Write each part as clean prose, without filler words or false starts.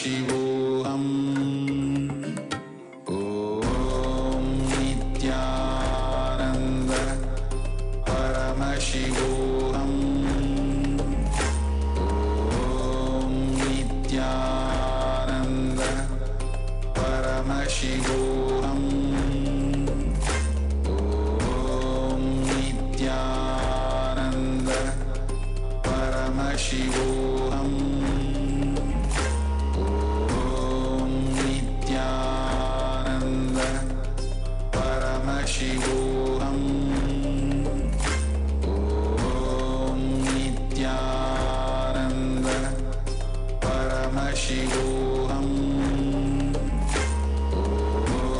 Paramashivoham. Om Nithyananda Paramashivoham. Om Nithyananda Paramashivoham. Om Nithyananda Paramashivoham. Om Nithyananda Paramashivoham. Om Nithyananda Paramashivoham.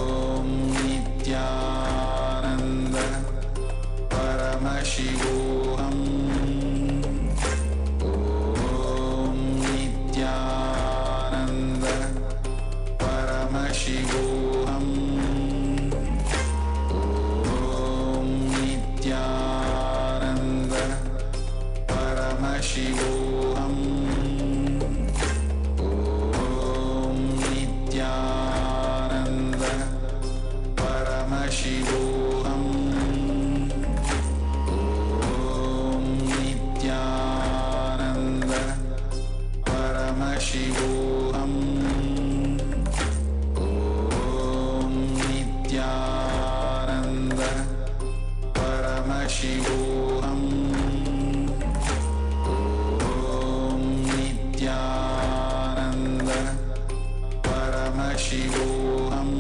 Om Nithyananda Paramashivoham. Om Nithyananda Paramashivoham. Om Nithyananda Paramashivoham. Om Nithyananda Paramashivoham. Om Nithyananda Paramashivoham. Om Nithyananda Paramashivoham. Om Nithyananda Paramashivoham.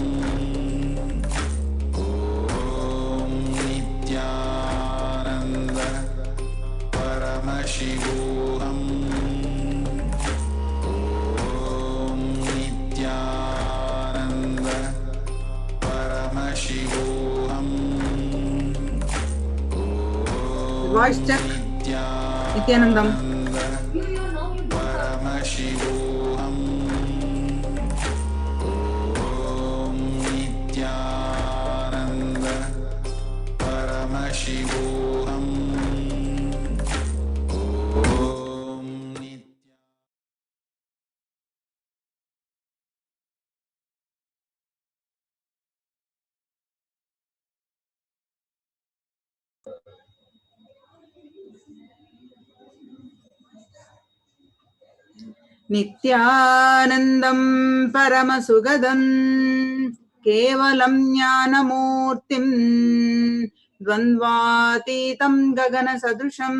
Om Nithyananda Paramashivoham. Om Nithyananda Paramashivoham. Voice check. Nithyanandam. Paramashivoham. Om Nithyananda Paramashivoham. Om Nithyanandam Paramasugadam Kevalam Jnanamurtim Dvandvatitam Gagana Sadrusham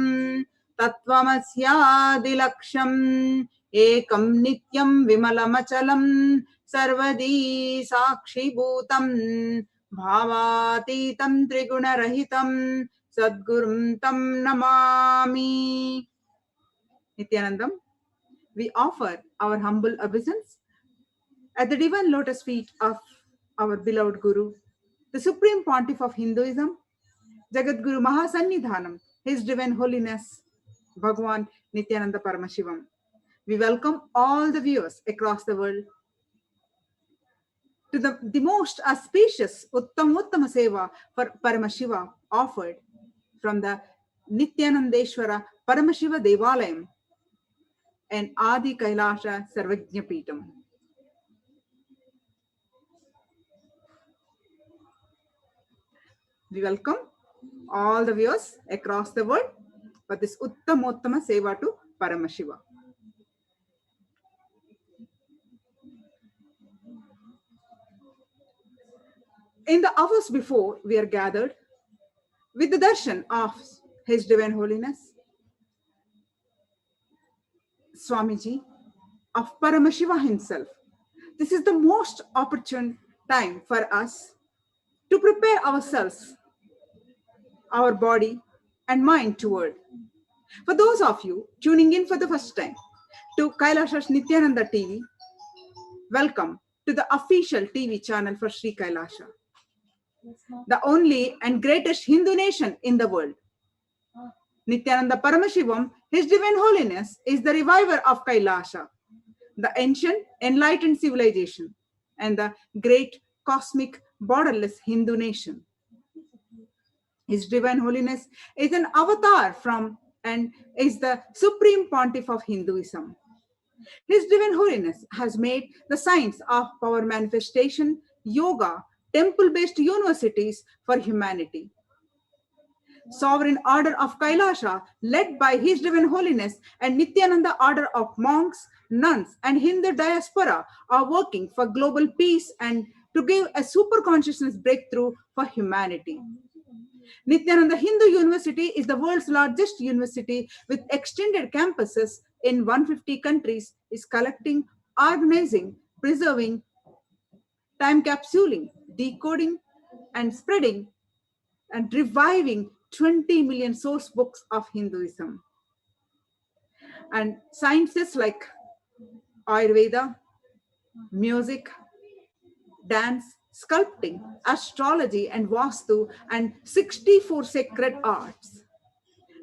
Tattvamasyadilaksham Ekam Nityam Vimalamachalam Sarvadi Sakshi Bhutam Bhavatitam Trigunarahitam Sadgurum Tam Namami. Nithyanandam, we offer our humble obeisance at the divine lotus feet of our beloved Guru, the Supreme Pontiff of Hinduism, Jagat Guru Mahasannidhanam, His Divine Holiness, Bhagwan Nithyananda Paramashivam. We welcome all the viewers across the world to the most auspicious Uttama Seva for Paramashiva offered from the Nithyanandeshwara Paramashiva Devalayam and Adi KAILASA Sarvajna Peetam. We welcome all the viewers across the world for this Uttamottama Seva to Paramashiva. In the hours before we are gathered with the darshan of His Divine Holiness, Swamiji of Paramashiva himself, this is the most opportune time for us to prepare ourselves, our body and mind toward. For those of you tuning in for the first time to KAILASA's Nithyananda TV, welcome to the official TV channel for Sri KAILASA, the only and greatest Hindu nation in the world. Nithyananda Paramashivam, His Divine Holiness, is the reviver of KAILASA, the ancient enlightened civilization and the great cosmic borderless Hindu nation. His Divine Holiness is an avatar from and is the Supreme Pontiff of Hinduism. His Divine Holiness has made the science of power manifestation, yoga, temple-based universities for humanity. Sovereign Order of KAILASA, led by His Divine Holiness and Nithyananda Order of monks, nuns, and Hindu diaspora, are working for global peace and to give a super consciousness breakthrough for humanity. Nithyananda Hindu University is the world's largest university with extended campuses in 150 countries, is collecting, organizing, preserving, time capsuling, decoding, and spreading and reviving 20 million source books of Hinduism. And sciences like Ayurveda, music, dance, sculpting, astrology, and Vastu, and 64 sacred arts.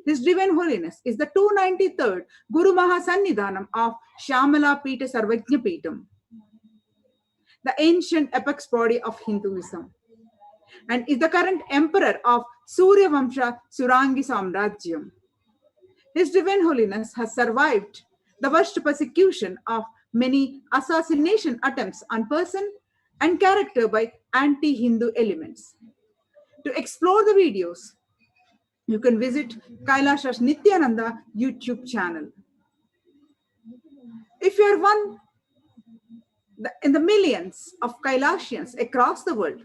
His Divine Holiness is the 293rd Guru Mahasannidhanam of Shyamala Pita Sarvajna Peetam, the ancient apex body of Hinduism, and is the current emperor of Surya Vamsha Surangi Samrajyam. His Divine Holiness has survived the worst persecution of many assassination attempts on person and character by anti-Hindu elements. To explore the videos, you can visit KAILASA's Nithyananda YouTube channel. If you are one in the millions of Kailasians across the world,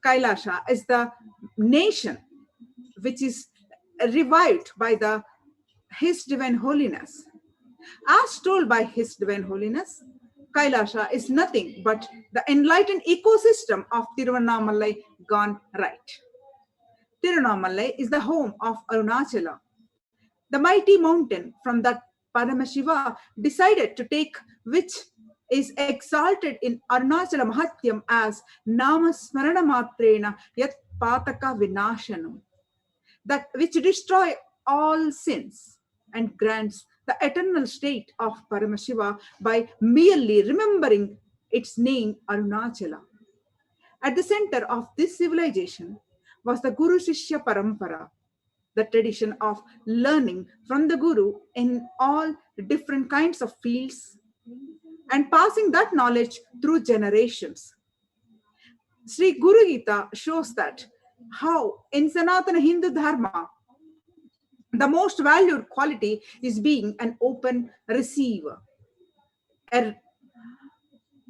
KAILASA is the nation which is revived by His Divine Holiness. As told by His Divine Holiness, KAILASA is nothing but the enlightened ecosystem of Tiruvannamalai gone right. Tiruvannamalai is the home of Arunachala, the mighty mountain from that Paramashiva decided to take, which is exalted in Arunachala Mahatyam as Namasmarana Matrena Yat Pataka Vinashanam, that which destroy all sins and grants the eternal state of Paramashiva by merely remembering its name Arunachala. At the center of this civilization was the Guru Shishya Parampara, the tradition of learning from the Guru in all different kinds of fields and passing that knowledge through generations. Sri Guru Gita shows that how in Sanatana Hindu Dharma, the most valued quality is being an open receiver, a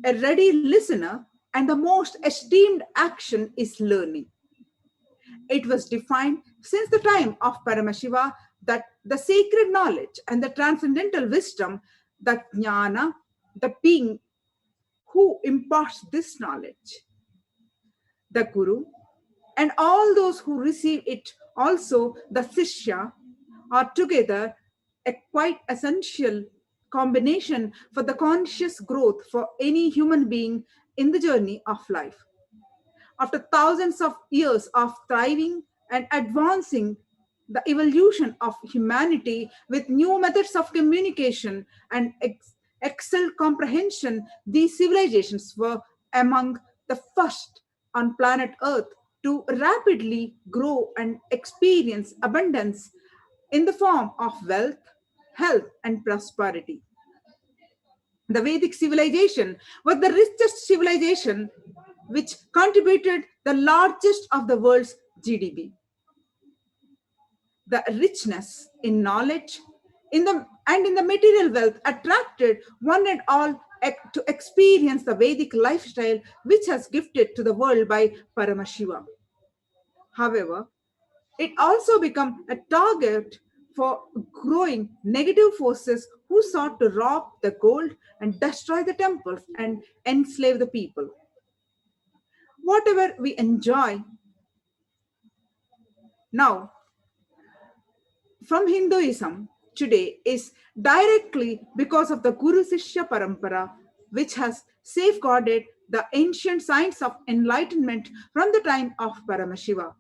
ready listener, and the most esteemed action is learning. It was defined since the time of Paramashiva that the sacred knowledge and the transcendental wisdom, the jnana, the being who imparts this knowledge, the Guru, and all those who receive it, also the Sishya, are together a quite essential combination for the conscious growth for any human being in the journey of life. After thousands of years of thriving and advancing the evolution of humanity with new methods of communication and excelled comprehension, these civilizations were among the first on planet Earth to rapidly grow and experience abundance in the form of wealth, health, and prosperity. The Vedic civilization was the richest civilization which contributed the largest of the world's GDP. The richness in knowledge in the material wealth attracted one and all to experience the Vedic lifestyle which has gifted to the world by Paramashiva. However, it also became a target for growing negative forces who sought to rob the gold and destroy the temples and enslave the people. Whatever we enjoy now from Hinduism today is directly because of the Guru Sishya Parampara, which has safeguarded the ancient science of enlightenment from the time of Paramashiva.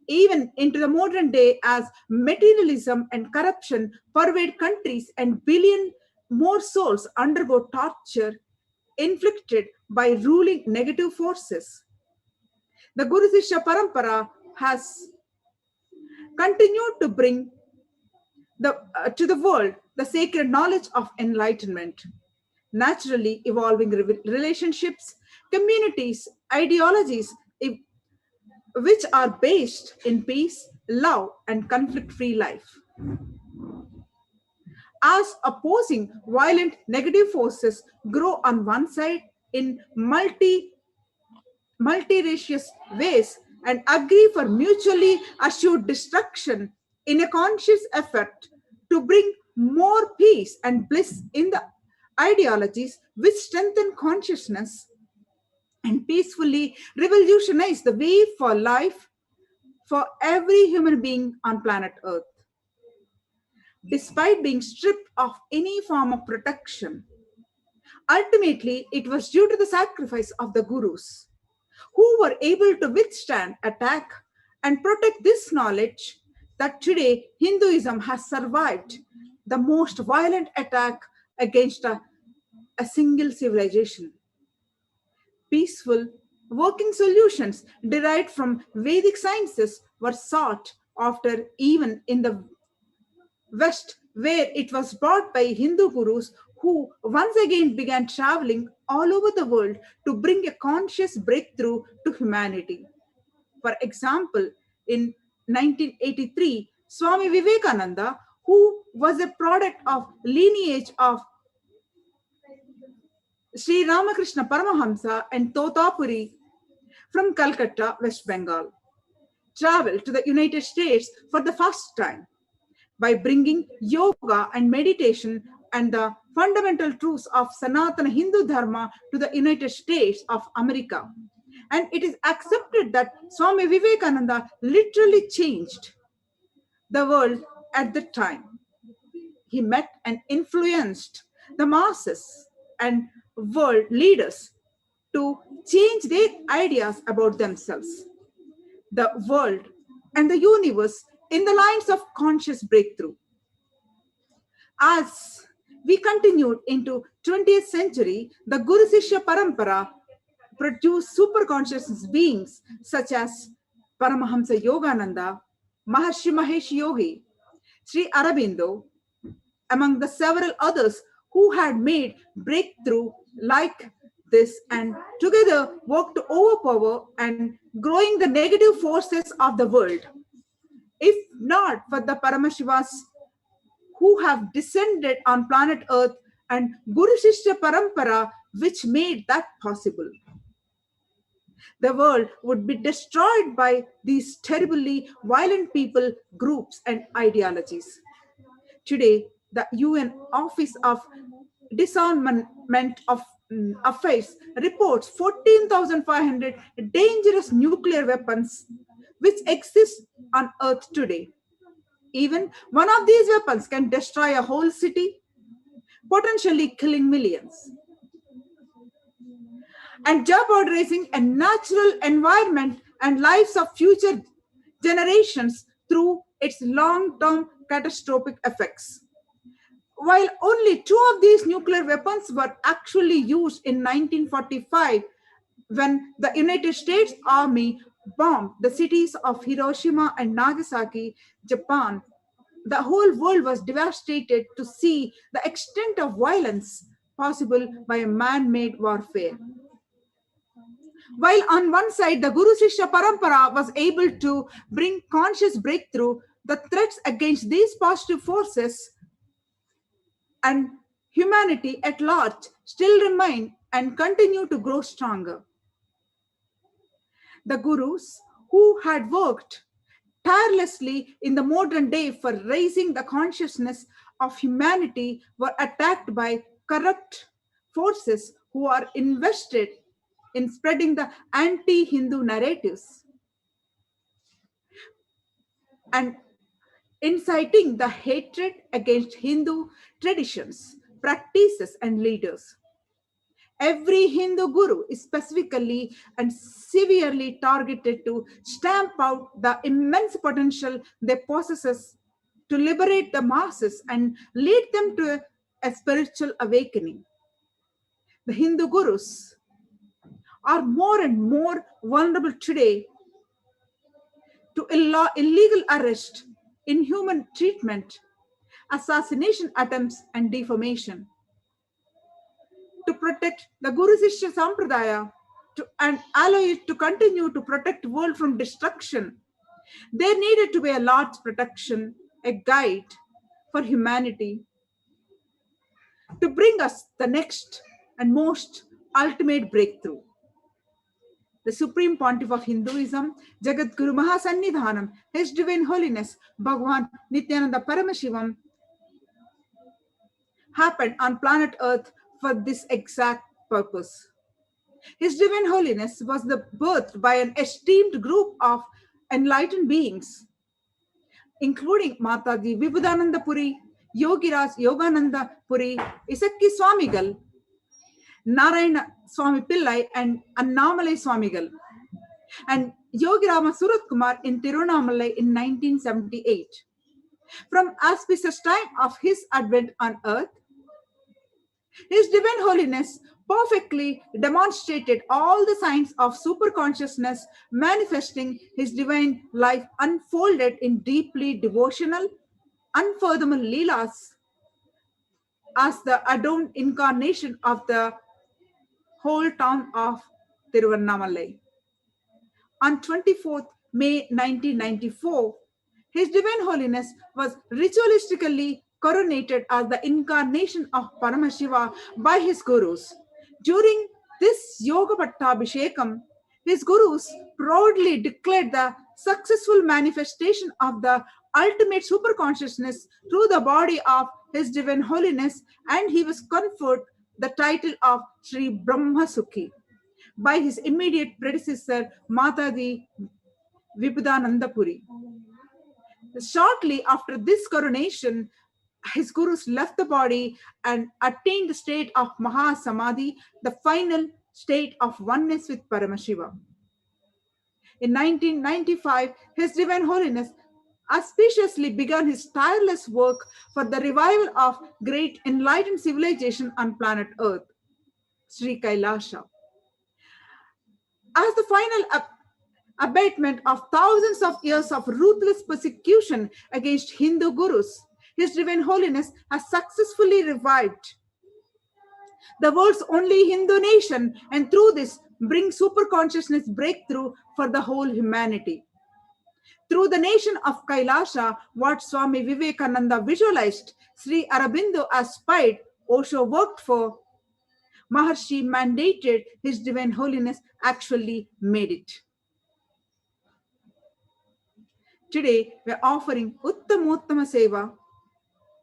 Even into the modern day, as materialism and corruption pervade countries and billion more souls undergo torture inflicted by ruling negative forces, the Guru Sishya Parampara has continued to bring to the world the sacred knowledge of enlightenment, naturally evolving relationships, communities, ideologies, which are based in peace, love, and conflict free life. As opposing violent negative forces grow on one side in multiracious ways and agree for mutually assured destruction in a conscious effort to bring more peace and bliss in the ideologies which strengthen consciousness and peacefully revolutionize the way for life for every human being on planet Earth. Despite being stripped of any form of protection, ultimately it was due to the sacrifice of the gurus who were able to withstand attack and protect this knowledge that today Hinduism has survived the most violent attack against a single civilization. Peaceful, working solutions derived from Vedic sciences were sought after even in the West, where it was brought by Hindu gurus who once again began traveling all over the world to bring a conscious breakthrough to humanity. For example, in 1983, Swami Vivekananda, who was a product of lineage of Sri Ramakrishna Paramahamsa and Totapuri from Calcutta, West Bengal, traveled to the United States for the first time by bringing yoga and meditation and the fundamental truths of Sanatana Hindu Dharma to the United States of America. And it is accepted that Swami Vivekananda literally changed the world at the time. He met and influenced the masses and world leaders to change their ideas about themselves, the world, and the universe in the lines of conscious breakthrough. As we continued into 20th century, the Guru Sishya Parampara produced super consciousness beings such as Paramahamsa Yogananda, Maharshi Mahesh Yogi, Sri Aurobindo, among the several others who had made breakthrough like this and together worked to overpower and growing the negative forces of the world. If not for the Paramashivas who have descended on planet Earth and Guru Shishya Parampara, which made that possible, the world would be destroyed by these terribly violent people, groups, and ideologies. Today, the UN Office of Disarmament of Affairs reports 14,500 dangerous nuclear weapons which exist on Earth today. Even one of these weapons can destroy a whole city, potentially killing millions, and jeopardizing a natural environment and lives of future generations through its long-term catastrophic effects. While only two of these nuclear weapons were actually used in 1945, when the United States Army bombed the cities of Hiroshima and Nagasaki, Japan, the whole world was devastated to see the extent of violence possible by a man-made warfare. While on one side, the Guru Shishya Parampara was able to bring conscious breakthrough, the threats against these positive forces and humanity at large still remain and continue to grow stronger. The gurus who had worked tirelessly in the modern day for raising the consciousness of humanity were attacked by corrupt forces who are invested in spreading the anti-Hindu narratives and inciting the hatred against Hindu traditions, practices, and leaders. Every Hindu guru is specifically and severely targeted to stamp out the immense potential they possess to liberate the masses and lead them to a spiritual awakening. The Hindu gurus are more and more vulnerable today to illegal arrest, inhuman treatment, assassination attempts, and defamation. To protect the Guru Sishya Sampradaya and allow it to continue to protect the world from destruction, there needed to be a Lord's protection, a guide for humanity to bring us the next and most ultimate breakthrough. The Supreme Pontiff of Hinduism, Jagat Guru Mahasannidhanam, His Divine Holiness, Bhagwan Nithyananda Paramashivam, happened on planet Earth for this exact purpose. His Divine Holiness was birthed by an esteemed group of enlightened beings, including Mataji Vibhudananda Puri, Yogiraj Yogananda Puri, Isakki Swamigal, Narayana Swami Pillai, and Annamalai Swamigal, and Yogirama Surat Kumar in Tirunamalai in 1978. From auspicious time of his advent on earth, His Divine Holiness perfectly demonstrated all the signs of superconsciousness, manifesting his divine life unfolded in deeply devotional, unfurtherable leelas as the adorned incarnation of the whole town of Tiruvannamalai. On 24th May 1994, His Divine Holiness was ritualistically coronated as the incarnation of Paramashiva by his gurus. During this Yoga Pattabhishekam, his gurus proudly declared the successful manifestation of the ultimate superconsciousness through the body of His Divine Holiness, and he was conferred the title of Sri Brahma Sukhi by his immediate predecessor, Mataji Vibhudananda Puri. Shortly after this coronation, his gurus left the body and attained the state of Mahasamadhi, the final state of oneness with Paramashiva. In 1995, His Divine Holiness auspiciously began his tireless work for the revival of great enlightened civilization on planet Earth, Sri KAILASA. As the final abatement of thousands of years of ruthless persecution against Hindu gurus, His Divine Holiness has successfully revived the world's only Hindu nation, and through this bring super consciousness breakthrough for the whole humanity. Through the nation of Kailasa, what Swami Vivekananda visualized, Sri Aurobindo aspired, Osho worked for, Maharshi mandated, His Divine Holiness actually made it. Today, we are offering Uttamottama Seva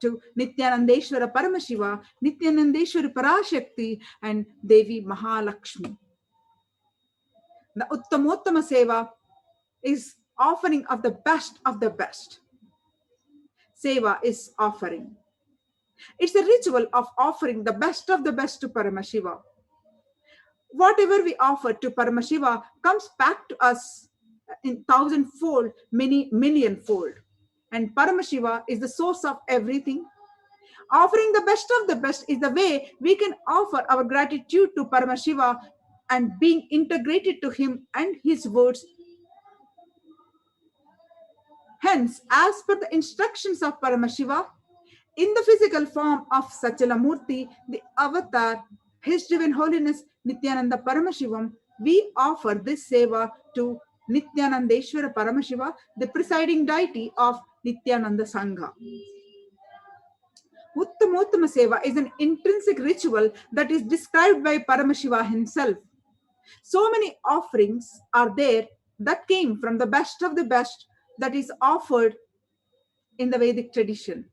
to Nithyanandeshwara Paramashiva, Nithyanandeshwari Parashakti, and Devi Mahalakshmi. The Uttamottama Seva is offering of the best of the best. Seva is offering. It's a ritual of offering the best of the best to Paramashiva. Whatever we offer to Paramashiva comes back to us in thousandfold, many millionfold. And Paramashiva is the source of everything. Offering the best of the best is the way we can offer our gratitude to Paramashiva and being integrated to him and his words. Hence, as per the instructions of Paramashiva, in the physical form of Sachalamurti, the avatar, His Divine Holiness Nithyananda Paramashivam, we offer this seva to Nithyanandeshwara Paramashiva, the presiding deity of Nithyananda Sangha. Uttamottama Seva is an intrinsic ritual that is described by Paramashiva himself. So many offerings are there that came from the best of the best that is offered in the Vedic tradition.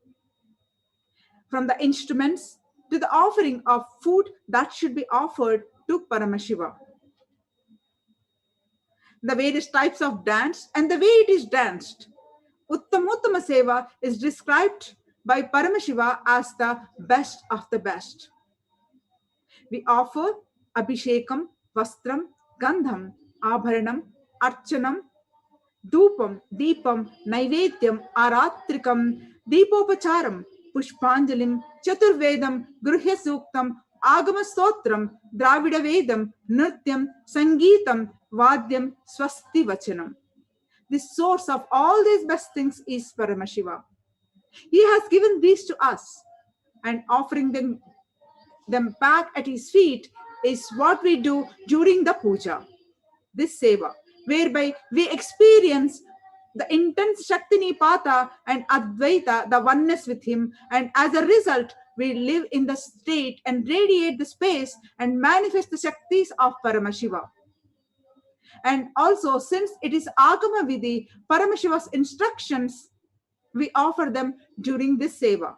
From the instruments to the offering of food that should be offered to Paramashiva. The various types of dance and the way it is danced. Uttamottama Seva is described by Paramashiva as the best of the best. We offer Abhishekam, Vastram, Gandham, Abharanam, Archanam, Dupam, Deepam, Naivedyam, Aratrikam, Deepopacharam, Pushpanjalim, Chaturvedam, Gruhya Suktam, Agama Stotram, Dravida Vedam, Nrityam, Sangeetam, Vadyam, Swasti Vachanam. The source of all these best things is Paramashiva. He has given these to us, and offering them back at his feet is what we do during the puja, this seva, whereby we experience the intense Shakti Nipata and Advaita, the oneness with him, and as a result, we live in the state and radiate the space and manifest the Shaktis of Paramashiva. And also, since it is Agama Vidhi, Paramashiva's instructions, we offer them during this seva.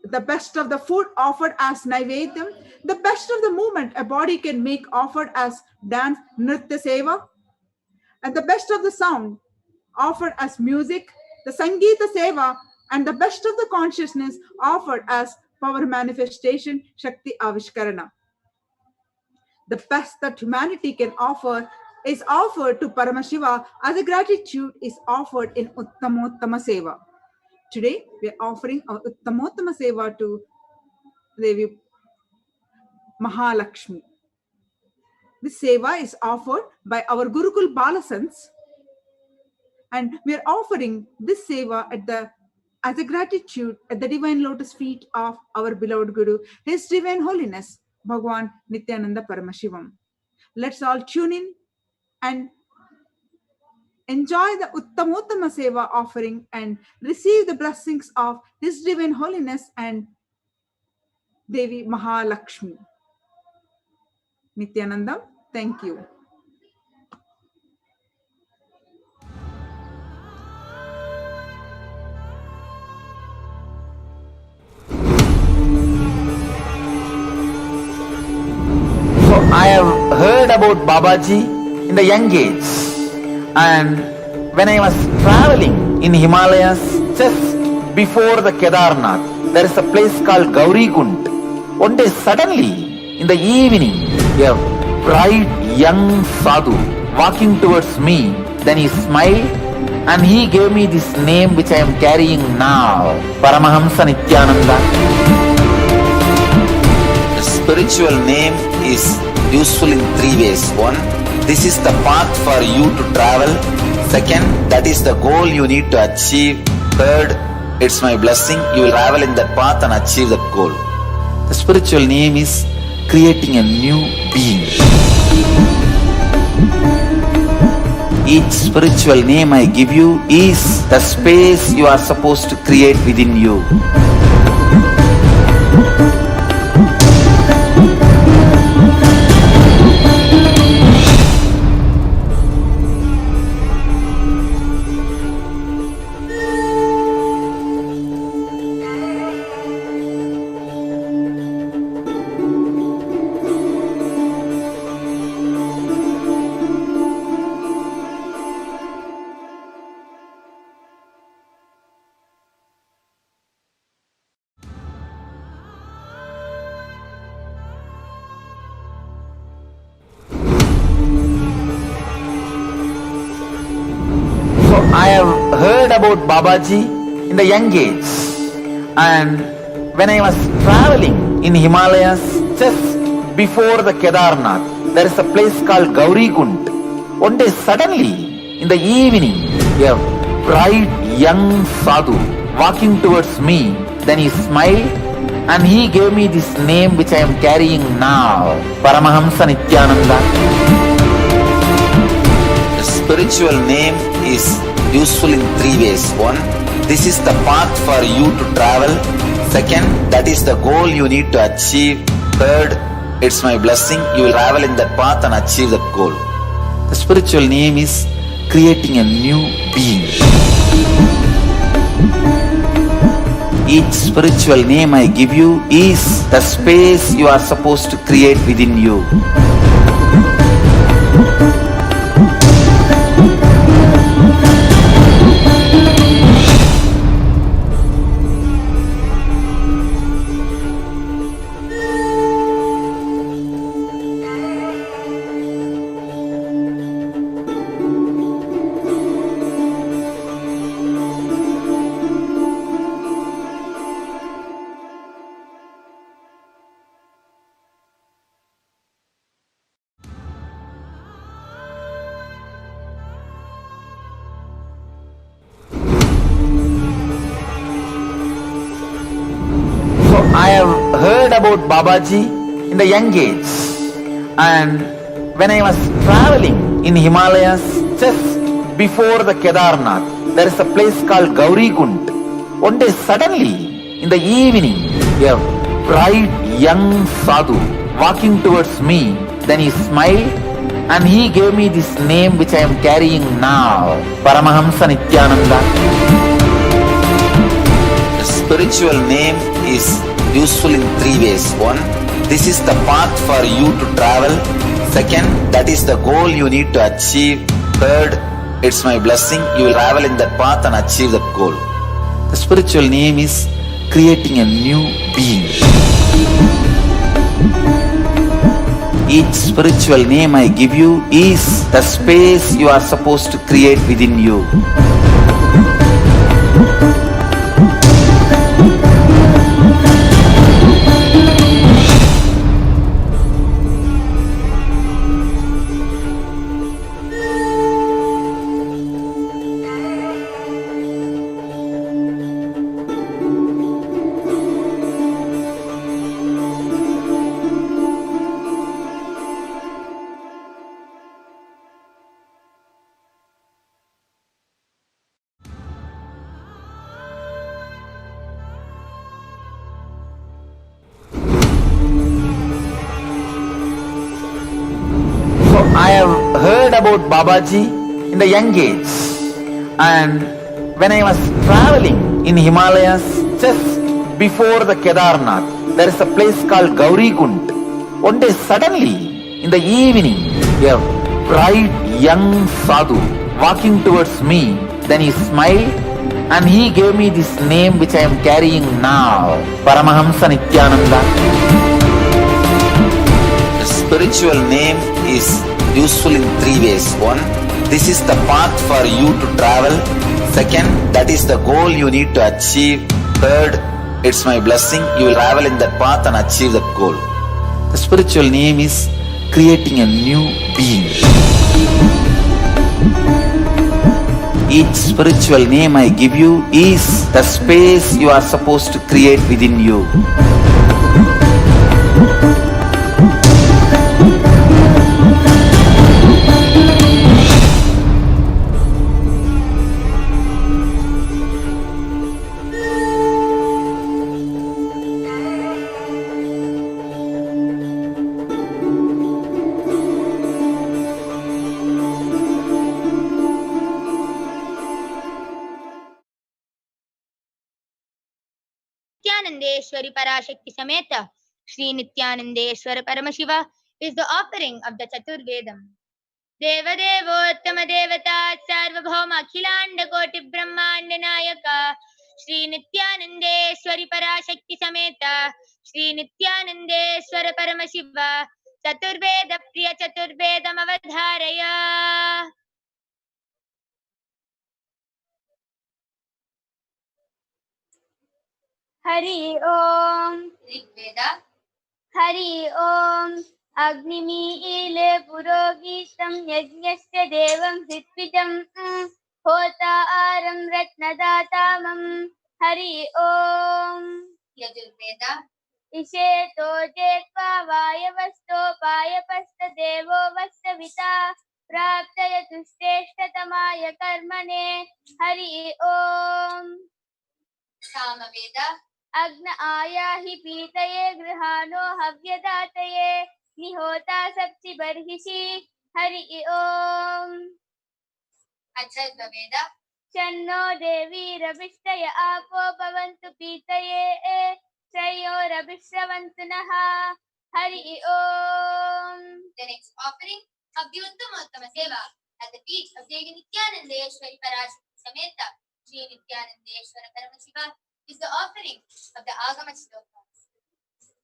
The best of the food offered as Naivedyam, the best of the movement a body can make offered as dance, Nritya Seva, and the best of the sound offered as music, the Sangeeta Seva, and the best of the consciousness offered as power manifestation, Shakti Avishkarana. The best that humanity can offer is offered to Paramashiva as a gratitude is offered in Uttamottama Seva. Today, we are offering our Uttamottama Seva to Devi Mahalakshmi. This Seva is offered by our Gurukul Balasans, and we are offering this Seva as a gratitude at the divine lotus feet of our beloved Guru, His Divine Holiness, Bhagwan Nithyananda Paramashivam. Let's all tune in and enjoy the Uttamottama Seva offering and receive the blessings of His Divine Holiness and Devi Mahalakshmi. Nithyananda, thank you. So I have heard about Babaji in the young age, and when I was traveling in Himalayas just before the Kedarnath, there is a place called Gauri Kund. One day suddenly in the evening, a bright young sadhu walking towards me, then he smiled and he gave me this name which I am carrying now, Paramahamsa Nithyananda. Spiritual name is useful in three ways. One, this is the path for you to travel. Second, that is the goal you need to achieve. Third, it's my blessing. You will travel in that path and achieve that goal. The spiritual name is creating a new being. Each spiritual name I give you is the space you are supposed to create within you. So I have heard about Babaji in the young age, and when I was traveling in Himalayas just before the Kedarnath, there is a place called Gauri Kund. One day suddenly in the evening, a bright young sadhu walking towards me, then he smiled and he gave me this name which I am carrying now, Paramahamsa Nithyananda. The spiritual name is useful in three ways. One, this is the path for you to travel. Second, that is the goal you need to achieve. Third, it's my blessing. You will travel in that path and achieve that goal. The spiritual name is creating a new being. Each spiritual name I give you is the space you are supposed to create within you. heard about Babaji in the young age. And when I was traveling in Himalayas, just before the Kedarnath, there is a place called Gauri Kund. One day suddenly, in the evening, a bright young sadhu walking towards me, then he smiled and he gave me this name which I am carrying now, Paramahamsa Nithyananda. The spiritual name is useful in three ways. One, this is the path for you to travel. Second, that is the goal you need to achieve. Third, it's my blessing, you will travel in that path and achieve that goal. The spiritual name is creating a new being. Each spiritual name I give you is the space you are supposed to create within you. So I have heard about Babaji in the young age, and when I was traveling in Himalayas, just before the Kedarnath, there is a place called Gauri Kund. One day suddenly, in the evening, a bright young sadhu walking towards me, then he smiled and he gave me this name which I am carrying now, Paramahamsa Nithyananda. The spiritual name is useful in three ways. One, this is the path for you to travel. Second, that is the goal you need to achieve. Third, it's my blessing, you will travel in that path and achieve that goal. The spiritual name is creating a new being. Each spiritual name I give you is the space you are supposed to create within you. Nityanandeshwari Parashakti Sameta Sri Nityanandeshwara Paramashiva is the offering of the Chaturvedam. Devadevottama Devata Sarvabhauma Akhilanda Koti Brahmanda Nayaka Sri Nityanandeshwari Parashakti Sameta Sri Nityanandeshwara Paramashiva Chaturveda Priya Chaturvedam Avadharaya. Hari Om Rigveda Hari Om Agnimile Purogitam Yajnasya Devam Sitvitam Hota Aram Ratnadatamam Hari Om Yajurveda Isheto Jetva Vayavasto Payapasta Devo Vastavita Praptayatu Shreshtatamaya Karmane Hari Om Samaveda Agna Ayahi Pitaye Grihano Havyadataye Nihota Sapti Barhishi Hari Om Acharva Veda Channo Devi Rabishtaya Apo Bhavantu Pitaye Chayo Rabishravantu Naha Hari Om. The next offering of the Uttama Seva at the feet of Devi Nityanandeshwari Parashakti Sameta Sri Nityanandeshwara Paramashiva is the offering of the Agama Shlokas.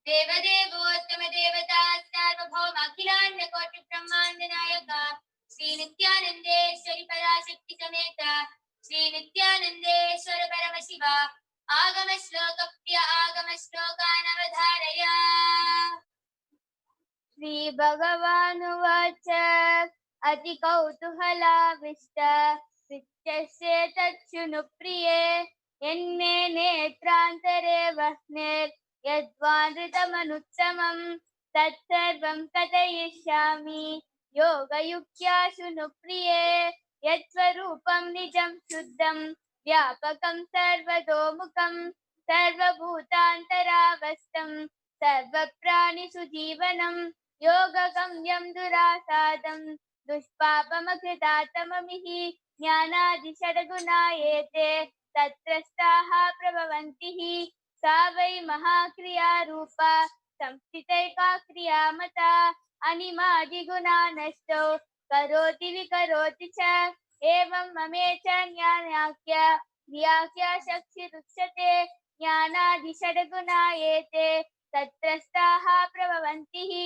Devadevottama Devata Sarvabhauma Akhilanda Koti Brahmanda Nayaka Sri Nityanandeshwari Parashakti Sameta Sri Nityanandeshwara Paramashiva Agama Shloka Priya Agama Shlokan Avadharaya. Sri Bhagavanu Vacha Ati Kautuhala Vishta Vichasya Tachunu Priye Enne Netrantare Vahner यद्वानृतमनुत्तमं तत्सर्वं कथयिष्यामि योगयुक्त्या शृणु प्रिये यत्स्वरूपं निजं शुद्धं व्यापकं सर्वतोमुखं सर्वभूतान्तरावस्थं सर्वप्राणिषु जीवनं योगगम्यं दुरासादं दुष्पापमकृतातममिः ज्ञानादिषड्गुणायेते तत्रस्ताः प्रभवन्ति हि सा वै महाक्रिया रूपा संस्थितैका क्रियामता अनिमादिगुणा नष्टो करोति विकरोति च एवं ममे च ज्ञानाख्य क्रियाख्य शक्तिरुच्यते ज्ञानादिषड्गुणा एते तत्रस्ताः प्रभवन्ति हि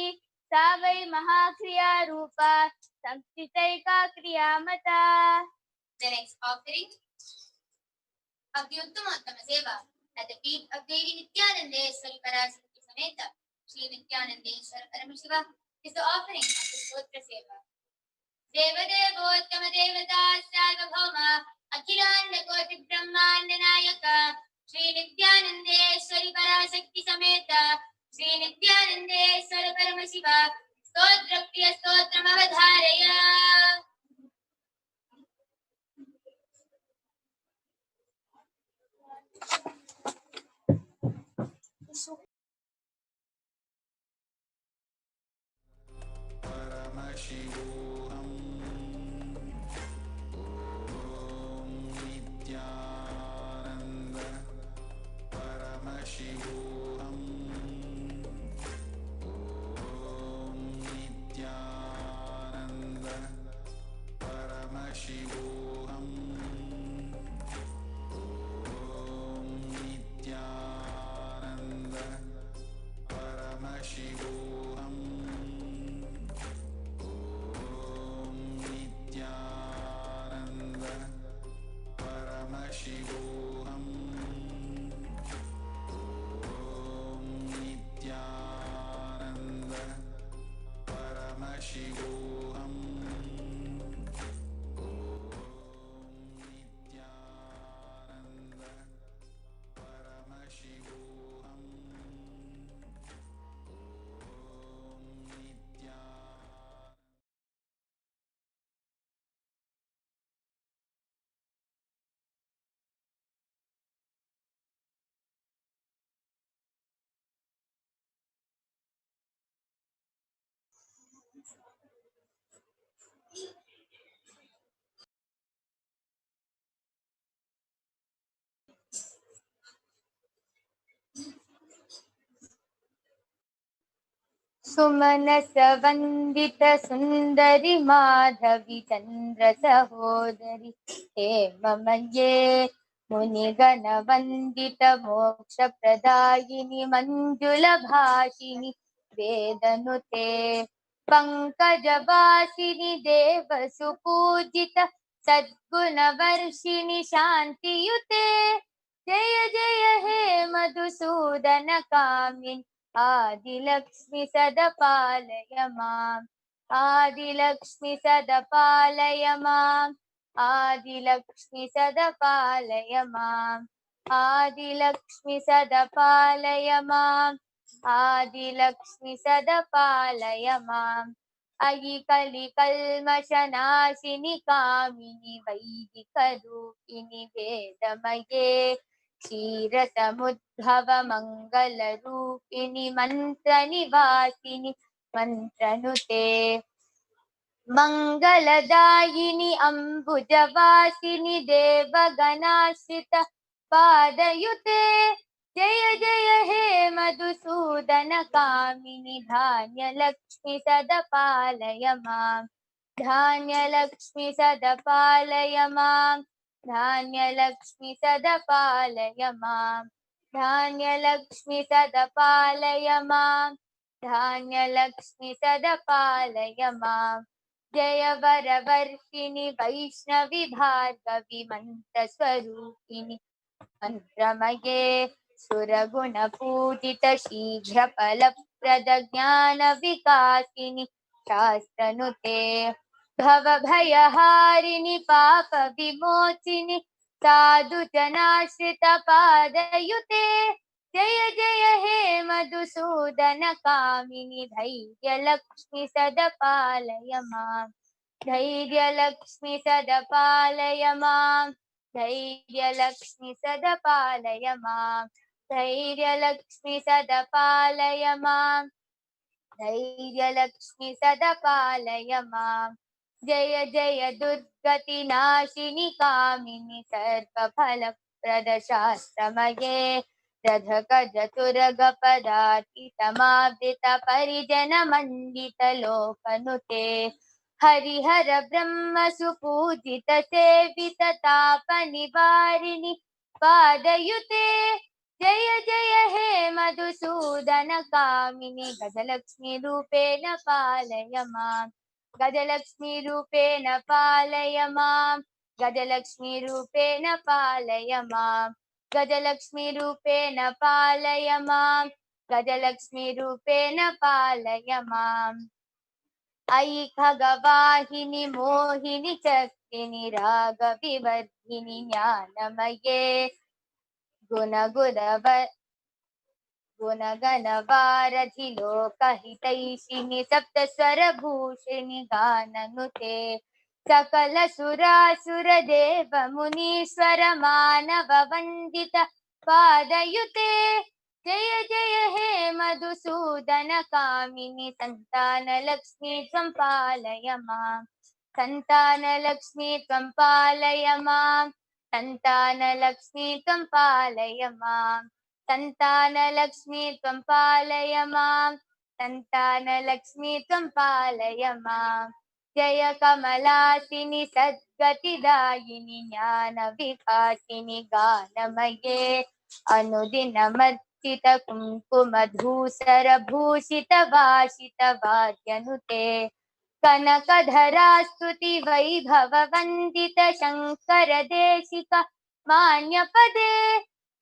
सा वै महाक्रिया रूपा संस्थितैका क्रियामता. The next offering of the Uttama Seva at the feet of Devi Nithyanandeshwari Parashakti Sameta Shri Nithyanandeshwara Paramashiva is the offering of the Stotra Seva. Devadevottama Devata Sarvabhauma Akhilanda Koti Brahmanda Nayaka Shri Nithyanandeshwari Parashakti Sameta Shri Nithyanandeshwara Paramashiva Stotra Priya Stotram Avadharaya. Paramashivoham. Om Nithyananda Paramashivoham. Om Nithyananda Paramashivoham. Om Nithyananda Paramashivoham. Om Nithyananda Paramashivoham. Om Nithyananda Paramashivoham. Om Nithyananda Paramashivoham. Om Nithyananda. सुमनस वंदित सुंदरी माधवी चंद्र सहोदरी हेममये मुनिगण वंदित मोक्ष प्रदायिनी मंजुल भाषिनी वेदनुते पंकज वासिनी देव सुपूजित सद्गुण वर्षिणी शांतियुते जय जय हे मधुसूदन कामिनी आदिलक्ष्मी सदपालय माम् आदिलक्ष्मी सदपालय माम् आदिलक्ष्मी सदपालय माम् आदिलक्ष्मी सदपालय माम् आदिलक्ष्मी सदपालय माम् अयि कलिकल्मषनाशिनि कामिनि वैदिकरूपिणि वेदमये क्षीरसमुद्भव मङ्गलरूपिणि मन्त्रनिवासिनि मन्त्रनुते मङ्गलदायिनि अम्बुजवासिनि देवगणाश्रित पादयुते जय जय हे मधुसूदन कामिनि धान्यलक्ष्मि सदपालय माम् धान्यलक्ष्मि सदपालय माम् धान्यलक्ष्मि सदपालय माम् धान्यलक्ष्मि सदपालय माम् धान्यलक्ष्मि सदपालय माम् जय वरवर्षिणि वैष्णवि भार्गवि मन्त्रस्वरूपिणि मन्त्रमये सुरगुणपूजित शीघ्रफलप्रद ज्ञानविकासिनि शास्त्रनुते भवभयहारिणि पापविमोचिनि साधुजनाश्रितपादयुते जय जय हे मधुसूदन कामिनि धैर्यलक्ष्मि सदपालय माम् धैर्यलक्ष्मि सदपालय माम् धैर्यलक्ष्मि सदपालय माम् धैर्यलक्ष्मि सदपालय माम् धैर्यलक्ष्मि सदपालय माम् जय जय दुर्गतिनाशिनि कामिनि सर्वफलप्रदशास्त्रमये रधकजतुरगपदातितमावृत परिजनमण्डितलोकनुते हरिहर ब्रह्म सुपूजित सेवित तापनिवारिणि पादयुते जय जय हे मधुसूदन कामिनि गजलक्ष्मी रूपेण पालय माम् गजलक्ष्मी रूपेण पालय माम् गजलक्ष्मी रूपेण पालय माम् गजलक्ष्मी रूपेण पालय माम् गजलक्ष्मी रूपेण पालय माम् अयि खगवाहिनि मोहिनि चक्रिणि रागविवर्धिनि ज्ञानमये गुणगणवारधि लोकहितैषिणि सप्तस्वरभूषिणि गाननुते सकल सुरासुरदेव मुनीश्वर मानव वन्दित पादयुते जय जय हे मधुसूदन कामिनि संतान लक्ष्मी त्वं पालय माम् संतान लक्ष्मी त्वं पालय माम् संतान लक्ष्मी त्वं पालय माम् संतानलक्ष्मी त्वं पालय माम् संतानलक्ष्मी त्वं पालय माम् जय कमलासिनि सद्गतिदायिनि ज्ञानविकासिनि गानमये अनुदिनमर्चित कुङ्कुमधूसरभूषित भाषित वाद्यनुते कनकधरास्तुति वैभववन्दित शङ्कर देशिक मान्यपदे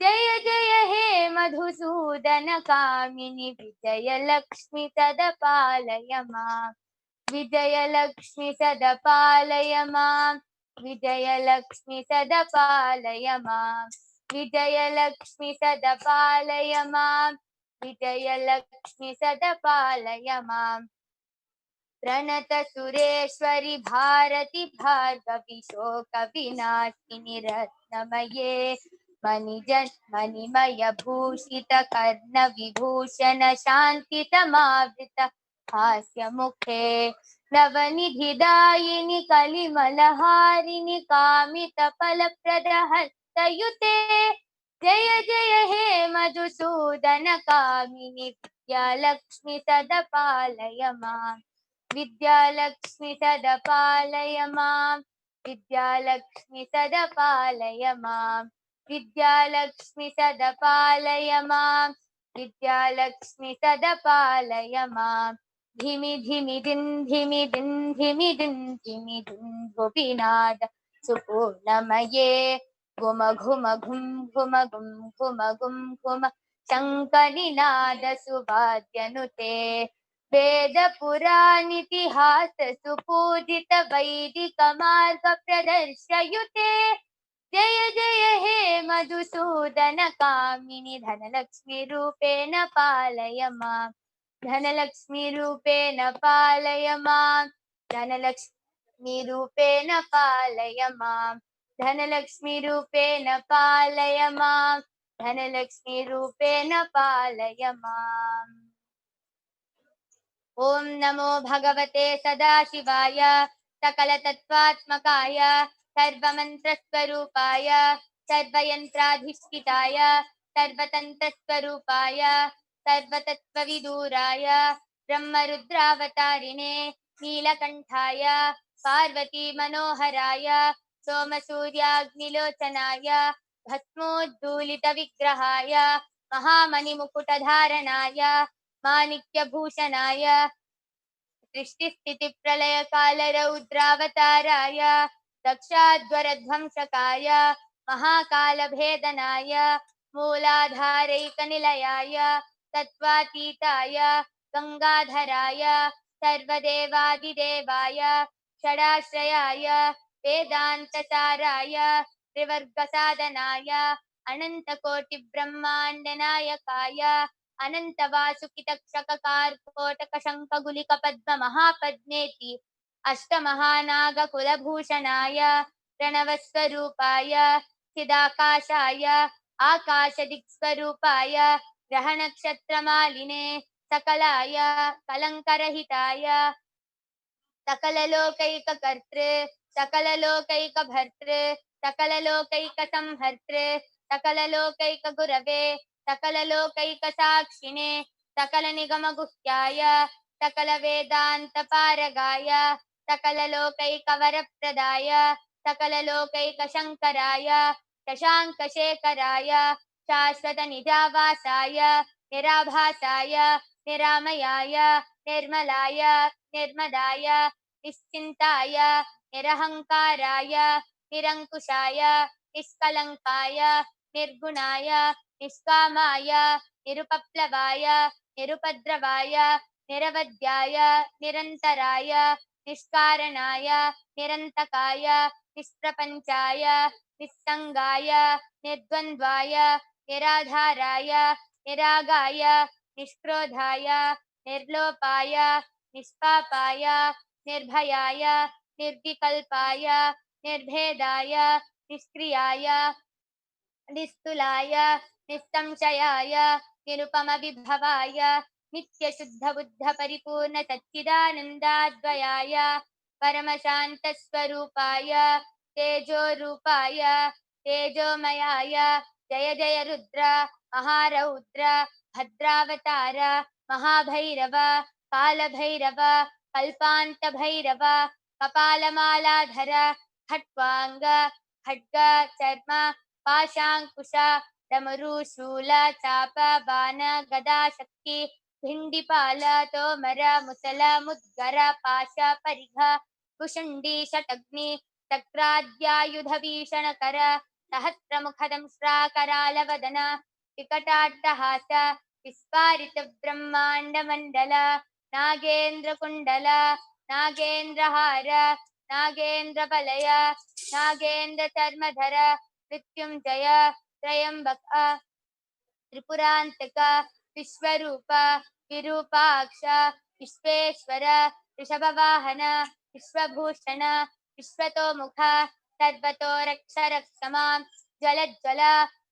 जय जय हे मधुसूदन कामिनि विजयलक्ष्मि सदपालय माम् विजयलक्ष्मि सदपालय माम् विजयलक्ष्मि सदपालय माम् विजयलक्ष्मि सदपालय माम् विजयलक्ष्मि सदपालय माम् प्रणत सुरेश्वरि भारति भार्गवि शोक विनाशिनि रत्नमये मणिमय भूषित कर्ण विभूषण शान्तितमावृत हास्य मुखे नवनिधिदायिनि कलिमलहारिणि कामित फलप्रद हस्तयुते जय जय हे मधुसूदन कामिनि विद्यालक्ष्मि सदपालय माम् विद्यालक्ष्मि सदपालय माम् विद्यालक्ष्मि सदपालय माम् विद्यालक्ष्मि सदपालय माम् विद्यालक्ष्मि सदपालय माम् धिमि धिमि दिन धिमि दिन धिमि दिन धिमि दिन भुविनाद सुपूर्णमये घुम घुम घुम घुम घुम घुम घुम घुम शङ्खनिनाद सुवाद्यनुते वेद पुराणितिहास सुपूजित वैदिक मार्ग प्रदर्शयुते जय जय हे मधुसूदन कामिनि धनलक्ष्मी रूपेण पालय माम् धनलक्ष्मी रूपेण पालय माम् धनलक्ष्मी रूपेण पालय माम् धनलक्ष्मी रूपेण पालय माम् धनलक्ष्मी रूपेण पालय माम् ॐ नमो भगवते सदाशिवाय सकलतत्त्वात्मकाय सर्वमन्त्रस्वरूपाय सर्वयन्त्राधिष्ठिताय सर्वतन्त्रस्वरूपाय सर्वतत्त्वविदूराय ब्रह्मरुद्रावतारिणे नीलकण्ठाय पार्वती मनोहराय सोमसूर्याग्निलोचनाय भस्मोद्धूलितविग्रहाय महामणिमुकुटधारणाय माणिक्यभूषणाय सृष्टिस्थितिप्रलयकालरौद्रावताराय दक्षाध्वरध्वंसकाय महाकालभेदनाय मूलाधारैकनिलयाय तत्त्वातीताय गङ्गाधराय सर्वदेवादिदेवाय षडाश्रयाय वेदान्तसाराय त्रिवर्गसाधनाय अनन्तकोटिब्रह्माण्डनायकाय अनन्तवासुकितक्षककार्कोटकशङ्खगुलिकपद्ममहापद्मेति अष्टमहानागकुलभूषणाय प्रणवस्वरूपाय चिदाकाशाय आकाशदिक्स्वरूपाय ग्रहनक्षत्रमालिने सकलाय कलङ्करहिताय सकललोकैककर्तृ सकललोकैकभर्तृ सकललोकैकसंहर्तृ सकललोकैकगुरवे सकललोकैकसाक्षिणे सकलनिगमगुह्याय सकलवेदान्तपारगाय सकललोकैकवरप्रदाय सकललोकैकशङ्कराय शशाङ्कशेखराय शाश्वतनिजावासाय निराभासाय निरामयाय निर्मलाय निर्मदाय निश्चिन्ताय निरहङ्काराय निरङ्कुशाय निष्कलङ्काय निर्गुणाय निष्कामाय निरुपप्लवाय निरुपद्रवाय निरवध्याय निरन्तराय निष्कारणाय निरन्तकाय निष्प्रपञ्चाय निस्सङ्गाय निर्द्वन्द्वाय निराधाराय निरागाय निष्क्रोधाय निर्लोपाय निष्पापाय निर्भयाय निर्विकल्पाय निर्भेदाय निष्क्रियाय निस्तुलाय निस्संशयाय निरुपमविभवाय नित्यशुद्धबुद्धपरिपूर्णसच्चिदानन्दाद्वयाय परमशान्तस्वरूपाय तेजोरूपाय तेजोमयाय जय जय रुद्र महारौद्र भद्रावतार महाभैरव कालभैरव कल्पान्तभैरव कपालमालाधर खट्वाङ्ग खड्ग चर्म पाशाङ्कुश डमरू शूल चाप बाण गदा शक्ति भिण्डिपाल तोमर मुसल मुद्गर पाश परिघ कुशुण्डी षटग्नि चक्राद्यायुधभीषणकर सहस्रमुखदंष्ट्राकरालवदन विकटाट्टहास विस्फारितब्रह्माण्डमण्डल नागेन्द्रकुण्डल नागेन्द्रहार नागेन्द्रवलय नागेन्द्रचर्मधर मृत्युञ्जय त्रयम्बक त्रिपुरान्तक विश्वरूप विरूपाक्ष विश्वेश्वर ऋषभवाहन विश्वभूषण विश्वतोमुख सर्वतो रक्ष रक्ष मां ज्वलज्वल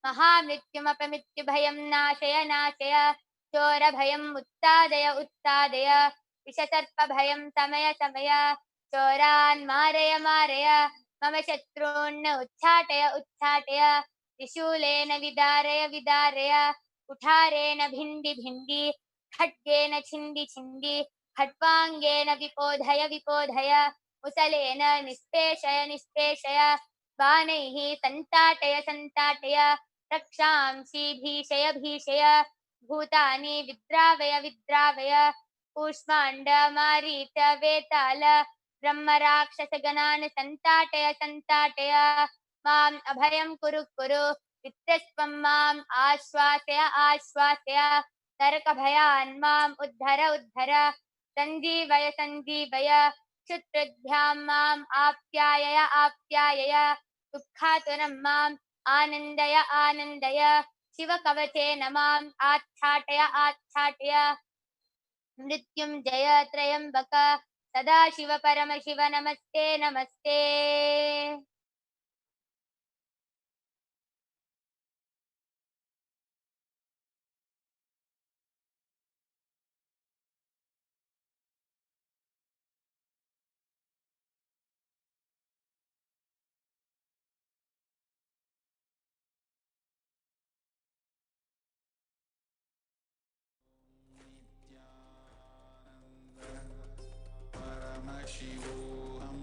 महामृत्युमपमृत्युभयं नाशय नाशय चोरभयं उत्सादय उत्सादय विषसर्पभयं शमय शमय चोरान् मारय मारय मम शत्रून् उच्चाटय उच्चाटय त्रिशूलेन विदारय विदारय कुठारेण भिण्डि भिण्डि खड्गेन छिन्दि छिन्दि खट्वाङ्गेन विपोधय विपोधय मुसलेन निष्पेषय निष्पेषय बाणैः सन्ताटय सन्ताटय रक्षांसि भीषय भीषय भूतानि विद्रावय विद्रावय कूष्माण्ड मारीच वेताल ब्रह्मराक्षसगणान् सन्ताटय सन्ताटय माम् अभयं कुरु कुरु वित्तस्त्वं माम् आश्वासय आश्वासय नरकभयान् माम् उद्धर उद्धर सञ्जीवय सञ्जीवय क्षुत्रुभ्यां माम् आप्यायय आप्यायय दुःखातुरं माम् आनन्दय आनन्दय शिवकवचेन माम् आच्छाटय आच्छाटय मृत्युञ्जय त्रयम्बक सदाशिव परमशिव नमस्ते नमस्ते। Nithyananda Paramashivoham.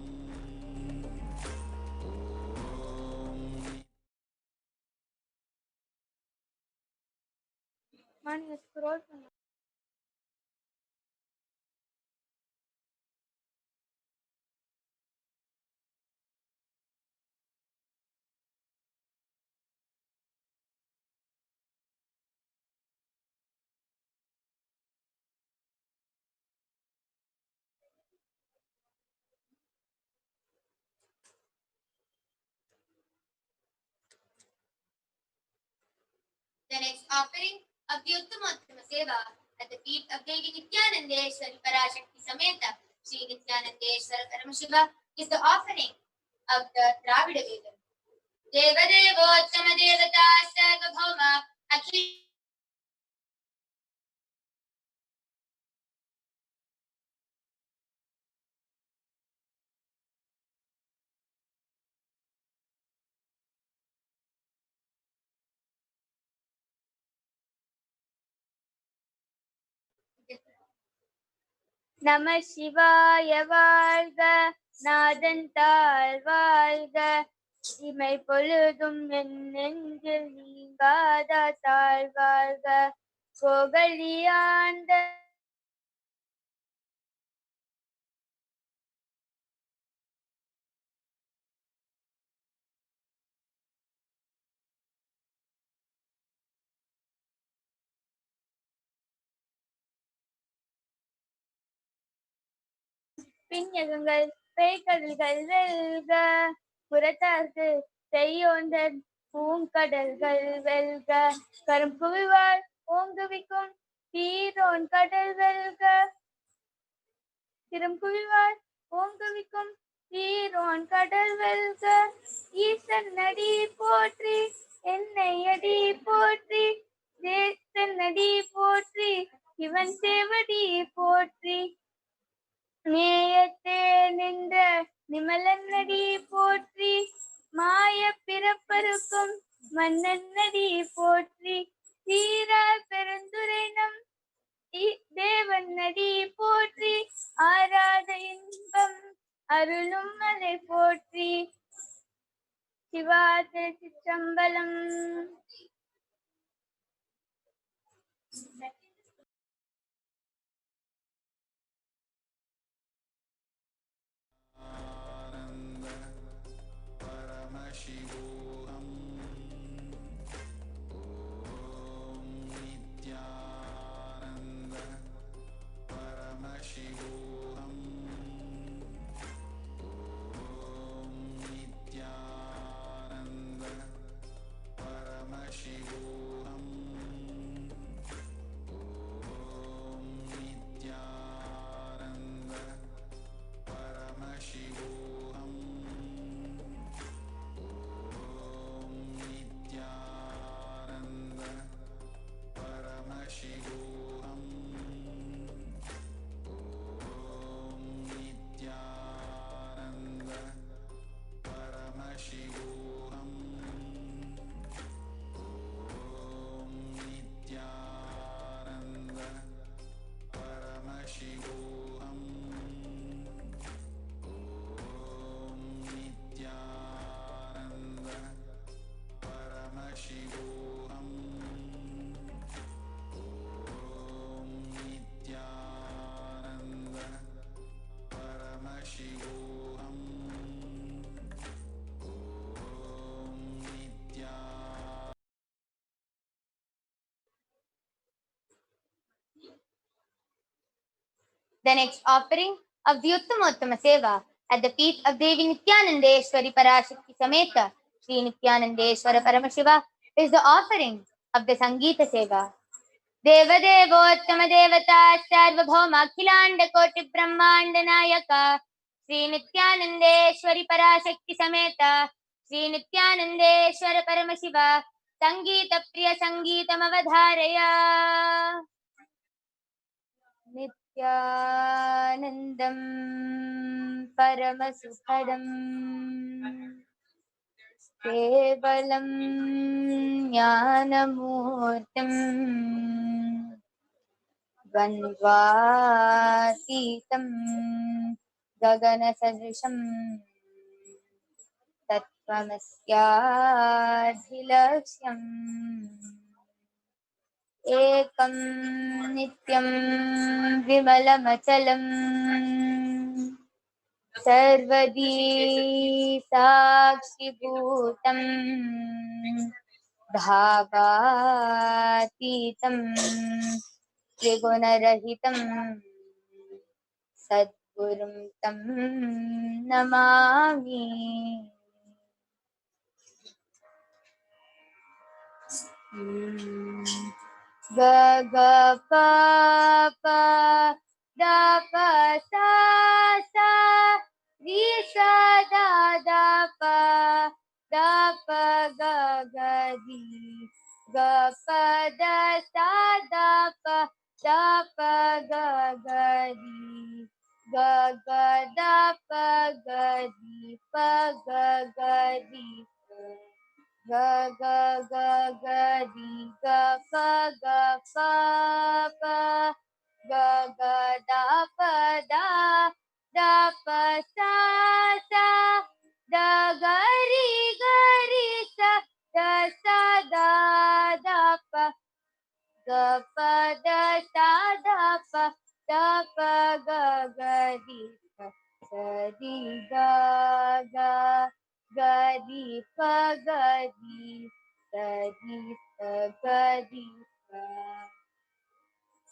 The next offering of the Uttama Seva at the feet of Devi Nithyanandeshwari Parashakti Sameta Sri Nithyanandeshwara Paramashiva is the offering of the Dravida Vedam. Devadevottama Devata Sarvabhauma Akhil நம சிவாய வாழ்க நாதந்தாள் வாழ்க இமை பொழுதும் என் நெஞ்சில் நீங்காத தாழ் வாழ்க கோகலியாண்ட பின்யகங்கள் பேய்கடல்கள் வெல்க புறத்தார்க்கு செய்யோந்தன் பூங்கடல்கள் வெல்க கரும்புவிவாள் ஓங்குவிக்கும் தீரோன் கடல் வெல்க திரும்புவிவாள் ஓங்குவிக்கும் தீரோன் கடல் வெல்க ஈசன் நடி போற்றி என்னை அடி போற்றி தேசன் நடி போற்றி இவன் சேவடி போற்றி நேயத்தே நின்ற நிமலன்னடி போற்றி மாய பிறப்பருக்கும் மன்னன்னடி போற்றி தீர பெருந்துரைனம் தேவன் நடி போற்றி ஆராத இன்பம் அருளும் மலை போற்றி சிவாத Chitrambalam. Paramashivoham. Om Nithyananda Paramashivoham. Om Nithyananda Paramashivoham. Om Nithyananda Paramashivoham. Nithyananda Paramashivoham. Om Nithyananda Paramashivoham. Om Nithyananda Paramashivoham. Om Nithyananda Paramashivoham. Om Nithyananda Paramashivoham. Om Nithyananda. The next offering of the Uttama Seva at the feet of Devi Nithyanandeshwari Parashakti Sameta Sri Nithyanandeshwara Paramashiva is the offering of the Sangeeta Seva. Devadevottama Devata Sarvabhauma Akhilanda Koti Brahmanda Nayaka Sri Nithyanandeshwari Parashakti Sameta Sri Nithyanandeshwara Paramashiva Sangeeta Priya Sangeetam Avadharaya. Nithyanandam Paramasukhadam Kevalam Jnanamurtim Dvandvatitam Gaganasadrisham Tattvamasyadhilaksyam Ekam Nityam Vimalamachalam Sarvadi Sakshibhutam Bhavatitam Trigunarahitam Sadgurum Tam Namami. Ga ga pa pa da pa sa sa ri sa da da pa ga ga di ga pa da sa da pa ga ga di ga ga da pa ga di pa ga ga di ga ga ga ga di ga pa ga pa pa ga ga da pa da pa sa sa da ga ri sa da sa da pa ga pa da sa da pa ga ga di sa di ga ga ga di pa ga di sa di sa ga di sa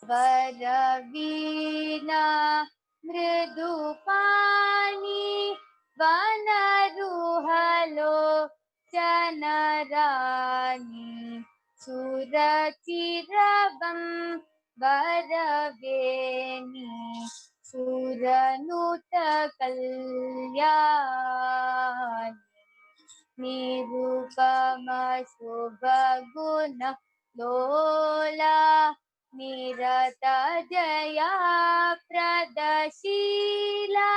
Varavina mridupani vanaruhalo chanarani surachiravam varaveni suranuta kalyani Nirupama Shobhaguna Lola Nirata Jaya Pradashila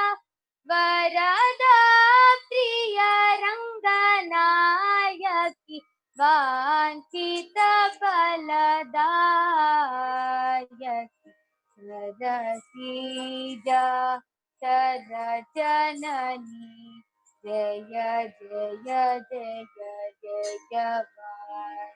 Varada Priya Ranganayaki Vanchita Baladayaki Radasija Sarajanani Jaya Jaya Jaya Jaya Bhai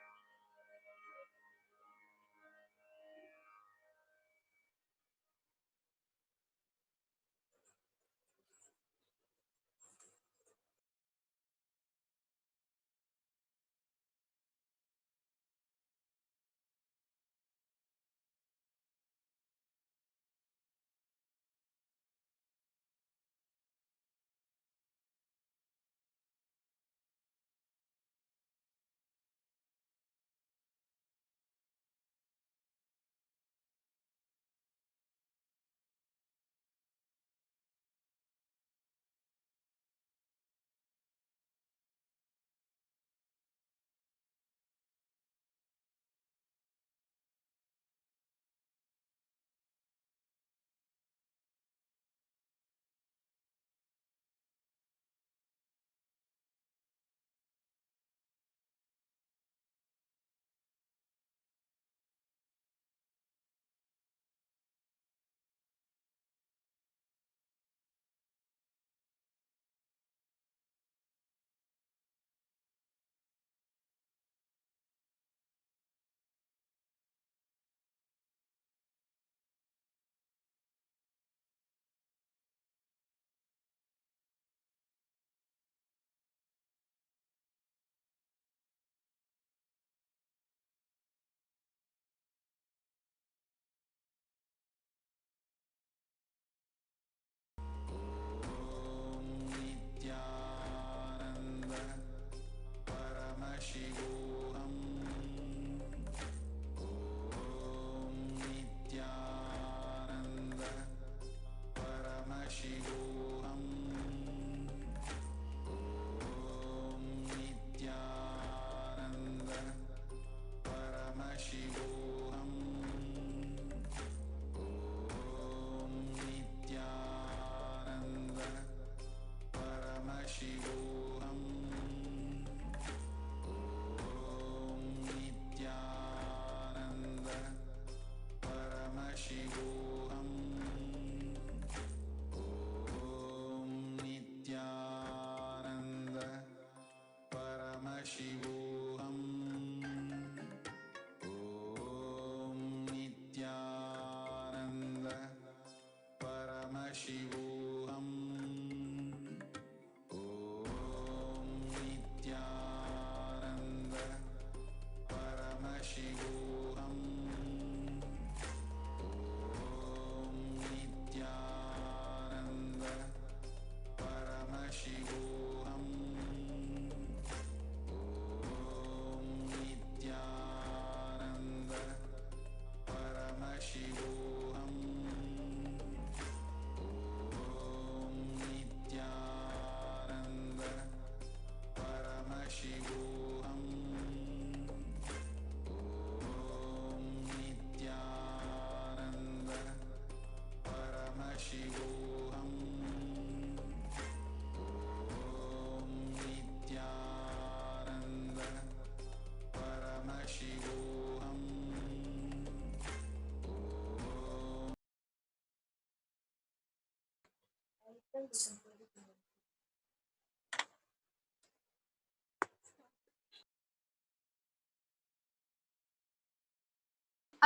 of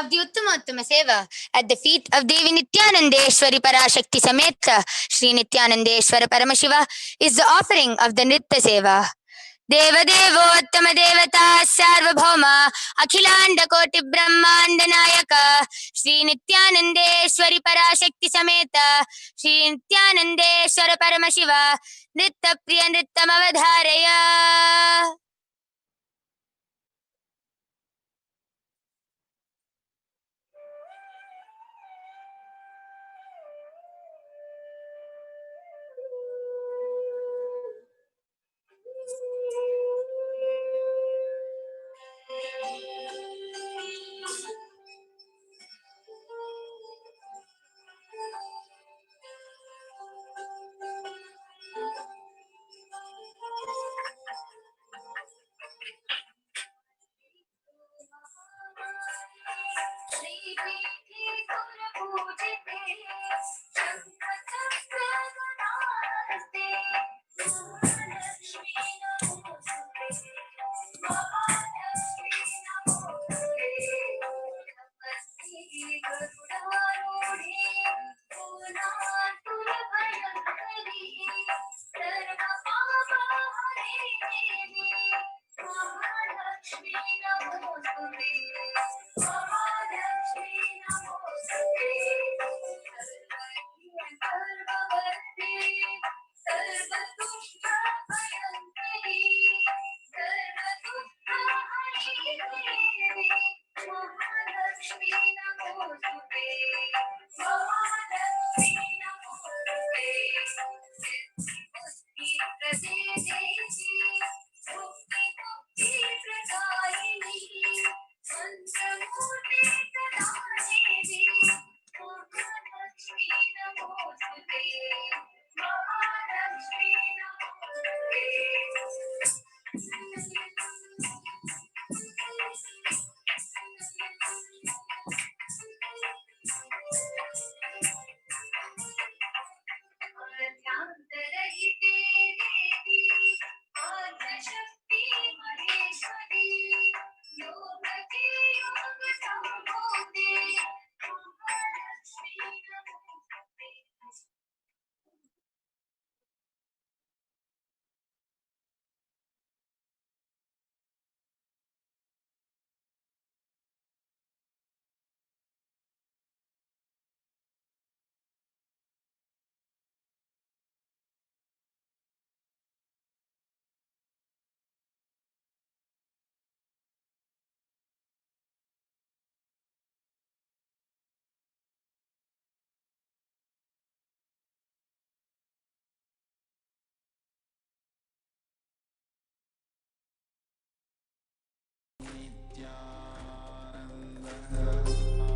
the Uttama Seva at the feet of Devi Nithyanandeshwari Parashakti Sameta Shri Nithyanandeshwara Paramashiva is the offering of the Nritya Seva. Devadevottama Devata Sarvabhauma Akhilanda Koti Brahmanda Nayaka Shri Nithyanandeshwari Parashakti Sameta Shri Nithyanandeshwara Paramashiva Nritya Priya Nrityam Avadharaya.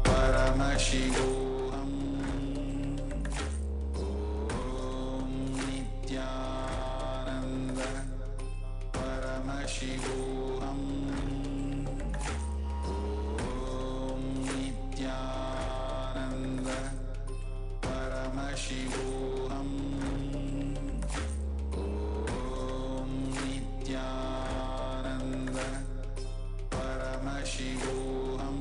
Paramashivoham. Om Nithyananda Paramashivoham. Om Nithyananda Paramashivoham. Om Nithyananda Paramashivoham.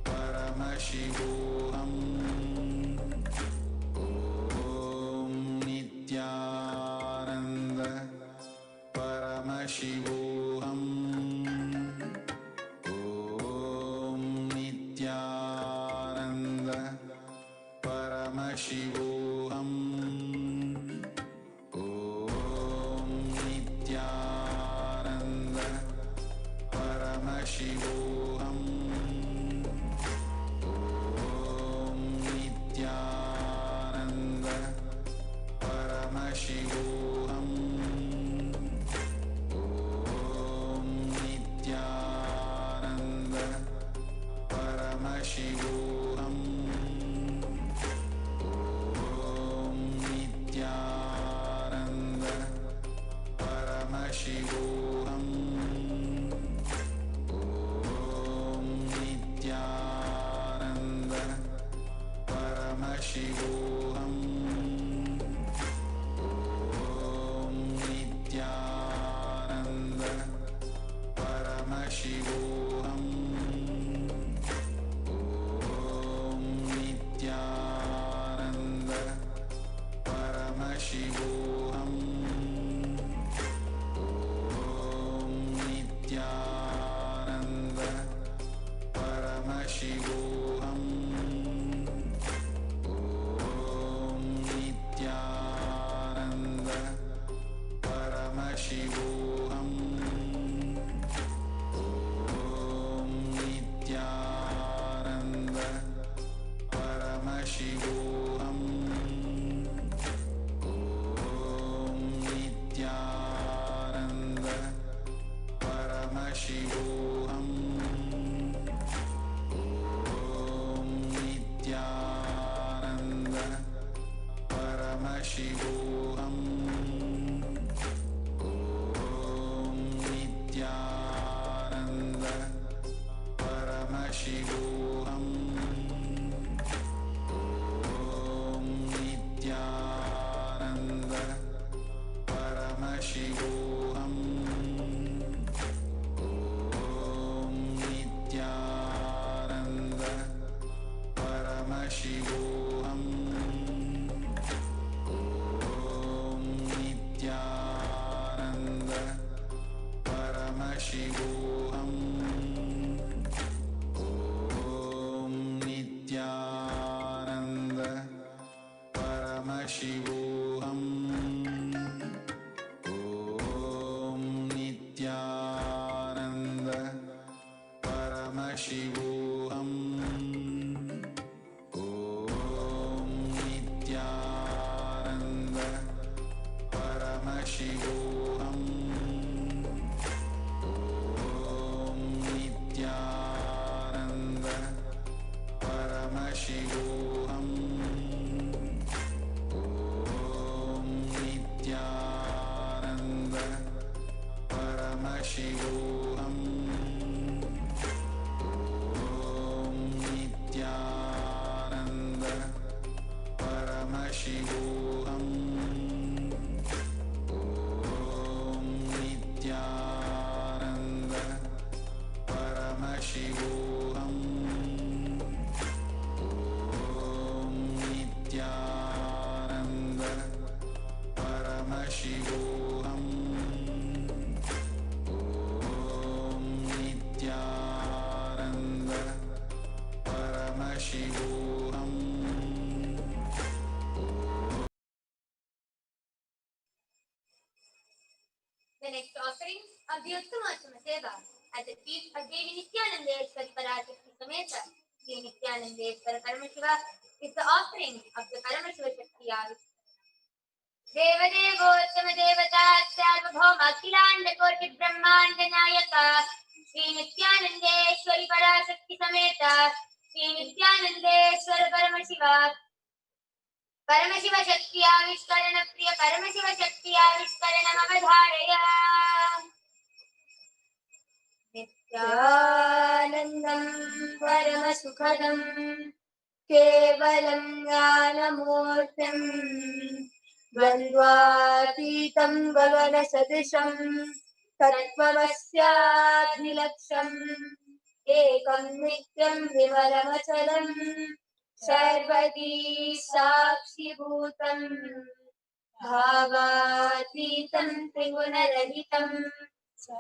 Paramashivoham. Om Nithyananda Paramashivoham. Om Nithyananda Paramashivoham. Om Nithyananda Paramashivoham. Paramashivoham. Om Nithyananda Paramashivoham. Om Nithyananda Paramashivoham. Om Nithyananda Paramashivoham. Om Nithyananda Paramashivoham. Om Nithyananda Paramashivoham. Om Nithyananda Paramashivoham. Om Nithyananda Paramashivoham. Om Nithyananda Paramashivoham. Om Nithyananda Paramashivoham. The next offering of the Uttama Seva at the feet of Devi Nithyananda Paramashivam Sameta, Sri Nithyananda Paramashiva, is the offering of the Paramashiva Shakti Yavis. Devadevottama Devata Sarvabhauma Akhilanda Koti Brahmanda Nayaka, Sri Nithyanandeshwari Parashakti Sameta, Sri Nithyanandeshwara Paramashiva, Paramashiva Shakti Aviskarana Priya Paramashiva Shakti Aviskarana Avadharaya. Nityanandam Paramasukhadam Kevalam Jnanamurtim Dvandvatitam Bhavana Sadisham Tattvamasyadhilaksham Ekam Nityam Vimalamachalam Sarvadi Sakshi Bhutam Bhavatitam Trigunarahitam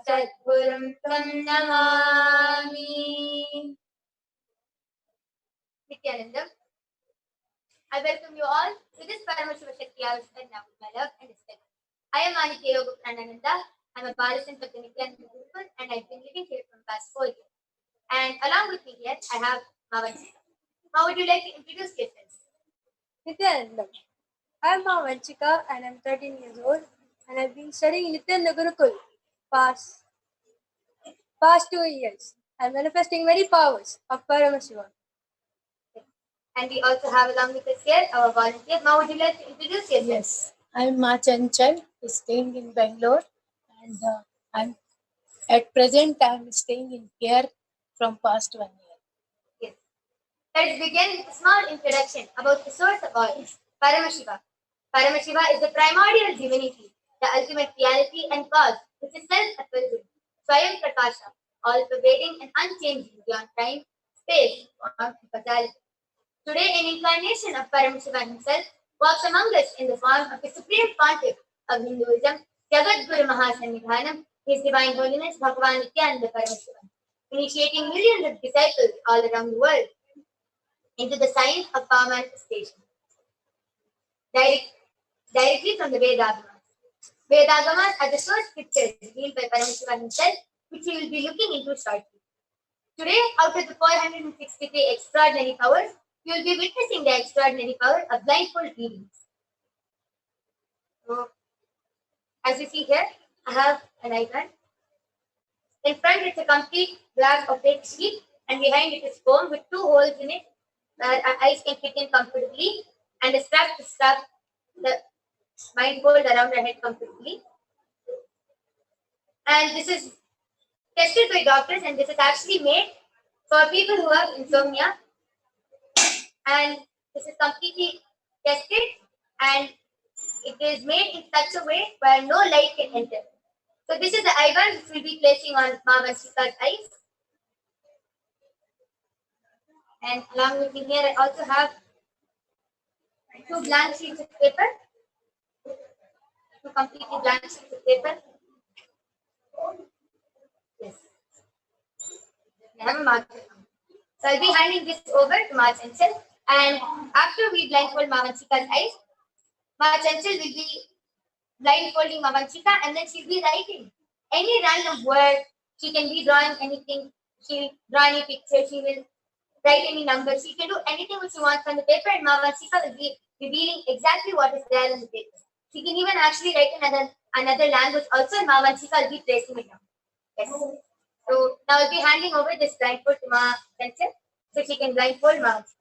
Satgurum Tvam Namami. Nithyanandam, I welcome you all to this Paramashiva Shakti Aviskarana now with my love and respect. I am Manitya Yoga Pranananda. I am a Balasan of the Nithyananda Gurukul and I've been living here from past 4 years. And along with me here, I have Mavanchika. How would you like to introduce yourself? Nithyanandam. I am Mavanchika and I am 13 years old and I have been studying Nithyananda Gurukul past 2 years. I am manifesting many powers of Paramashivoham. And we also have along with us here our volunteer. Now would you like to introduce yourself? Yes, I'm Ma Chanchal, staying in Bangalore, and at present I'm staying in here from past 1 year. Yes. Let's begin with a small introduction about the source of all, Paramashiva. Paramashiva is the primordial divinity, the ultimate reality and cause, which is self-effulgent, Swayam Prakasha, all-pervading and unchanging beyond time, space, or causality. Today, an incarnation of Paramashiva himself walks among us in the form of the supreme pontiff of Hinduism, Jagat Guru Mahasannidhanam, His Divine Holiness Bhagavan Nithyananda Paramashivam, initiating millions of disciples all around the world into the science of power manifestation. Directly from the Vedagamas. Vedagamas are the source scriptures revealed by Paramashiva himself, which we will be looking into shortly. Today, out of the 463 extraordinary powers, you will be witnessing the extraordinary power of blindfold readings. So, as you see here, I have an icon. In front, it's a complete black opaque sheet, and behind it is foam with 2 holes in it where our eyes can fit in comfortably, and a strap to strap the blindfold around our head comfortably. And this is tested by doctors, and this is actually made for people who have insomnia. And this is completely tested, and it is made in such a way where no light can enter. So this is the eye band which we will be placing on Mavanchika's eyes. And along with me here, I also have 2 blank sheets of paper. 2 completely blank sheets of paper. Yes. I have a marker. So I'll be handing this over to Ma Chanchal. And after we blindfold Mavanchika's eyes, Ma Chanchal will be blindfolding Mavanchika, and then she'll be writing any random word. She can be drawing anything. She'll draw any picture. She will write any numbers. She can do anything which she wants on the paper, and Mavanchika will be revealing exactly what is there on the paper. She can even actually write another language also, and Ma Vanchika will be tracing it down. Yes. So now I'll be handing over this blindfold to Ma Sensei, so she can blindfold Ma Vanchika.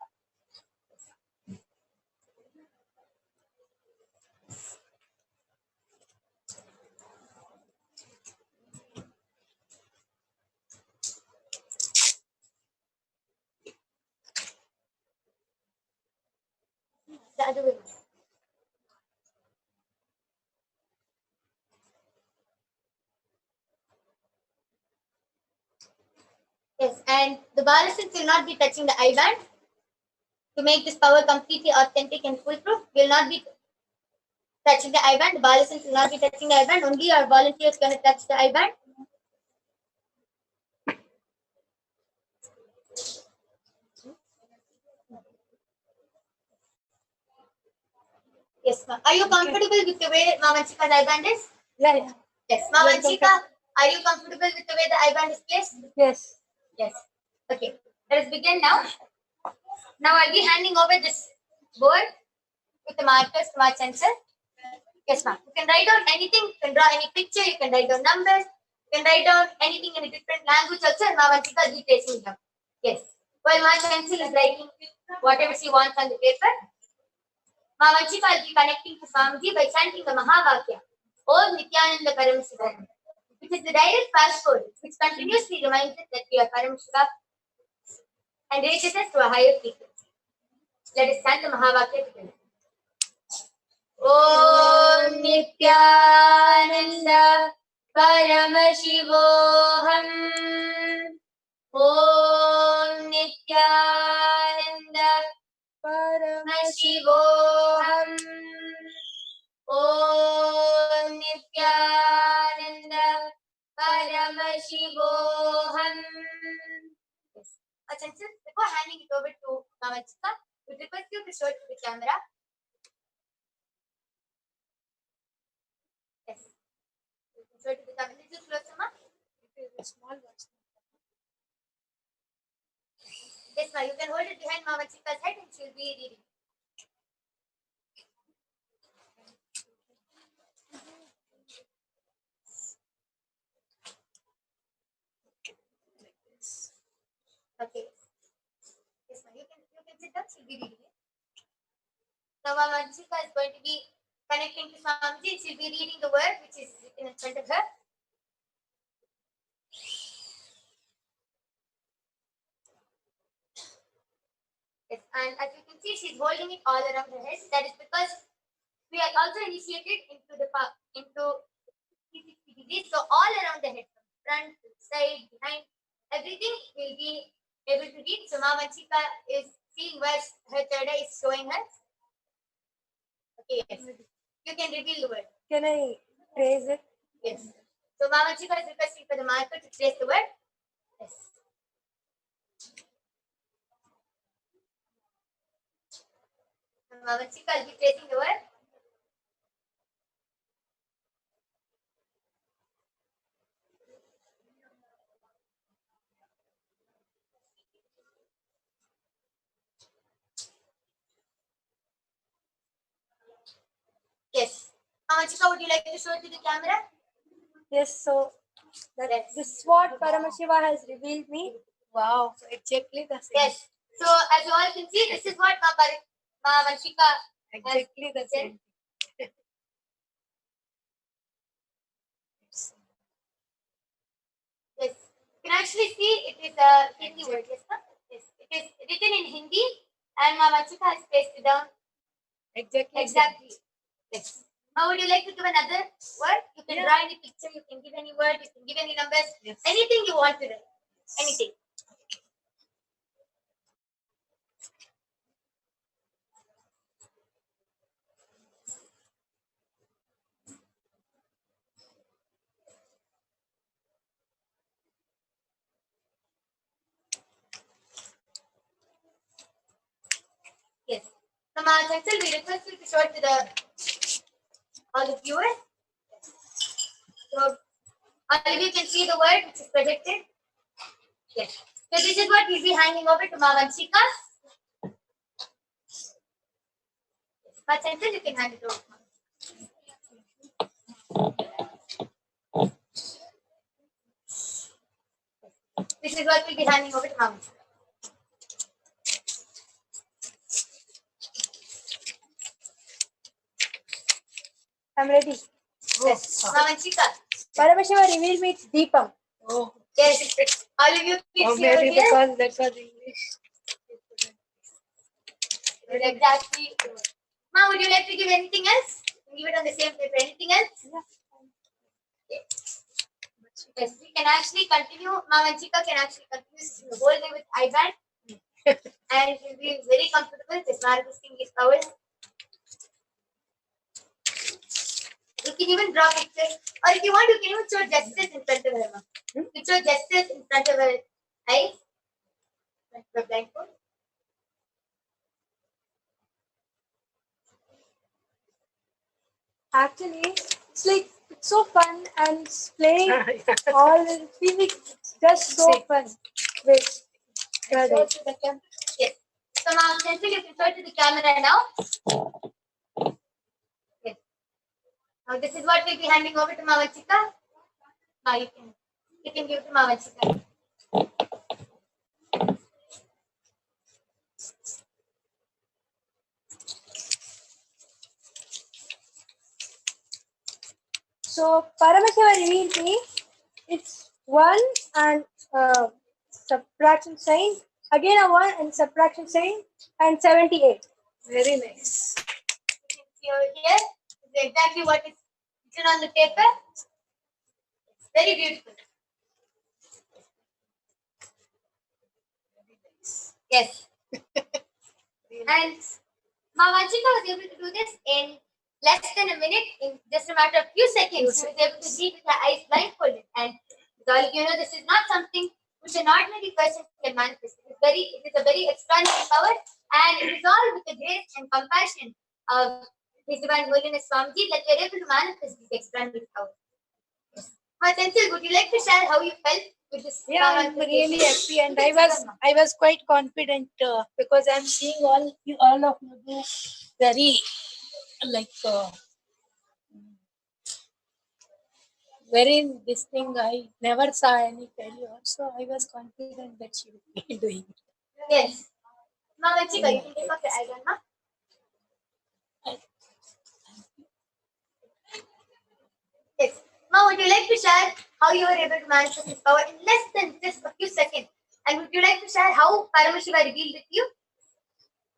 The other way. Yes, and the balisons will not be touching the eye band. To make this power completely authentic and foolproof, will not be touching the eye band. The balisons will not be touching the eye band. Only our volunteers going to touch the eye band. Yes, ma'am. Are you comfortable with the way Ma Vanchika's eye band is? Yeah. Yes. Ma Vanchika, are you comfortable with the way the eye band is placed? Yes. Yes. Okay. Let us begin now. Now I'll be handing over this board with the markers to my sensor. Yes, ma'am. You can write down anything. You can draw any picture. You can write down numbers. You can write down anything in a different language also, and Ma Vanchika will be tracing them. Yes. While my pencil is writing whatever she wants on the paper, Ma Vanchika will be connecting to Swamiji by chanting the Mahavakya, Om Nithyananda Paramashivam, which is the direct passcode which continuously reminds us that we are Paramashiva and raises us to a higher frequency. Let us chant the Mahavakya together. Om Nithyananda Paramashivoham. Om Nithyananda Paramashivoham. Om Nithyananda Paramashivoham. Yes. Achanchal, before handing it over to Ma Vanchika, we request you to show it to the camera. Yes. You can show it to the camera. Little closer, ma. Small ones. Yes, ma. You can hold it behind Ma Vanchika's head and she'll be reading. Okay. Yes, ma. You can sit down. She'll be reading it. Now, Ma Vanchika is going to be connecting to Swamiji. She'll be reading the word which is written in front of her. Yes, and as you can see, she's holding it all around her head. That is because we are also initiated into 360 degrees. So all around the head, from front, side, behind, everything will be able to read. So Ma Vanchika is seeing where her third eye is showing her. Okay, yes. You can reveal the word. Can I trace it? Yes. So Ma Vanchika is requesting for the marker to trace the word. Yes. Ma Vanchika will be tracing the word. Yes. Ma Vanchika, would you like to show it to the camera? Yes. So Yes. this is what Paramashiva has revealed me. Wow. So exactly the same. Yes. So as you all can see, this is what Ma Vanchika Exactly the same. Yes. You can actually see it is a Hindi word. Yes, ma'am? Yes. It is written in Hindi and Ma Vanchika has placed it down. Exactly. Yes. Now, would you like to give another word? You can draw any picture, you can give any word, you can give any numbers, anything you want to write. Anything. Yes. So, Ma Chancel, we request you to show it to all the viewers. So, all of you can see the word which is projected. Yes. So, this is what we'll be handing over to Ma Vanchika. Yes. Ma Chancel, you can hand it over. this is what we'll be handing over to Mama. I'm ready. Yes. Mama Chika. Paramashiva revealed me its Deepam. Oh, Yes. All of you please Or see over maybe here. because that was English. Exactly. Ma, would you like to give anything else? Give it on the same paper. Anything else? Yes. Yes, we can actually continue. Mama and Chika can actually continue the whole day with iPad. And it will be very comfortable with manifesting these powers. You can even draw pictures. Or if you want, you can even show gestures in front of her. Ma. You can show gestures in front of her eyes. The blindfold. Actually, it's like it's so fun and it's playing all the feeling. It's just so fun. Wait, show to the camera. Yes. So now, Cecil, you can show it to the camera now. Yes. Now this is what we'll be handing over to Mama Chika. Now you can give it to Mama Chika. So Paramashiva revealed me it's 1 and subtraction sign, again a 1 and subtraction sign, and 78. Very nice. You can see over here. This is exactly what is written on the paper. It's very beautiful. Yes. And Mama Chika was able to do this in less than a minute, in just a matter of few seconds. She was able to read with her eyes blindfolded. And with all of you know, this is not something which an ordinary person can manifest. It is a very extraordinary power, and it is all with the grace and compassion of His Divine Holiness Swamiji that we are able to manifest this extraordinary power. Yes. Ma Senthil, would you like to share how you felt with this? Yeah, I'm really happy, and I was quite confident because I'm seeing all of you do very like very this thing. I never saw any failure, so I was confident that she would be doing it. Yes. Mama Chika, you can take off your eyelid, ma. Yes. Ma, would you like to share how you were able to manifest this power in less than just a few seconds? And would you like to share how Paramashiva revealed it to you?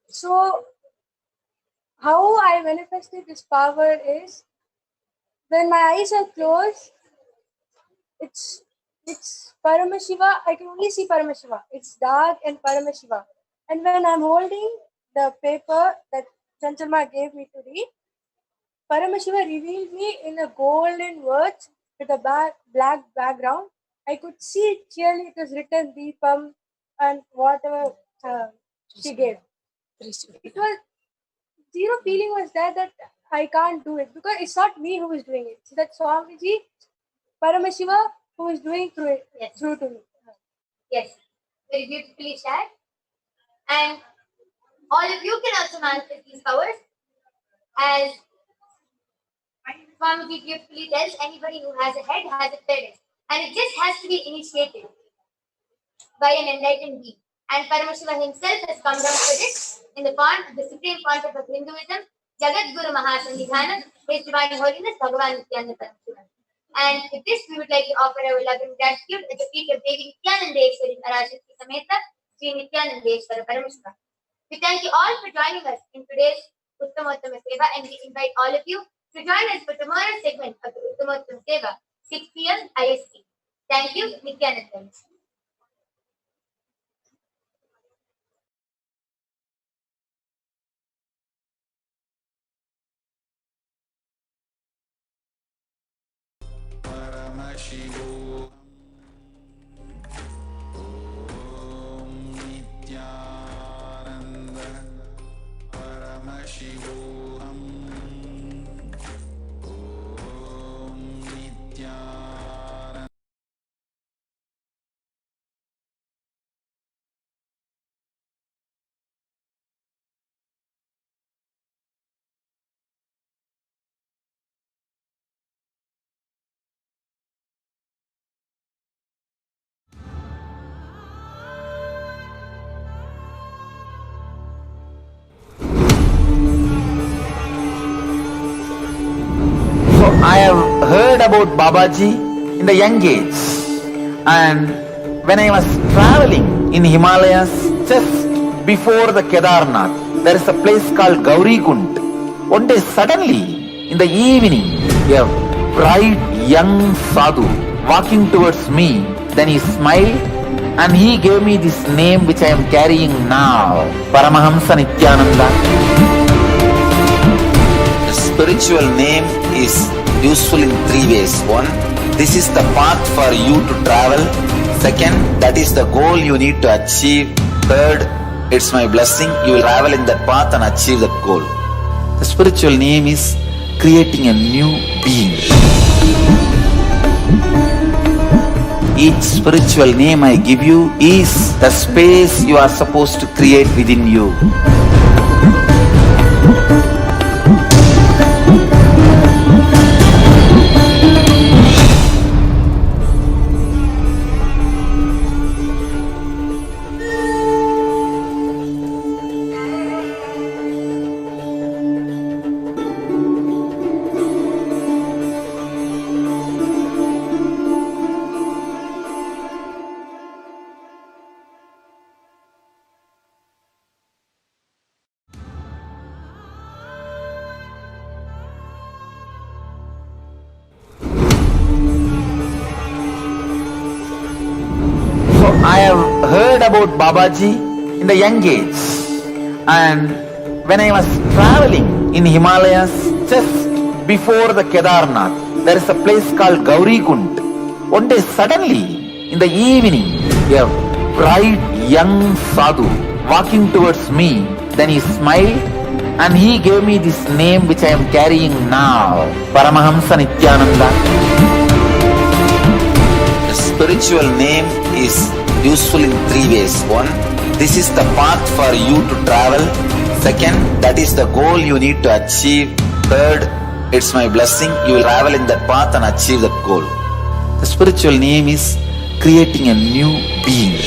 So how I manifested this power is when my eyes are closed, it's Paramashiva. I can only see Paramashiva. It's dark and Paramashiva. And when I'm holding the paper that Chanchalma gave me to read, Paramashiva revealed me in a golden words with a black background. I could see it clearly. It was written Deepam and whatever she gave. It was zero feeling was there that I can't do it because it's not me who is doing it. It's that Swamiji, Paramashiva, who is doing through it, Yes. through to me. Yes. Very beautifully shared. And all of you can also manifest these powers. As Swamiji beautifully tells, anybody who has a head has a parent. And it just has to be initiated by an enlightened being. And Paramashiva himself has come down for this in the form of the supreme concept of Hinduism, Jagat Guru Mahasannidhanam, His Divine Holiness Bhagavan Nithyananda Paramashivam. And with this, we would like to offer our love and gratitude at the feet of Devi Nithyananda Paramashivam Sameta, Sri Nithyananda Paramashivam. We thank you all for joining us in today's Uttamottama Seva, and we invite all of you to join us for tomorrow's segment of the Uttamottama Seva, 6 p.m. IST. Thank you, Nithyananda. Paramashivoham. Om Nithyananda Paramashivoham. heard about Babaji in the young age, and when I was traveling in Himalayas just before the Kedarnath, there is a place called Gauri Kund. One day suddenly in the evening, a bright young sadhu walking towards me, then he smiled and he gave me this name which I am carrying now, Paramahamsa Nithyananda. The spiritual name is useful in three ways. One, this is the path for you to travel. Second, that is the goal you need to achieve. Third, it's my blessing, you will travel in that path and achieve that goal. The spiritual name is creating a new being. Each spiritual name I give you is the space you are supposed to create within you. I have heard about Babaji in the young age, and when I was traveling in Himalayas just before the Kedarnath, there is a place called Gauri Kund. One day suddenly in the evening, a bright young sadhu walking towards me, then he smiled and he gave me this name which I am carrying now, Paramahamsa Nithyananda. The spiritual name is useful in three ways. One, this is the path for you to travel. Second, that is the goal you need to achieve. Third, it's my blessing, you will travel in that path and achieve that goal. The spiritual name is creating a new being.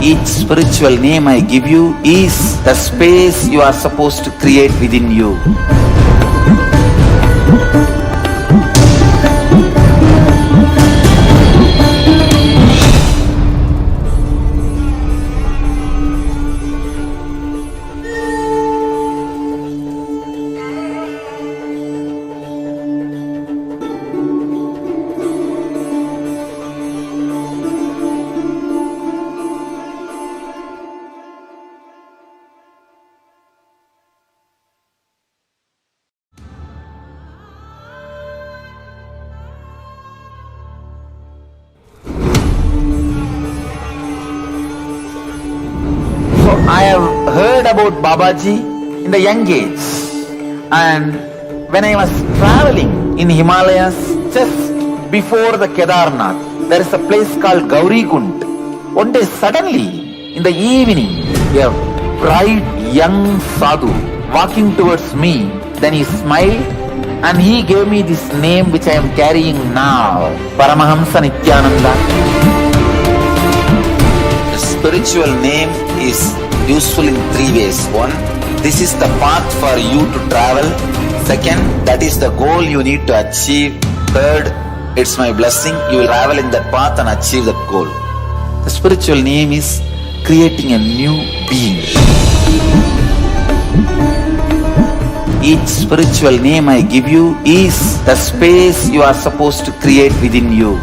Each spiritual name I give you is the space you are supposed to create within you. I have heard about Babaji in the young age, and when I was traveling in Himalayas just before the Kedarnath, there is a place called Gauri Kund. One day suddenly in the evening, a bright young sadhu walking towards me, then he smiled and he gave me this name which I am carrying now, Paramahamsa Nithyananda. The spiritual name is useful in three ways. One, this is the path for you to travel. Second, that is the goal you need to achieve. Third, it's my blessing, you will travel in that path and achieve that goal. The spiritual name is creating a new being. Each spiritual name I give you is the space you are supposed to create within you.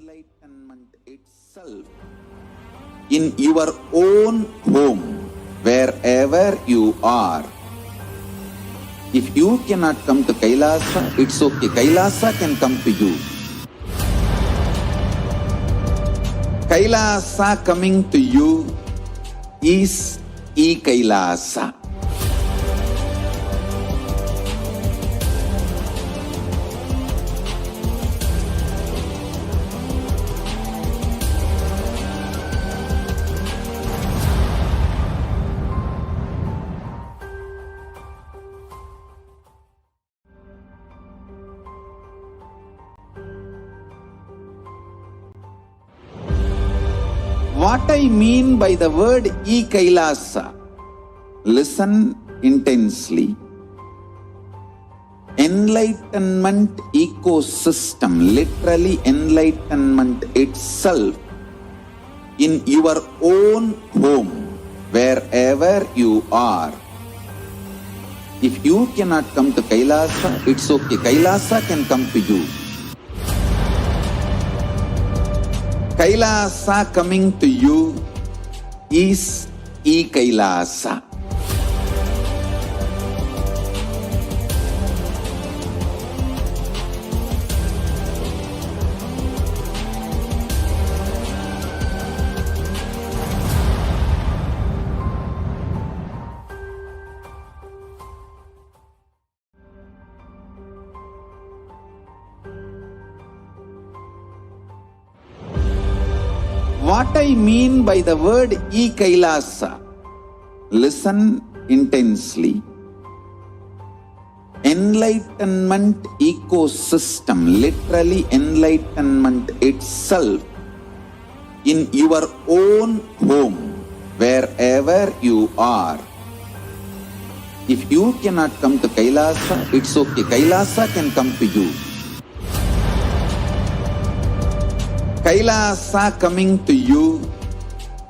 Enlightenment itself in your own home, wherever you are. If you cannot come to Kailasa, it's okay. Kailasa can come to you. Kailasa coming to you is E-Kailasa. What I mean by the word KAILASA, listen intensely. Enlightenment ecosystem, literally enlightenment itself, in your own home, wherever you are. If you cannot come to KAILASA, it's okay. KAILASA can come to you. KAILASA coming to you is KAILASA. What I mean by the word KAILASA, listen intensely. Enlightenment ecosystem, literally enlightenment itself, in your own home, wherever you are. If you cannot come to KAILASA, it's okay. KAILASA can come to you. KAILASA coming to you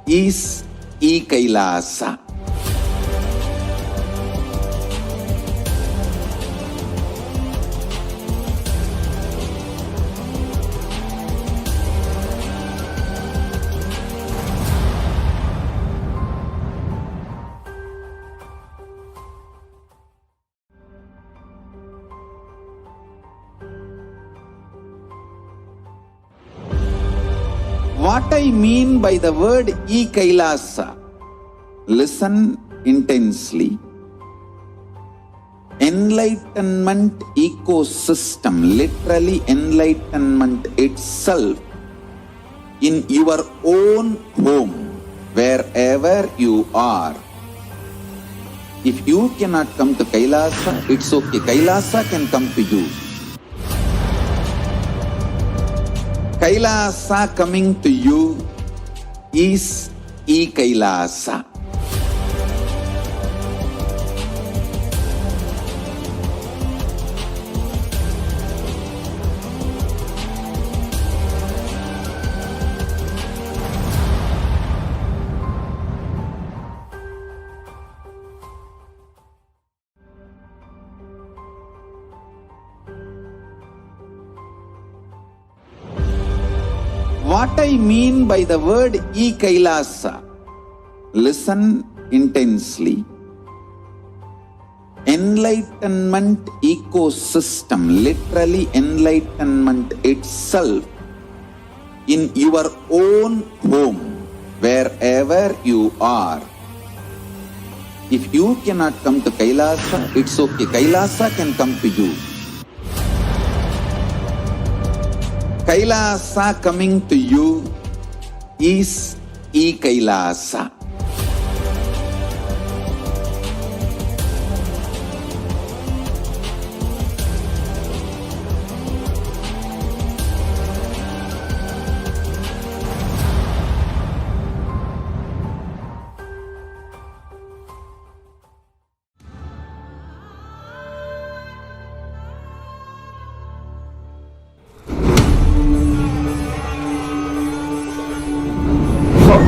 is KAILASA. What I mean by the word KAILASA, listen intensely. Enlightenment ecosystem, literally enlightenment itself, in your own home, wherever you are. If you cannot come to KAILASA, it's okay. KAILASA can come to you. KAILASA coming to you is KAILASA. What I mean by the word KAILASA, listen intensely. Enlightenment ecosystem, literally enlightenment itself, in your own home, wherever you are. If you cannot come to KAILASA, it's okay. KAILASA can come to you. KAILASA coming to you is KAILASA.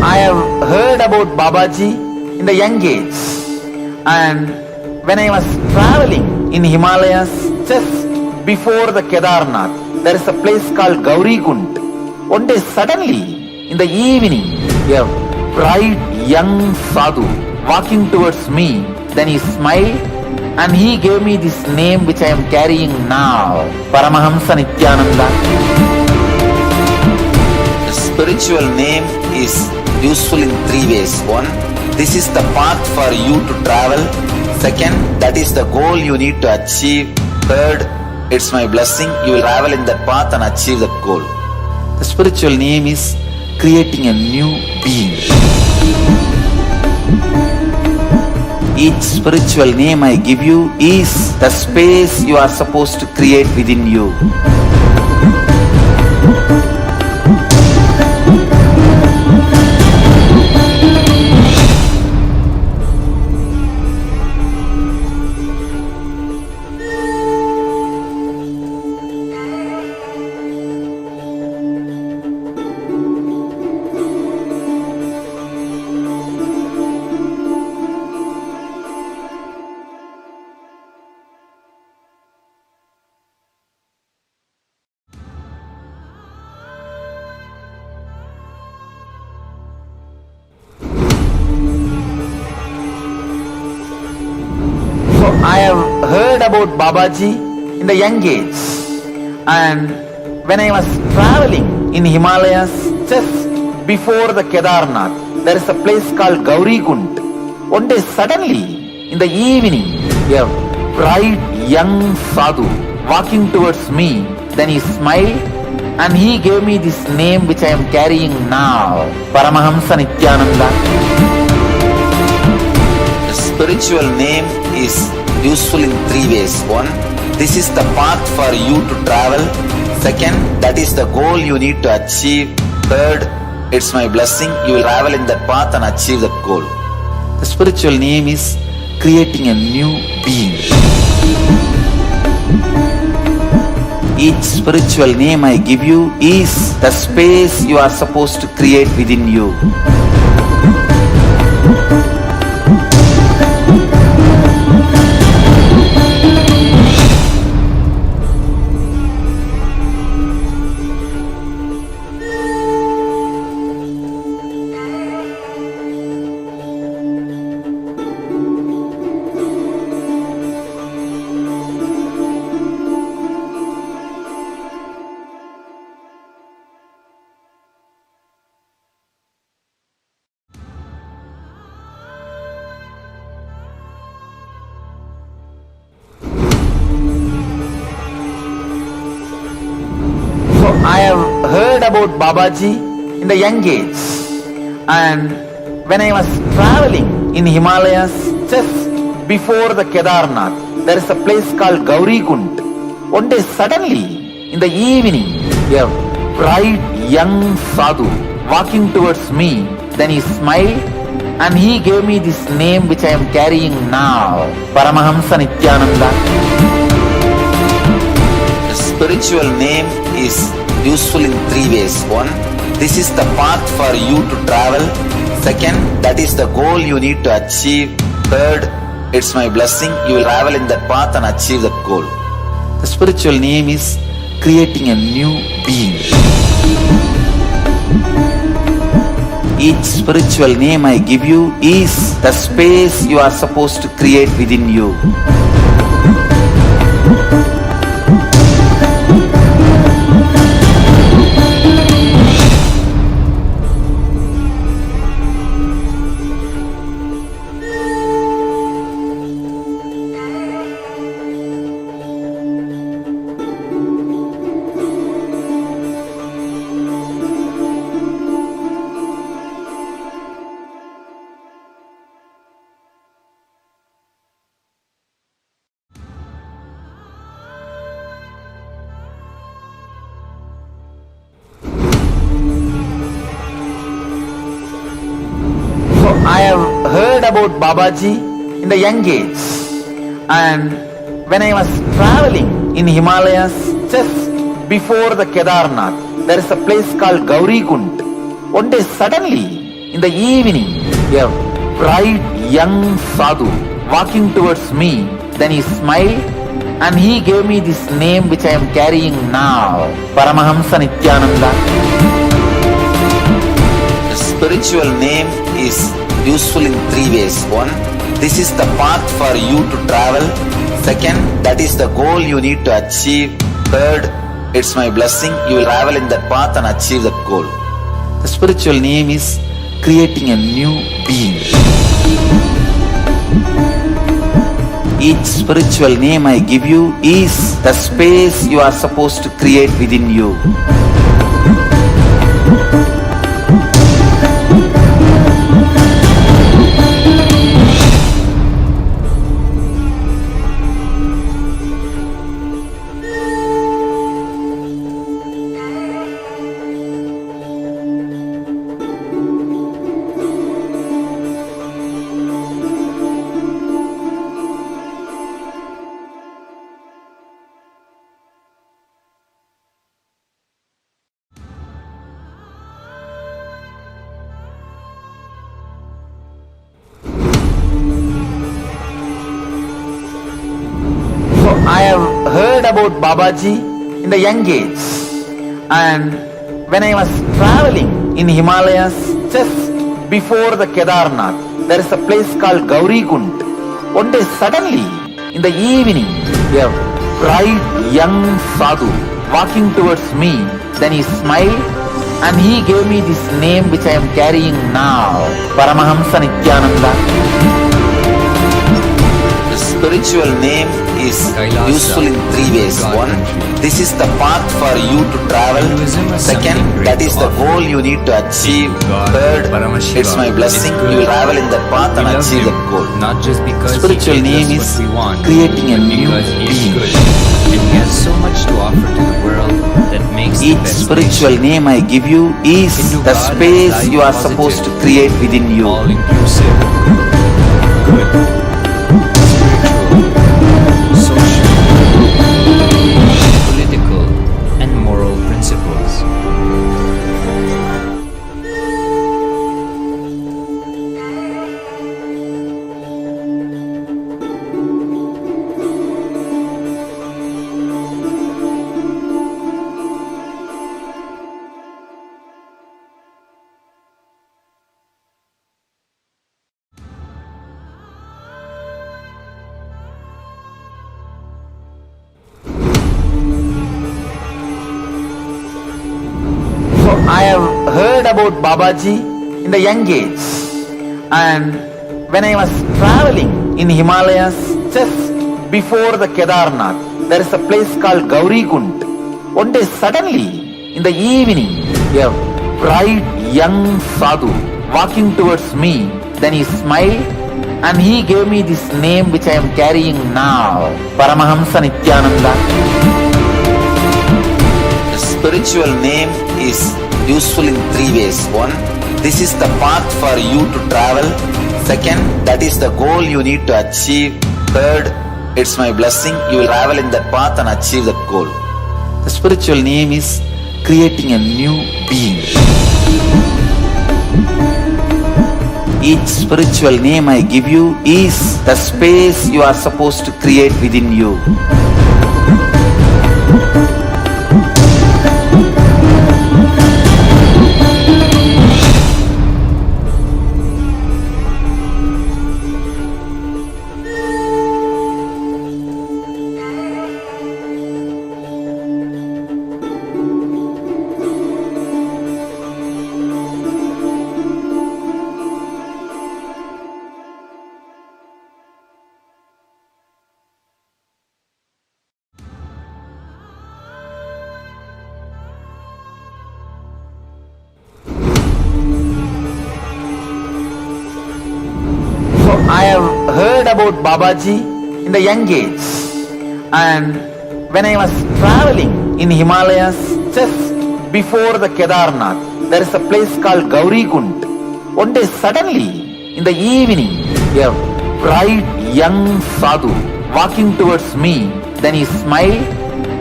I have heard about Babaji in the young age, and when I was traveling in Himalayas just before the Kedarnath, there is a place called Gauri Kund. One day suddenly in the evening, a bright young sadhu walking towards me, then he smiled and he gave me this name which I am carrying now, Paramahamsa Nithyananda. The spiritual name is useful in three ways. One, this is the path for you to travel. Second, that is the goal you need to achieve. Third, it's my blessing, you will travel in that path and achieve that goal. The spiritual name is creating a new being. Each spiritual name I give you is the space you are supposed to create within you. heard about Babaji in the young age, and when I was traveling in Himalayas just before the Kedarnath, there is a place called Gauri Kund. One day suddenly in the evening, a bright young sadhu walking towards me, then he smiled and he gave me this name which I am carrying now, Paramahamsa Nithyananda. The spiritual name is useful in three ways. One, this is the path for you to travel. Second, that is the goal you need to achieve. Third, it's my blessing, you will travel in that path and achieve that goal. The spiritual name is creating a new being. Each spiritual name I give you is the space you are supposed to create within you. I have heard about Babaji in the young age, and when I was traveling in Himalayas just before the Kedarnath, there is a place called Gauri Kund. One day suddenly in the evening, a bright young sadhu walking towards me, then he smiled and he gave me this name which I am carrying now, Paramahamsa Nithyananda. The spiritual name is useful in three ways. One, this is the path for you to travel. Second, that is the goal you need to achieve. Third, it's my blessing, you will travel in that path and achieve that goal. The spiritual name is creating a new being. Each spiritual name I give you is the space you are supposed to create within you. I have heard about Babaji in the young age, and when I was traveling in Himalayas just before the Kedarnath, there is a place called Gauri Kund. One day suddenly in the evening, a bright young sadhu walking towards me, then he smiled and he gave me this name which I am carrying now, Paramahamsa Nithyananda. The spiritual name is useful in three ways. One, this is the path for you to travel. Second, that is the goal you need to achieve. Third, it's my blessing, you will travel in that path and achieve that goal. The spiritual name is creating a new being. Each spiritual name I give you is the space you are supposed to create within you. I have heard about Babaji in the young age, and when I was traveling in Himalayas just before the Kedarnath, there is a place called Gauri Kund. One day suddenly in the evening, a bright young sadhu walking towards me. Then he smiled and he gave me this name which I am carrying now, Paramahamsa Nithyananda. The spiritual name is useful in three ways. One, this is the path for you to travel. Second, that is the goal you need to achieve. Third, it's my blessing. You will travel in that path and achieve that goal. Not just because Spiritual he name gives is us what we want, creating a but new because he is being. good. And he has so much to offer to the world that makes the Each best spiritual name I give you is Hindu the God space has you are life supposed to positive, create within you. all-inclusive, good, spiritual, social, political, and moral principles. So I have heard about Babaji in the young age, and when I was traveling in Himalayas just before the Kedarnath, there is a place called Gauri Kund. One day suddenly in the evening, a bright young sadhu walking towards me. Then he smiled and he gave me this name which I am carrying now, Paramahamsa Nithyananda. The spiritual name is useful in three ways. One, this is the path for you to travel. Second, that is the goal you need to achieve. Third, it's my blessing. You will travel in that path and achieve that goal. The spiritual name is creating a new being. Each spiritual name I give you is the space you are supposed to create within you. So I have heard about Babaji in the young age, and when I was traveling in Himalayas just before the Kedarnath, there is a place called Gauri Kund. One day suddenly in the evening, a bright young sadhu walking towards me. Then he smiled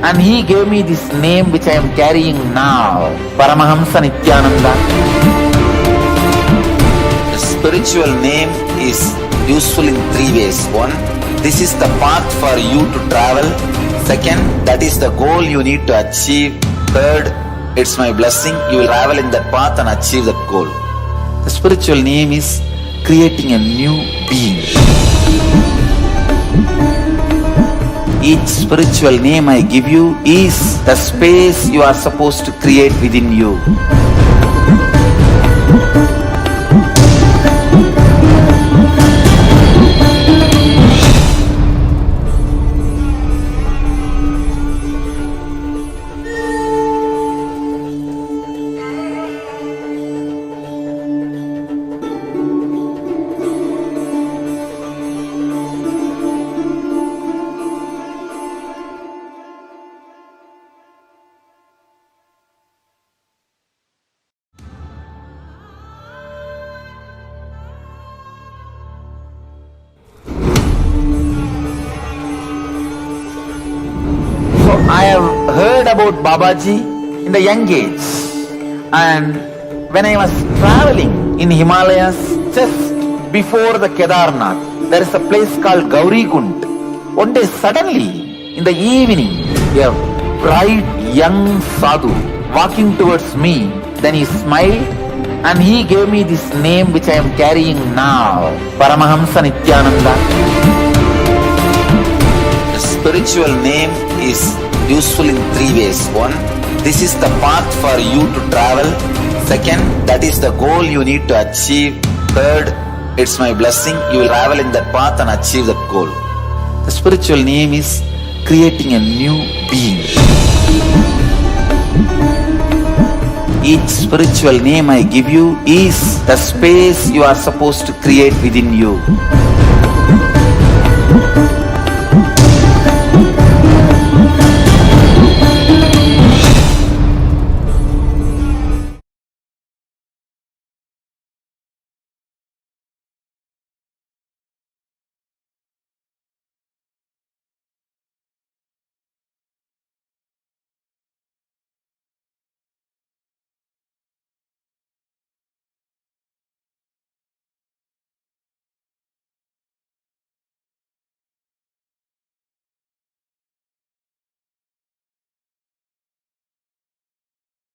and he gave me this name which I am carrying now, Paramahamsa Nithyananda. The spiritual name is useful in three ways. One, this is the path for you to travel. Second, that is the goal you need to achieve. Third, it's my blessing. You will travel in that path and achieve that goal. The spiritual name is creating a new being. Each spiritual name I give you is the space you are supposed to create within you. So I have heard about Babaji in the young age, and when I was traveling in Himalayas just before the Kedarnath, there is a place called Gauri Kund. One day suddenly in the evening, a bright young sadhu walking towards me. Then he smiled and he gave me this name which I am carrying now, Paramahamsa Nithyananda. spiritual name is useful in three ways. One, this is the path for you to travel. Second, that is the goal you need to achieve. Third, it's my blessing. You will travel in that path and achieve that goal. The spiritual name is creating a new being. Each spiritual name I give you is the space you are supposed to create within you.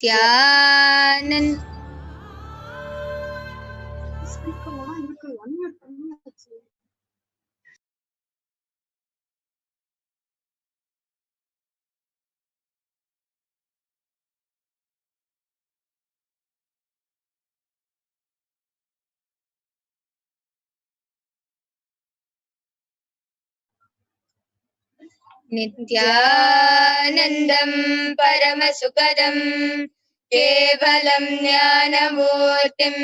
Nithyanand. Nithyanandam Paramasukadam Kevalam Jnanamurtim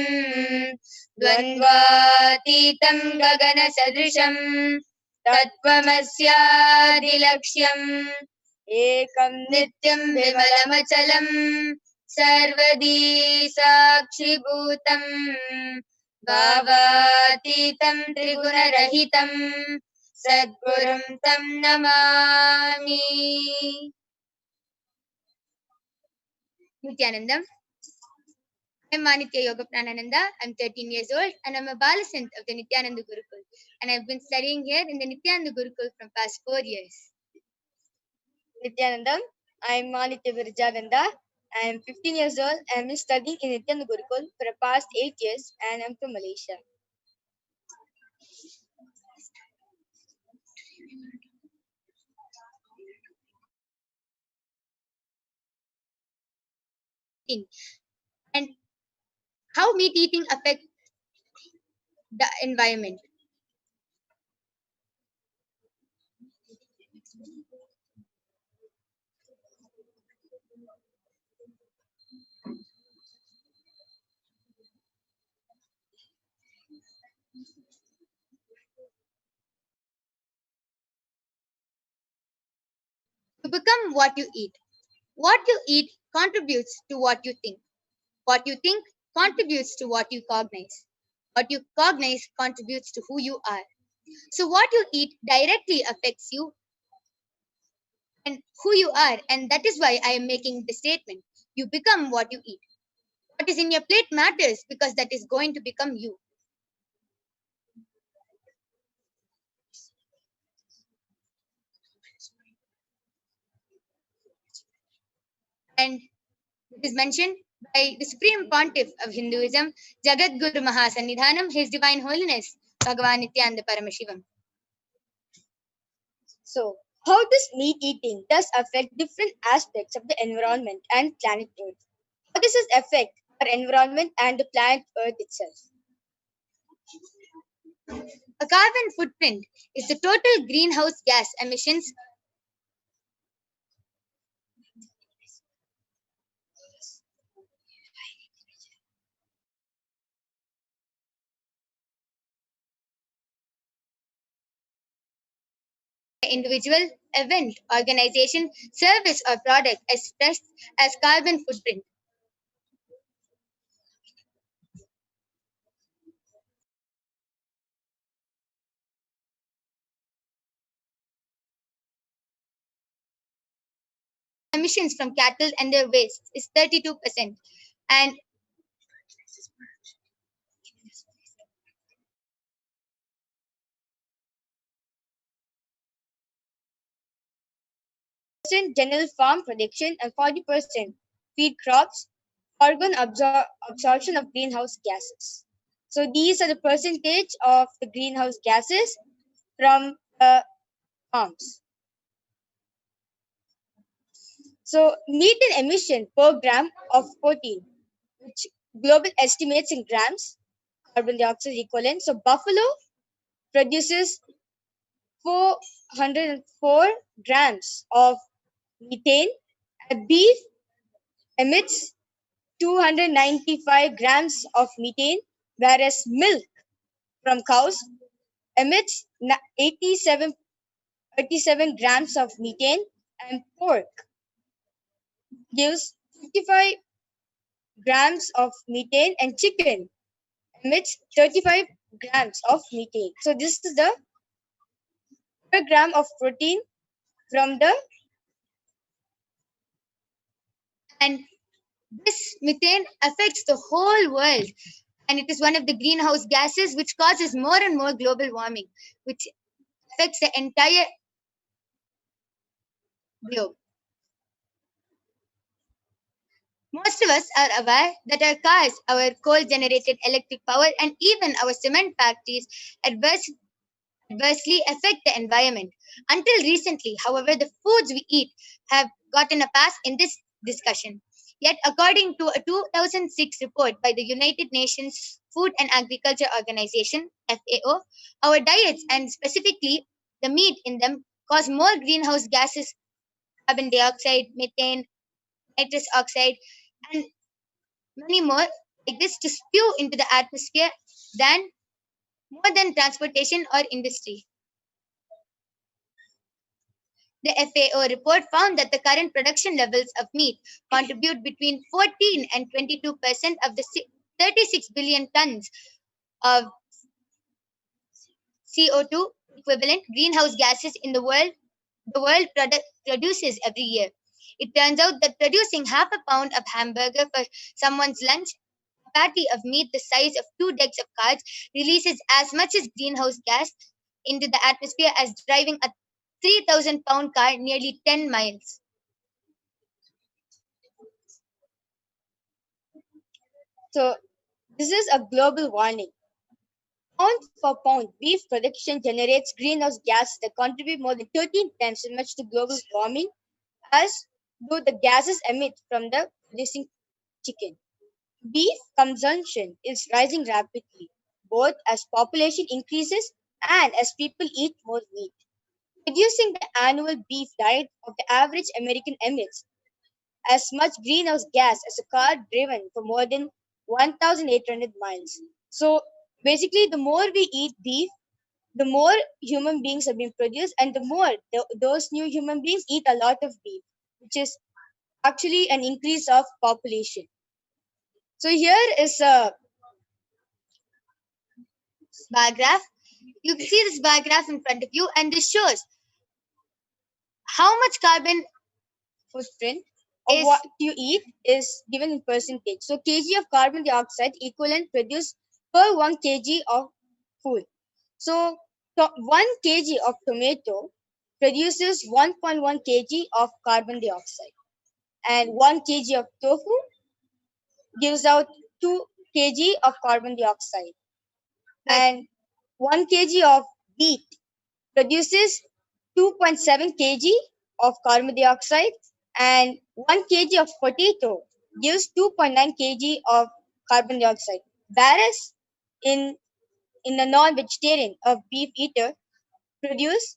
Dvandvatitam Gagana Sadrisham Tattvamasyadilaksham Ekam Nityam Vimalamachalam Sarvadi Sakshibhutam Bhavatitam Trigunarahitam Sadgurum Tam Namami. Nithyanandam. I'm Manitya Yoga Pranananda. I'm 13 years old and I'm a Balasant of the Nithyananda Gurukul. And I've been studying here in the Nithyananda Gurukul from past 4 years. Nithyanandam. I'm Manitya Virjaganda. I'm 15 years old and I've been studying in Nithyananda Gurukul for the past 8 years and I'm from Malaysia. And how meat eating affects the environment. You become what you eat. What you eat contributes to what you think. What you think contributes to what you cognize. What you cognize contributes to who you are. So what you eat directly affects you and who you are, and that is why I am making the statement. You become what you eat. What is in your plate matters because that is going to become you. And it is mentioned by the Supreme Pontiff of Hinduism, Jagat Guru Mahasannidhanam, His Divine Holiness, Bhagavan Nithyananda Paramashivam. So, how does meat eating thus affect different aspects of the environment and planet Earth? How does this affect our environment and the planet Earth itself? A carbon footprint is the total greenhouse gas emissions individual, event, organization, service, or product expressed as carbon footprint. Emissions from cattle and their waste is 32%, and General farm production and 40% feed crops, organ absorption of greenhouse gases. So these are the percentage of the greenhouse gases from farms. So methane emission per gram of protein, which global estimates in grams, carbon dioxide equivalent. So buffalo produces 404 grams of methane. A beef emits 295 grams of methane, whereas milk from cows emits 87 grams of methane, and pork gives 55 grams of methane, and chicken emits 35 grams of methane. So this is the per gram of protein from the. And this methane affects the whole world, and it is one of the greenhouse gases which causes more and more global warming, which affects the entire globe. Most of us are aware that our cars, our coal generated electric power, and even our cement factories adversely affect the environment. Until recently, however, the foods we eat have gotten a pass in this discussion. Yet, according to a 2006 report by the United Nations Food and Agriculture Organization, FAO, our diets, and specifically the meat in them, cause more greenhouse gases, carbon dioxide, methane, nitrous oxide, and many more like this to spew into the atmosphere than more than transportation or industry. The FAO report found that the current production levels of meat contribute between 14 and 22% of the 36 billion tons of CO2 equivalent greenhouse gases in the world produces every year. It turns out that producing half a pound of hamburger for someone's lunch, a patty of meat the size of 2 decks of cards, releases as much as greenhouse gas into the atmosphere as driving a 3,000-pound car nearly 10 miles. So this is a global warning. Pound for pound, beef production generates greenhouse gases that contribute more than 13 times as much to global warming as do the gases emit from the producing chicken. Beef consumption is rising rapidly, both as population increases and as people eat more meat. Reducing the annual beef diet of the average American emits as much greenhouse gas as a car driven for more than 1,800 miles. So basically, the more we eat beef, the more human beings are being produced, and the more those new human beings eat a lot of beef, which is actually an increase of population. So here is a Bar graph. You can see this bar graph in front of you, and this shows how much carbon footprint of is what you eat is given in percentage. So kg of carbon dioxide equivalent produced per 1 kg of food. So 1 kg of tomato produces 1.1 kg of carbon dioxide, and 1 kg of tofu gives out 2 kg of carbon dioxide, and 1 kg of wheat produces 2.7 kg of carbon dioxide, and 1 kg of potato gives 2.9 kg of carbon dioxide. Whereas in a non-vegetarian, a beef eater produce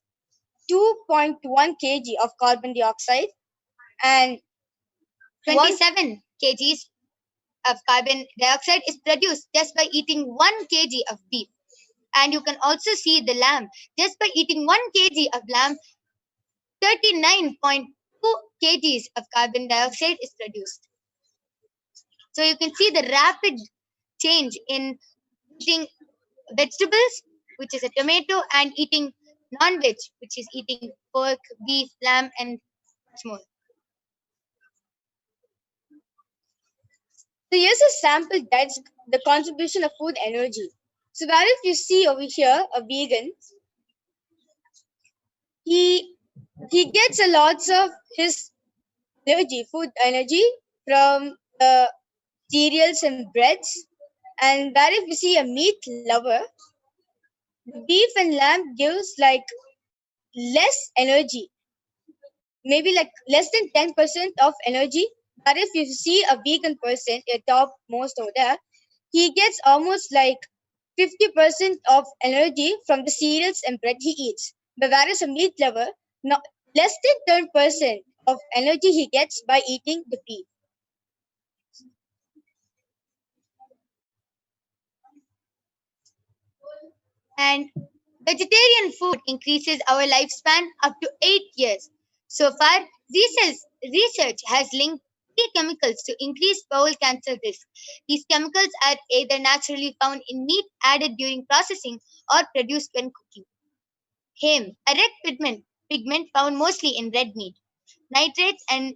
2.1 kg of carbon dioxide and 27 kgs of carbon dioxide is produced just by eating 1 kg of beef. And you can also see the lamb. Just by eating 1 kg of lamb, 39.2 kgs of carbon dioxide is produced. So you can see the rapid change in eating vegetables, which is a tomato, and eating non-veg, which is eating pork, beef, lamb, and much more. So here's a sample that's the contribution of food energy. So where if you see over here a vegan, he gets a lots of his energy, food energy from cereals and breads. And where if you see a meat lover, the beef and lamb gives like less energy maybe like less than 10% of energy. But if you see a vegan person, a top most over there, he gets almost like 50% of energy from the cereals and bread he eats. But whereas a meat lover, not less than 10% of energy he gets by eating the beef. And vegetarian food increases our lifespan up to 8 years. So far, research has linked three chemicals to increase bowel cancer risk. These chemicals are either naturally found in meat added during processing or produced when cooking. Heme, a red pigment found mostly in red meat. Nitrates and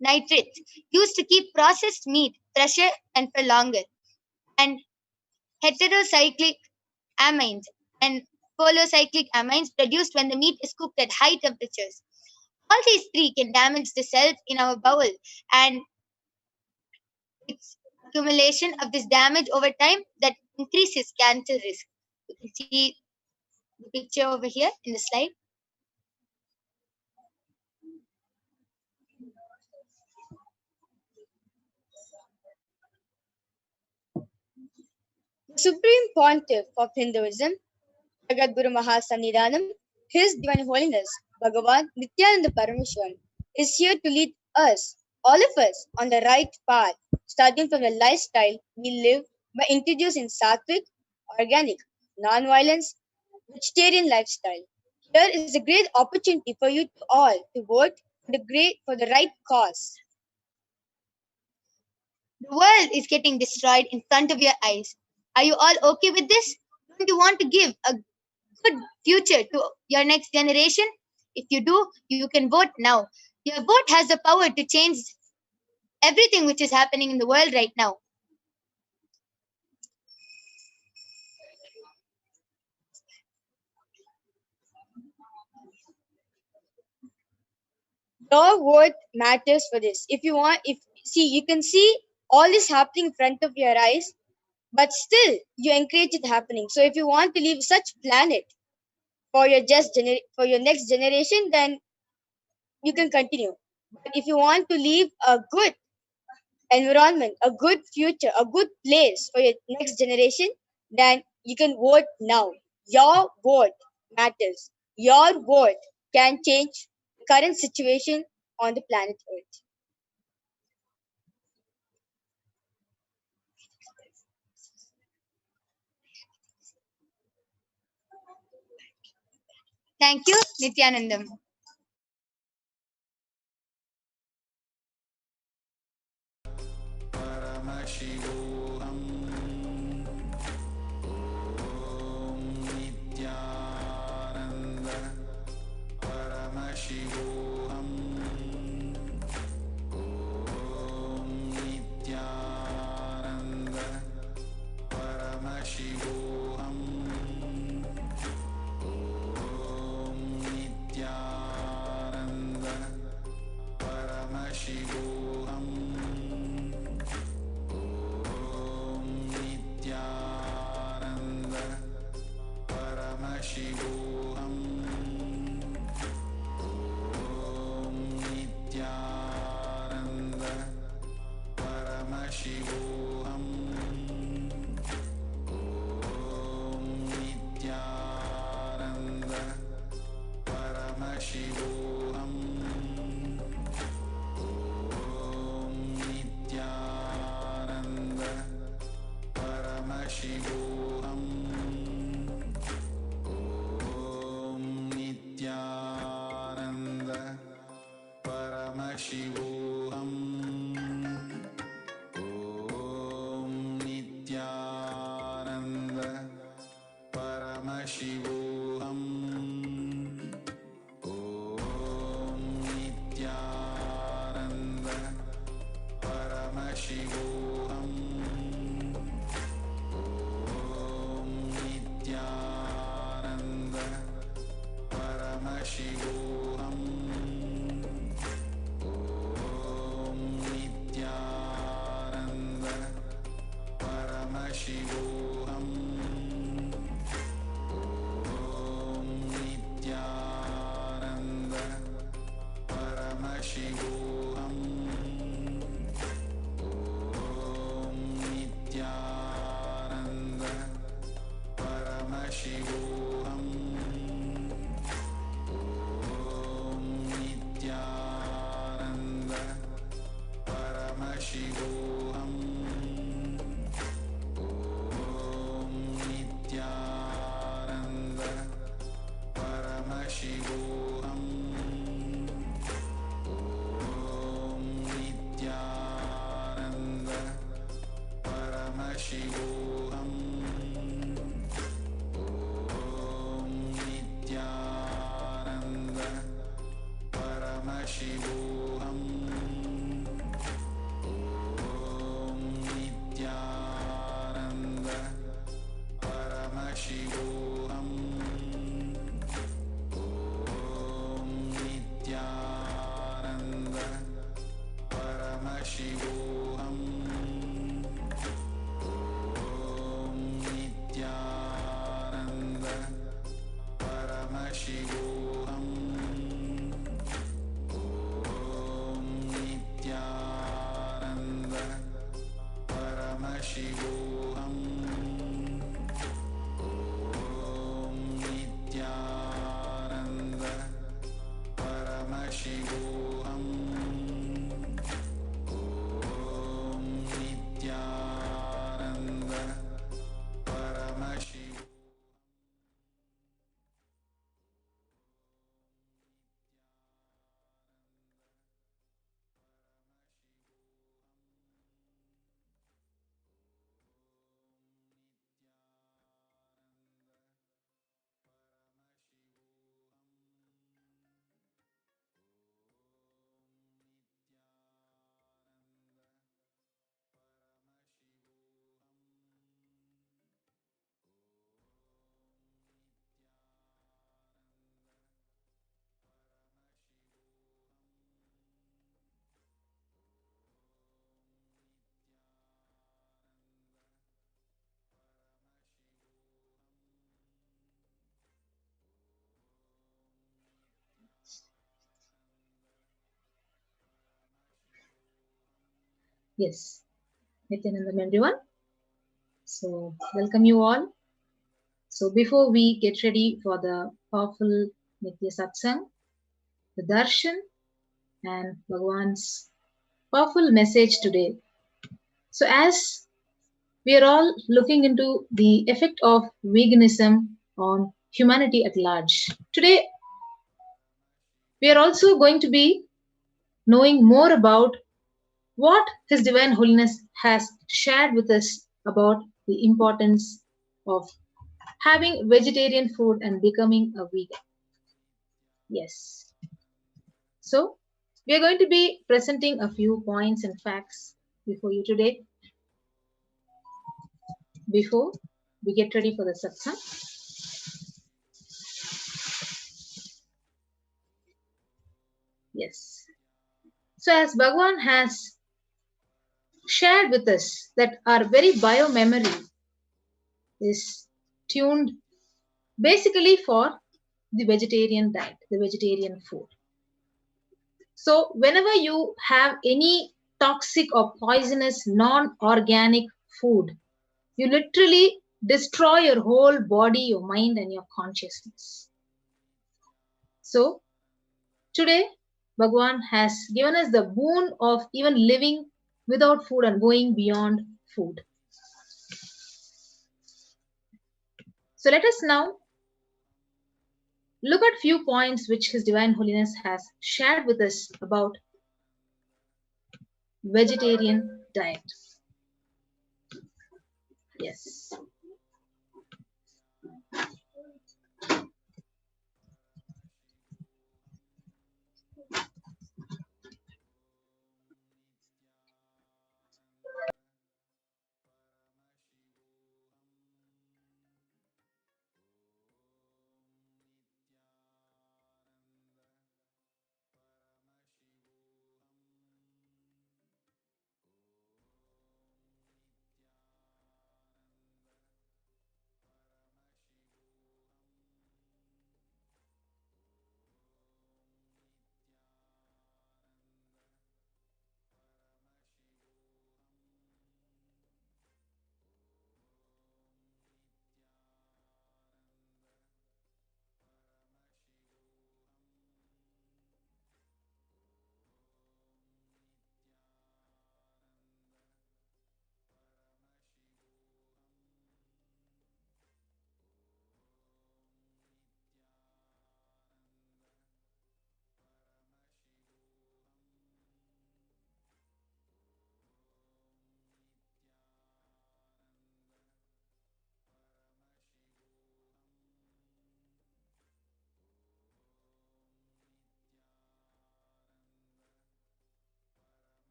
nitrates used to keep processed meat fresher and for longer. And heterocyclic amines and polycyclic amines produced when the meat is cooked at high temperatures. All these three can damage the cells in our bowel, and it's accumulation of this damage over time that increases cancer risk. You can see the picture over here in the slide. The Supreme Pontiff of Hinduism, Jagadguru Mahasannidhanam, His Divine Holiness, Bhagavan Nithyananda Paramashivam, is here to lead us, all of us, on the right path, starting from the lifestyle we live by introducing sattvic, organic, non-violence, vegetarian lifestyle. Here is a great opportunity for you to all to vote for the right cause. The world is getting destroyed in front of your eyes. Are you all okay with this? Don't you want to give a good future to your next generation? If you do, you can vote now. Your vote has the power to change everything which is happening in the world right now. Your vote matters for this. If you want, if see, you can see all this happening in front of your eyes, but still you encourage it happening. So if you want to leave such planet for your for your next generation, then you can continue. But if you want to leave a good environment, a good future, a good place for your next generation, then you can vote now. Your vote matters. Your vote can change the current situation on the planet Earth. Thank you, Nithyanandam. Paramashivoham. Om Nithyananda Paramashivoham. Om Nithyananda Paramashivoham. Om Nithyananda Paramashivoham. Paramashivoham. Om Nithyananda Paramashivoham. Om Nithyananda Paramashivoham. Om Nithyananda Paramashivoham. Om Nithyananda Paramashivoham. Om Nithyananda Paramashivoham. Om Nithyananda Paramashivoham. Om Nithyananda Paramashivoham. Om Nithyananda Paramashivoham. Om Nithyananda Paramashivoham. Om Nithyananda Paramashivoham. Om Nithyananda Paramashivoham. Yes, Nithyanandam everyone. So, welcome you all. So, before we get ready for the powerful Nithya Satsang, the Darshan and Bhagwan's powerful message today. So, as we are all looking into the effect of veganism on humanity at large, today we are also going to be knowing more about what His Divine Holiness has shared with us about the importance of having vegetarian food and becoming a vegan. Yes. So, we are going to be presenting a few points and facts before you today, before we get ready for the satsang. Yes. So, as Bhagwan has shared with us that our very biomemory is tuned basically for the vegetarian diet, the vegetarian food. So, whenever you have any toxic or poisonous non organic food, you literally destroy your whole body, your mind, and your consciousness. So, today, Bhagwan has given us the boon of even living without food and going beyond food. So, let us now look at few points which His Divine Holiness has shared with us about vegetarian diet. Yes.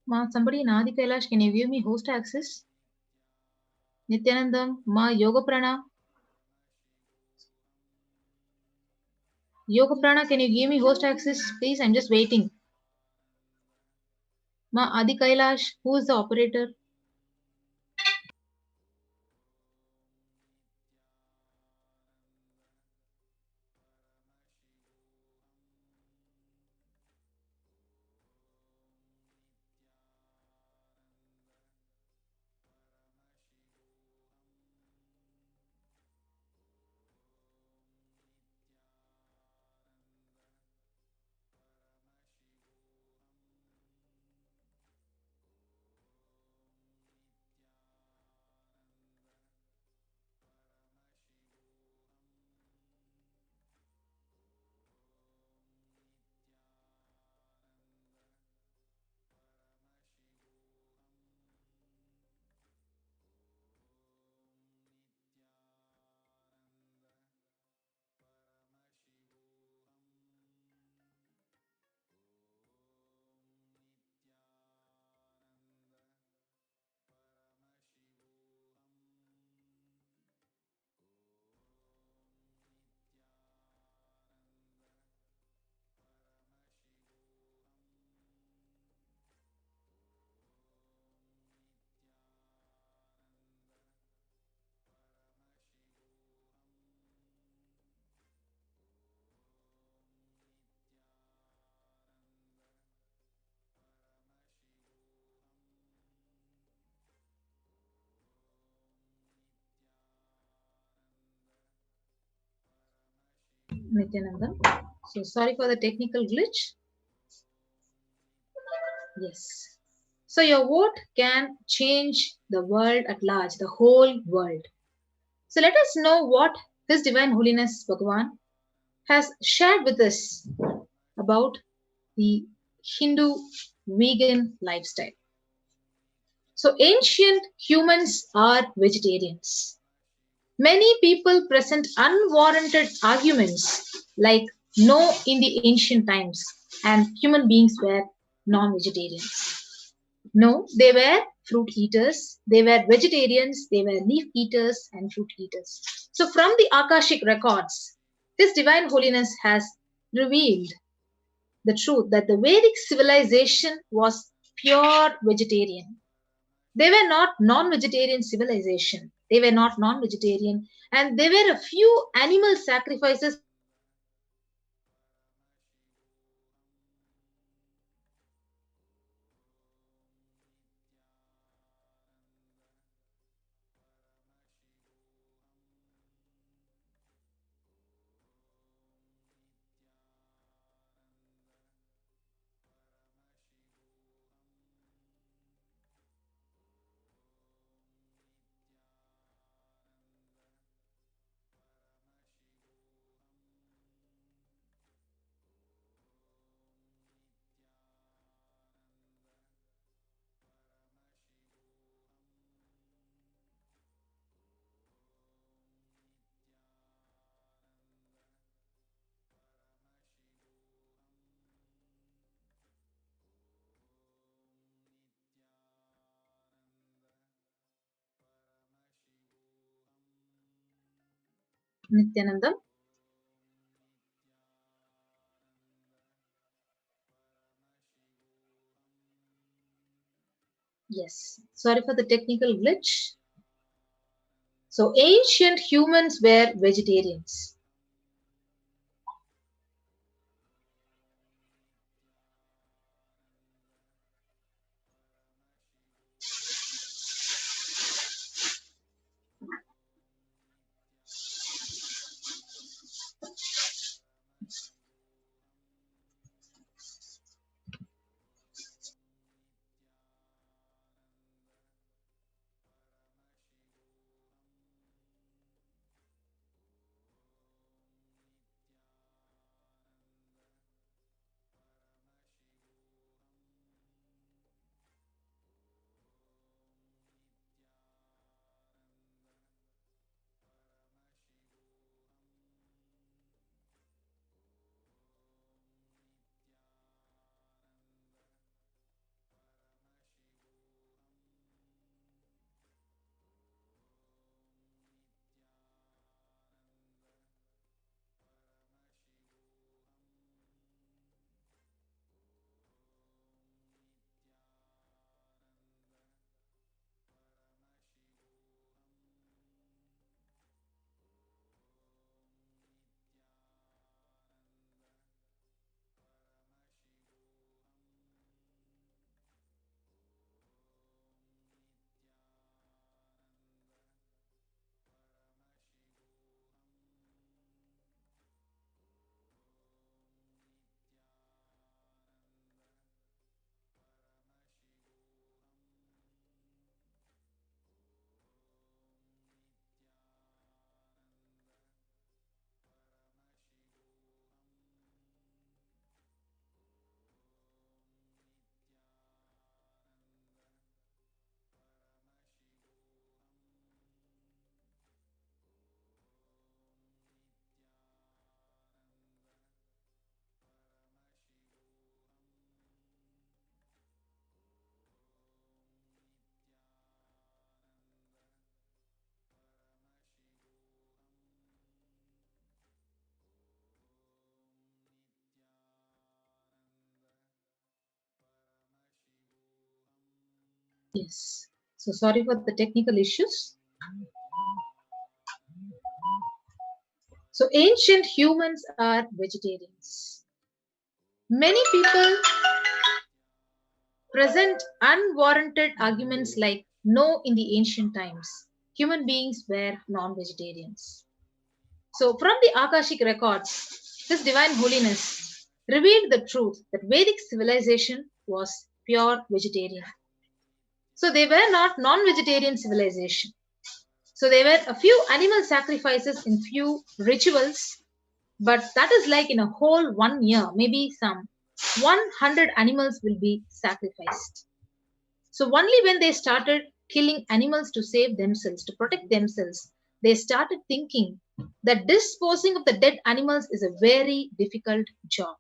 Ma, somebody in Adi Kailash, can you give me host access? Nithyanandam, Ma, Yoga Prana. Yoga Prana, can you give me host access? Please, I'm just waiting. Ma, Adi Kailash, who is the operator? Nithyanandam. So sorry for the technical glitch. Yes. So your vote can change the world at large, the whole world. So let us know what His Divine Holiness Bhagavan has shared with us about the Hindu vegan lifestyle. So ancient humans are vegetarians. Many people present unwarranted arguments like no in the ancient times and human beings were non-vegetarians. No, they were fruit eaters, they were vegetarians, they were leaf eaters and fruit eaters. So from the Akashic records, His Divine Holiness has revealed the truth that the Vedic civilization was pure vegetarian. They were not non-vegetarian civilization. They were not non-vegetarian, and there were a few animal sacrifices. Nithyanandam. Yes, sorry for the technical glitch. So ancient humans were vegetarians. Yes. So sorry for the technical issues. So ancient humans are vegetarians. Many people present unwarranted arguments like no, in the ancient times, human beings were non-vegetarians. So from the Akashic records, His Divine Holiness revealed the truth that Vedic civilization was pure vegetarian. So they were not non-vegetarian civilization. So there were a few animal sacrifices in few rituals, but that is like in a whole 1 year, maybe some 100 animals will be sacrificed. So only when they started killing animals to save themselves, to protect themselves, they started thinking that disposing of the dead animals is a very difficult job.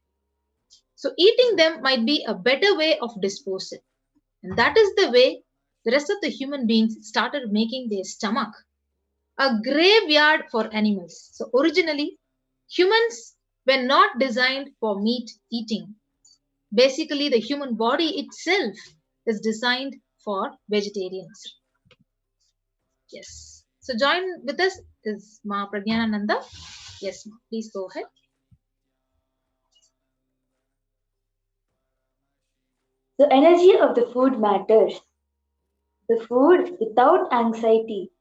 So eating them might be a better way of disposal. And that is the way the rest of the human beings started making their stomach a graveyard for animals. So originally, humans were not designed for meat eating. Basically, the human body itself is designed for vegetarians. Yes. So join with us is Ma Pragyanananda. Yes, Ma, please go ahead. The energy of the food matters. The food without anxiety,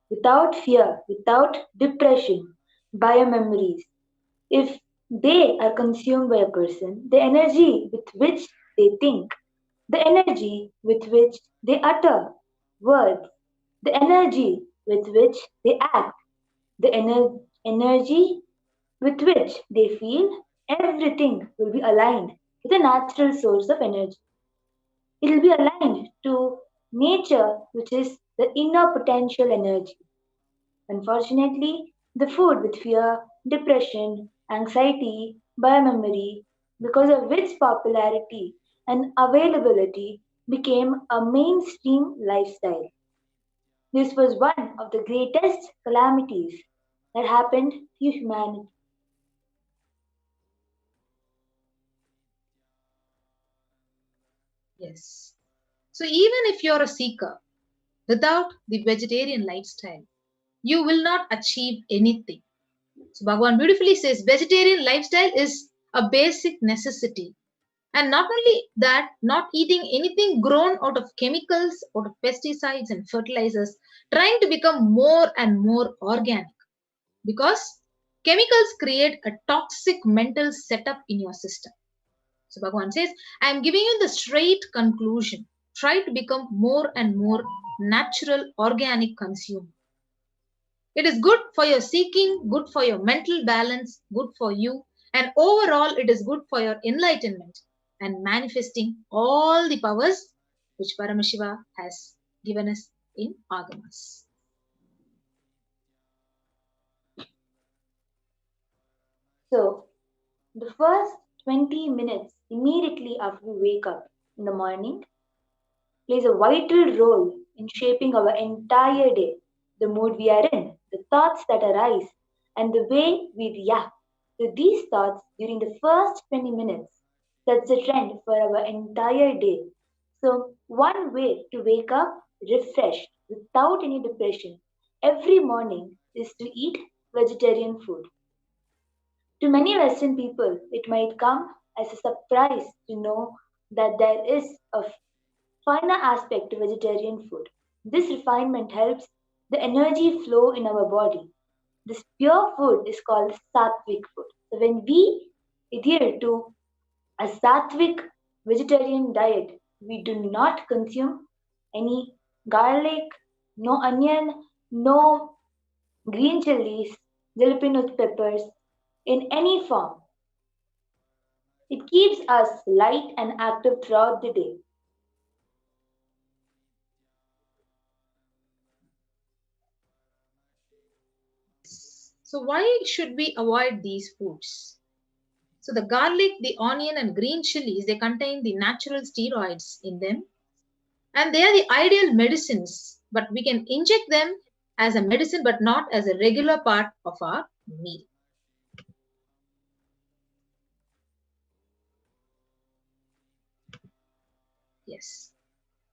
without fear, without depression, biomemories. If they are consumed by a person, the energy with which they think, the energy with which they utter words, the energy with which they act, the energy with which they feel, everything will be aligned with a natural source of energy. It will be aligned to nature, which is the inner potential energy. Unfortunately, the food with fear, depression, anxiety, biomemory, because of which popularity and availability became a mainstream lifestyle. This was one of the greatest calamities that happened to humanity. Yes. So even if you're a seeker, without the vegetarian lifestyle, you will not achieve anything. So Bhagavan beautifully says vegetarian lifestyle is a basic necessity. And not only that, not eating anything grown out of chemicals, out of pesticides and fertilizers, trying to become more and more organic. Because chemicals create a toxic mental setup in your system. So Bhagavan says, I am giving you the straight conclusion. Try to become more and more natural, organic consumer. It is good for your seeking, good for your mental balance, good for you, and overall it is good for your enlightenment and manifesting all the powers which Paramashiva has given us in Agamas. So, the first 20 minutes immediately after we wake up in the morning plays a vital role in shaping our entire day, the mood we are in, the thoughts that arise, and the way we react to these thoughts during the first 20 minutes sets the trend for our entire day. So, one way to wake up refreshed without any depression every morning is to eat vegetarian food. To many Western people, it might come as a surprise to know that there is a finer aspect to vegetarian food. This refinement helps the energy flow in our body. This pure food is called sattvic food. So when we adhere to a sattvic vegetarian diet, we do not consume any garlic, no onion, no green chilies, jalapeno peppers in any form. It keeps us light and active throughout the day. So why should we avoid these foods? So the garlic, the onion and green chilies, they contain the natural steroids in them and they are the ideal medicines, but we can inject them as a medicine but not as a regular part of our meal. Yes.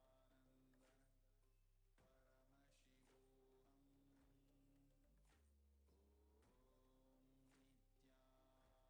Paramashivoham. Om Nityananda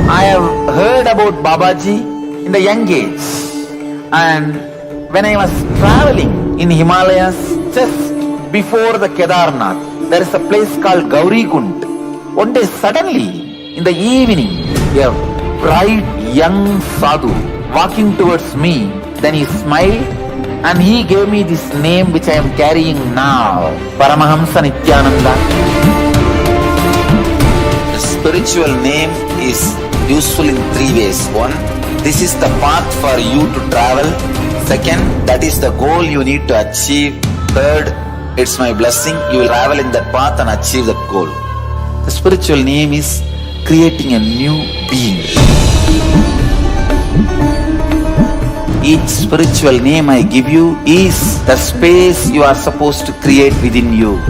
I have heard about Babaji in the young age. And when I was traveling in Himalayas, just before the Kedarnath, there is a place called Gauri Kund. One day suddenly, in the evening, a bright young sadhu walking towards me, then he smiled and he gave me this name which I am carrying now, Paramahamsa Nithyananda. The spiritual name is useful in three ways. One, this is the path for you to travel. Second, that is the goal you need to achieve. Third, it's my blessing, you will travel in that path and achieve that goal. The spiritual name is creating a new being. Each spiritual name I give you is the space you are supposed to create within you.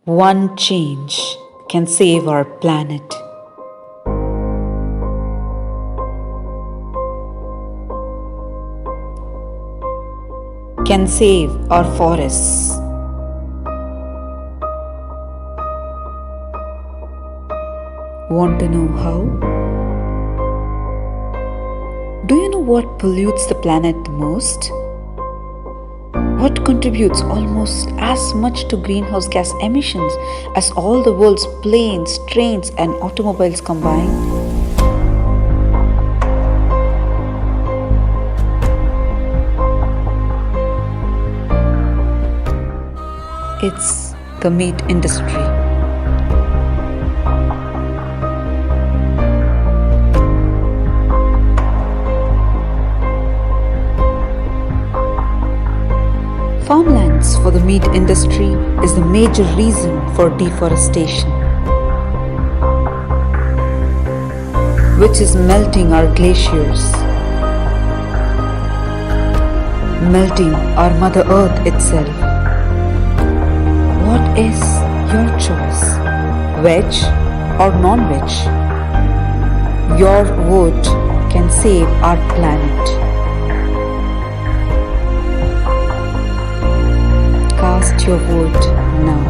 One change can save our planet. Can save our forests. Want to know how? Do you know what pollutes the planet the most? What contributes almost as much to greenhouse gas emissions as all the world's planes, trains, and automobiles combined? It's the meat industry. Farmlands for the meat industry is the major reason for deforestation, which is melting our glaciers, melting our Mother Earth itself. What is your choice? Veg or non-veg? Your vote can save our planet. Cast your vote now.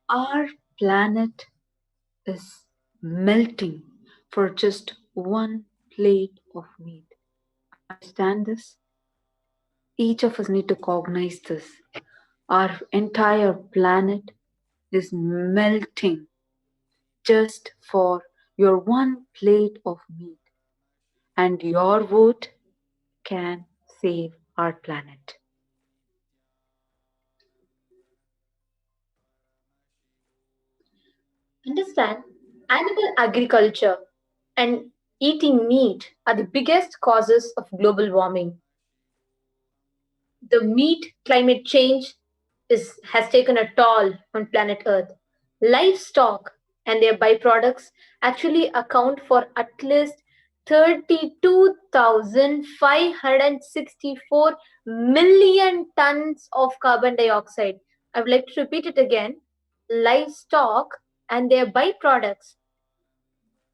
Our planet is melting for just one plate of meat. Understand this? Each of us need to cognize this. Our entire planet is melting just for your one plate of meat. And your vote can save our planet. Understand, animal agriculture and eating meat are the biggest causes of global warming. The meat climate change has taken a toll on planet Earth. Livestock and their byproducts actually account for at least 32,564 million tons of carbon dioxide. I would like to repeat it again. Livestock and their byproducts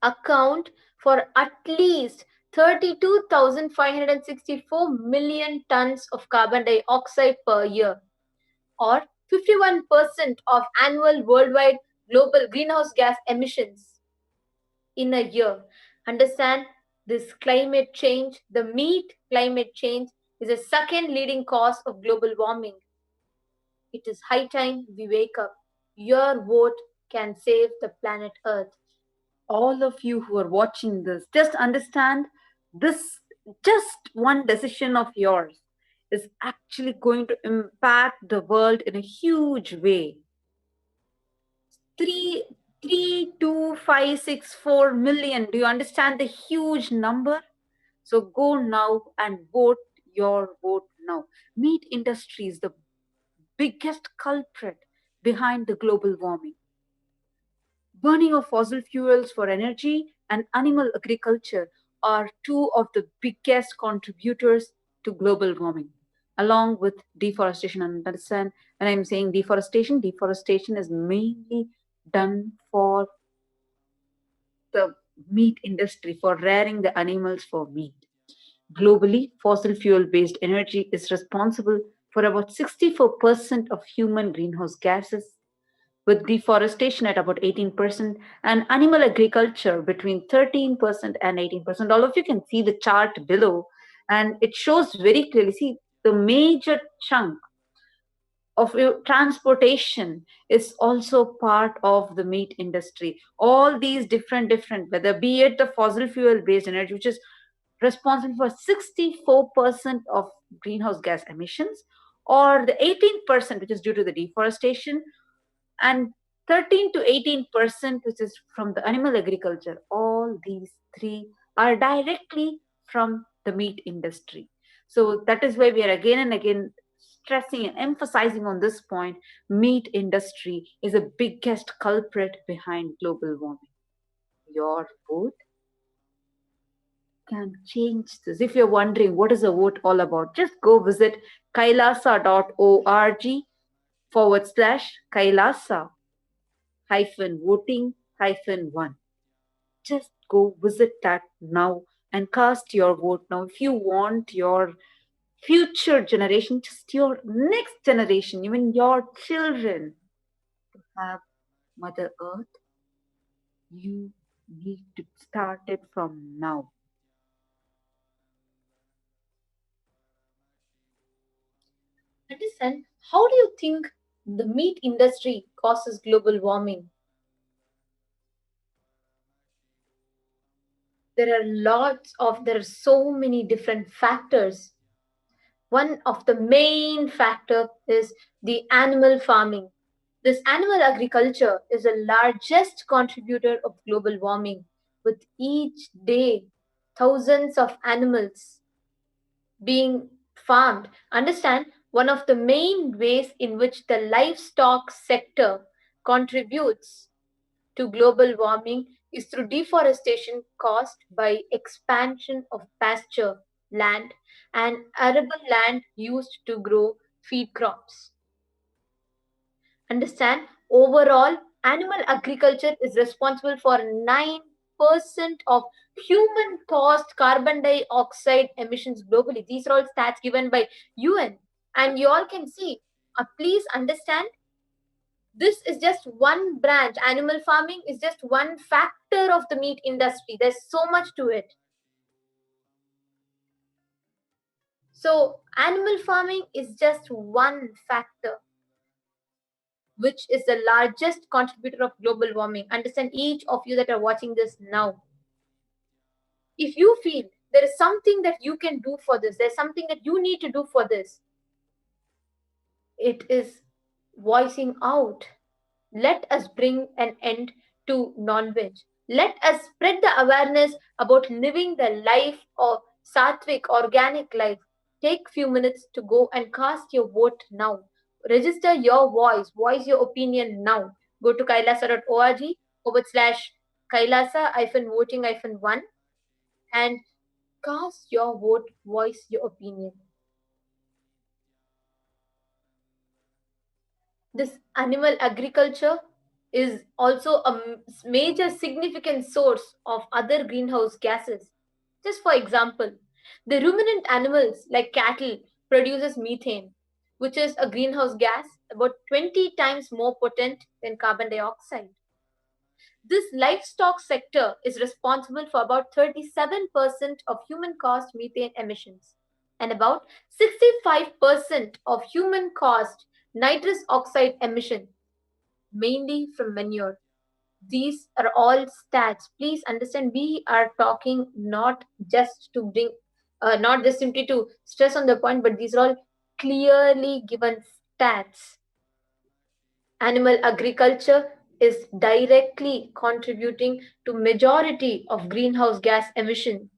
account for at least 32,564 million tons of carbon dioxide per year, or 51% of annual worldwide global greenhouse gas emissions in a year. Understand, this climate change, the meat climate change, is the second leading cause of global warming. It is high time we wake up. Your vote can save the planet Earth. All of you who are watching this, just understand this, just one decision of yours is actually going to impact the world in a huge way. 32564 million. Do you understand the huge number? So go now and vote your vote now. Meat industry is the biggest culprit behind the global warming. Burning of fossil fuels for energy and animal agriculture are two of the biggest contributors to global warming, along with deforestation. And understand, when I'm saying deforestation, deforestation is mainly done for the meat industry, for rearing the animals for meat. Globally, fossil fuel based energy is responsible for about 64% of human greenhouse gases, with deforestation at about 18% and animal agriculture between 13% and 18%. All of you can see the chart below, and it shows very clearly. See, the major chunk of your transportation is also part of the meat industry. All these different, whether be it the fossil fuel based energy, which is responsible for 64% of greenhouse gas emissions, or the 18%, which is due to the deforestation, and 13 to 18%, which is from the animal agriculture. All these three are directly from the meat industry. So that is why we are again and again stressing and emphasizing on this point. Meat industry is the biggest culprit behind global warming. Your vote can change this. If you're wondering what is a vote all about, just go visit kailasa.org/Kailasa voting-1. Just go visit that now and cast your vote now. If you want your future generation, just your next generation, even your children, to have Mother Earth, you need to start it from now. Understand, how do you think the meat industry causes global warming? There are so many different factors. One of the main factor is the animal farming. This animal agriculture is the largest contributor of global warming, with each day thousands of animals being farmed. Understand, one of the main ways in which the livestock sector contributes to global warming is through deforestation caused by expansion of pasture land and arable land used to grow feed crops. Understand, overall, animal agriculture is responsible for 9% of human caused carbon dioxide emissions globally. These are all stats given by UN. And you all can see, please understand, this is just one branch. Animal farming is just one factor of the meat industry. There's so much to it. So, animal farming is just one factor, which is the largest contributor of global warming. Understand, each of you that are watching this now. If you feel there is something that you can do for this, there's something that you need to do for this, it is voicing out. Let us bring an end to non-veg. Let us spread the awareness about living the life of sattvic, organic life. Take few minutes to go and cast your vote now. Register your voice your opinion now. Go to kailasa.org/Kailasa-voting-1 and cast your vote, voice your opinion. This animal agriculture is also a major significant source of other greenhouse gases. Just for example, the ruminant animals like cattle produces methane, which is a greenhouse gas about 20 times more potent than carbon dioxide. This livestock sector is responsible for about 37% of human-caused methane emissions and about 65% of human-caused nitrous oxide emission, mainly from manure. These are all stats. Please understand, we are talking not just to bring, not just simply to stress on the point, but these are all clearly given stats. Animal agriculture is directly contributing to majority of greenhouse gas emission.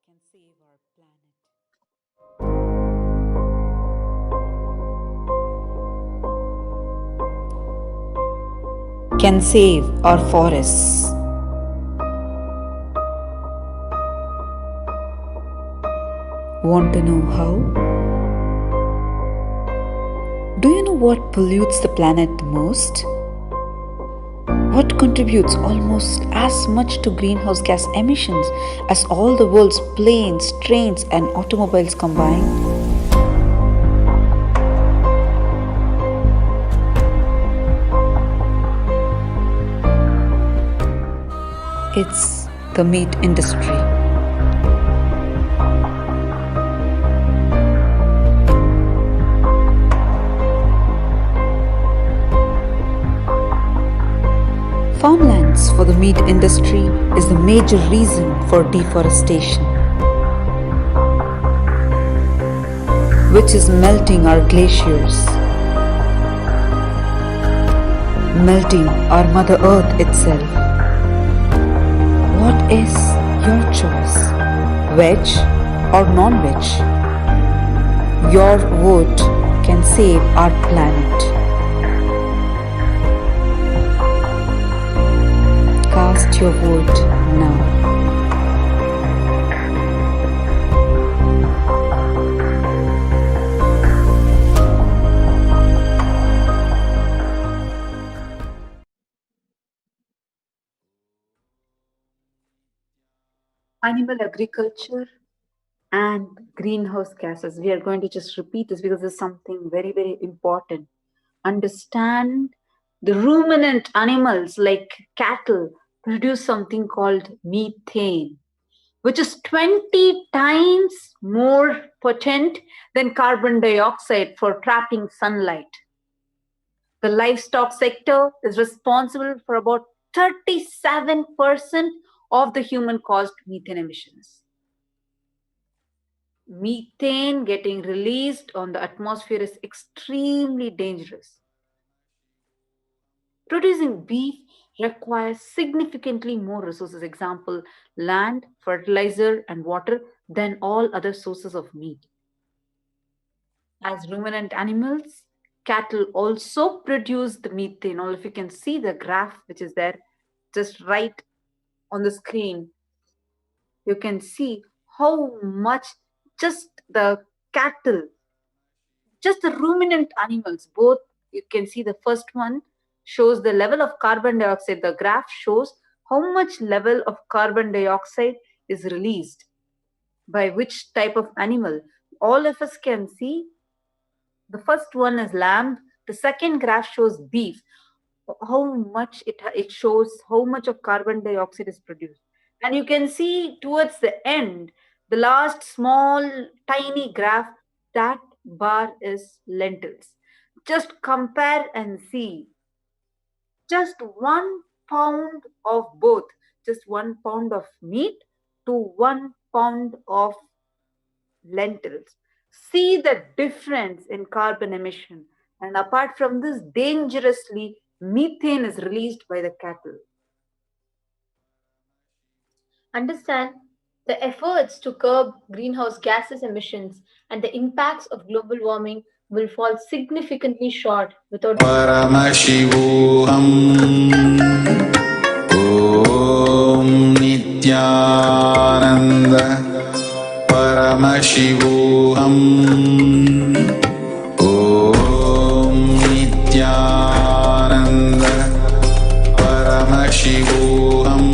can save our planet. Can save our forests. Want to know how? Do you know what pollutes the planet the most? What contributes almost as much to greenhouse gas emissions as all the world's planes, trains, and automobiles combined? It's the meat industry. Farmlands for the meat industry is the major reason for deforestation, which is melting our glaciers, melting our Mother Earth itself. What is your choice? Veg or non-veg? Your vote can save our planet. Cast your vote now. Animal agriculture and greenhouse gases. We are going to just repeat this because it's something very, very important. Understand the ruminant animals like cattle produce something called methane, which is 20 times more potent than carbon dioxide for trapping sunlight. The livestock sector is responsible for about 37% of the human-caused methane emissions. Methane getting released on the atmosphere is extremely dangerous. Producing beef requires significantly more resources, example, land, fertilizer, and water, than all other sources of meat. As ruminant animals, cattle also produce the methane. Or if you can see the graph which is there just right on the screen, you can see how much just the cattle, just the ruminant animals, both, you can see the first one shows the level of carbon dioxide. The graph shows how much level of carbon dioxide is released by which type of animal. All of us can see the first one is lamb. The second graph shows beef. How much it shows how much of carbon dioxide is produced. And you can see towards the end, the last small tiny graph, that bar is lentils. Just compare and see. Just 1 pound of both, just 1 pound of meat to 1 pound of lentils. See the difference in carbon emission. And apart from this, dangerously, methane is released by the cattle. Understand the efforts to curb greenhouse gases emissions and the impacts of global warming will fall significantly short without Paramashivoham Om Nithyananda Paramashivoham Om Nithyananda Paramashivoham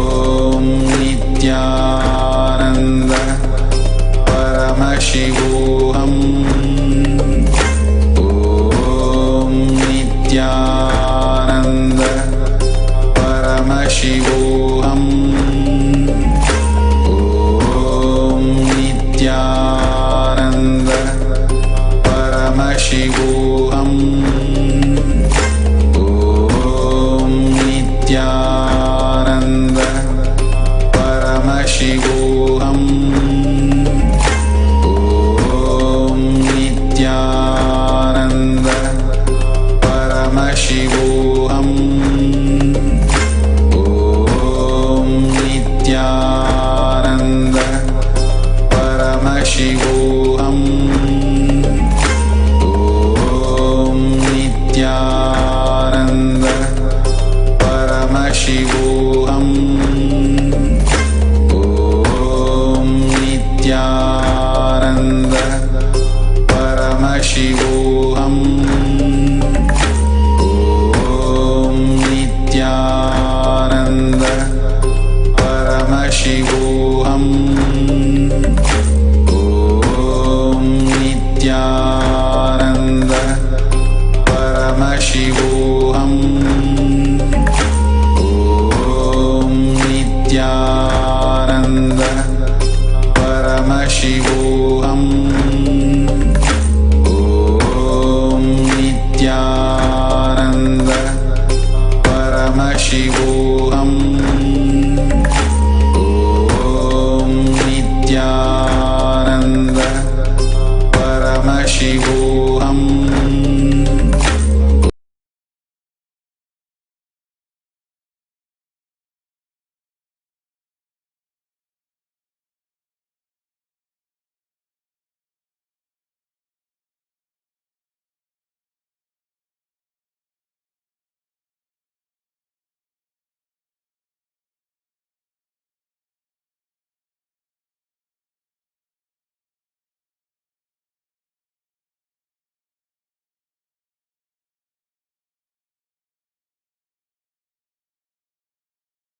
Om Nithyananda Paramashivoham Om Nithyananda Paramashivoham Om Nithyananda Paramashivoham Om Nithyananda Paramashivoham Om Nithyananda Paramashivoham Om Nithyananda Paramashivoham. Om Nithyananda Paramashivoham. Om Nithyananda Paramashivoham. Om Nithyananda Paramashivoham. Om Nithyananda Paramashivoham.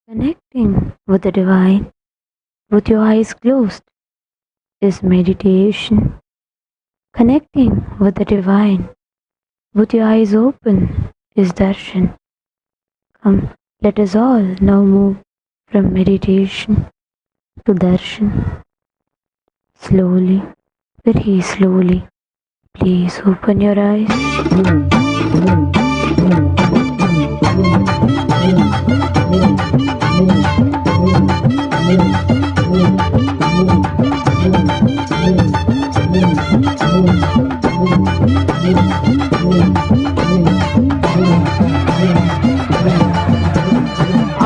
Connecting with the divine with your eyes closed is meditation. Connecting with the divine with your eyes open is darshan. Come, let us all now move from meditation to darshan. Slowly, very slowly, please open your eyes.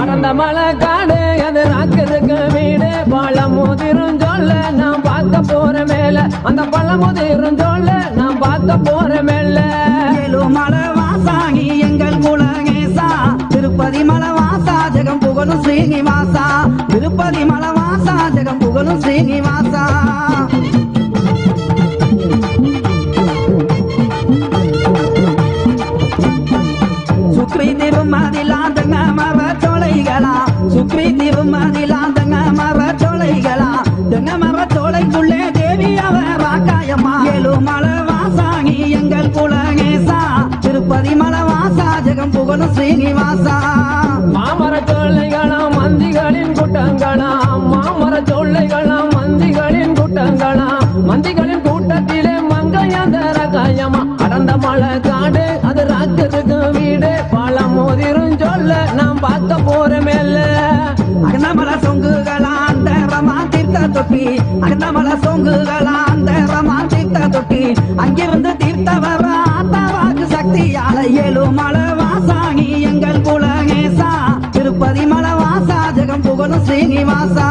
அடந்த மலை காடு அது ராக்கிறதுக்கு வீடு பழமுதிரும் சொல்ல நான் பார்க்க போற மேல அந்த பழமுதிரும் சொல்ல நான் பார்க்க போற மேல மலை வாசாகி எங்கள் குலகேசா திருப்பதி மலை வாசா ஜெகம் புகழும் ஸ்ரீனிவாசா திருப்பதி மலை வாசா ஜெகம் புகழும் ஸ்ரீனிவாசா சுக்ரி திருமதிலாந்தங்க மர சோலைகளா சுக்ரி திருமதிலாந்தங்க மர சோலைகளா தென்ன மர சோலைக்குள்ளே தேவி அவர் ராக்காயம்மா ஏழுமலை வாசாகி எங்கள் குலகேசா திருப்பதி மலை வாசா ஜெகம் புகழும் ஸ்ரீனிவாசா மாமர சோலைகளாம் மந்திகளின் கூட்டங்களாம் மாமர சோலைகளாம் மந்திகளின் கூட்டங்களாம் மந்திகளின் கூட்டத்திலே மங்கையந்தர காயமா அடந்த மலை காடு அது ராக்கிறதுக்கு வீடு பழமுதிரும் சொல்ல நாம் பார்க்க போற மேல அகனமல சொங்குகளா அந்த ரமா தீர்த்த தொட்டி அகனமல சொங்குகளா அந்த ரமா தீர்த்த தொட்டி அங்கிருந்து தீர்த்த வர ஆத்தாவாக்கு சக்தியால ஏழுமலை வாசாகி எங்கள் குலகேசா திருப்பதி மலை வாசா ஜெகம் புகழும் ஸ்ரீனிவாசா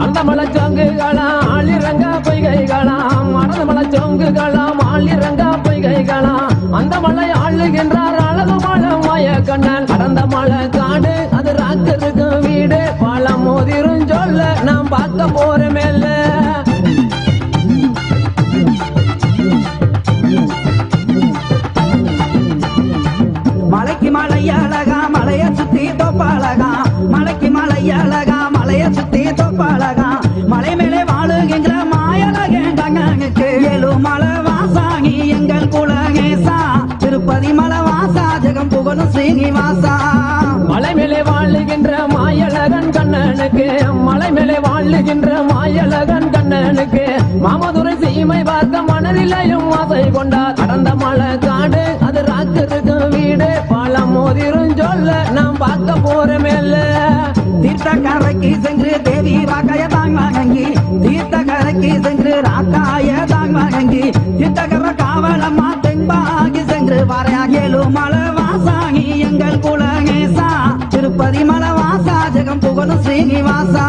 அந்த மலை சொங்குகளாம் ஆளிரங்க பொய்கைகளாம் அடந்த மலை சொங்குகளாம் ஆளிரங்க பொய்கைகளாம் அந்த மலை ஆளுகின்றார் அழகு மலை மாய கண்ணன் அடந்த மலை காடு அது ராக்கிறதுக்கு வீடு பழமுதிரும் சொல்ல நாம் பார்க்க போற மேல மலைக்கு மலை அழகா மலைய சுத்தி தொப்பழகா மலைக்கு மலை அழகா மலைய சுத்தி தொப்பழகா மலை மேலே வாழுகின்ற மாயழகேண்டங்களுக்கு ஏழுமலை வாசாகி எங்கள் குலகேசா திருப்பதி மலை வாசா ஜெகம் புகழும் ஸ்ரீனிவாசா மலை மேலே வாழுகின்ற மாயழகன் கண்ணனுக்கு மலை மேலே வாழுகின்ற மாயழகன் கண்ணனுக்கு மாமதுரை சீமை பார்க்க மணரிலையும் ஆசை கொண்டார் கடந்த மலை காடு அது ராக்கிறதுக்கு வீடு பழமுதிரும் சொல்ல நாம் பார்க்க போற மேல தீர்த்தக்கரைக்கு சென்று தேவி ராக்காய தாங் வணங்கி தீர்த்தக்கரைக்கு சென்று ராக்காய தாங் வணங்கி தீர்த்தக்கர காவலம்மா தென்பாகி சென்று வரையா ஏழுமலை வாசாகி எங்கள் குலகேசா திருப்பதி மலை வாசா ஜெகம் புகழும் ஸ்ரீனிவாசா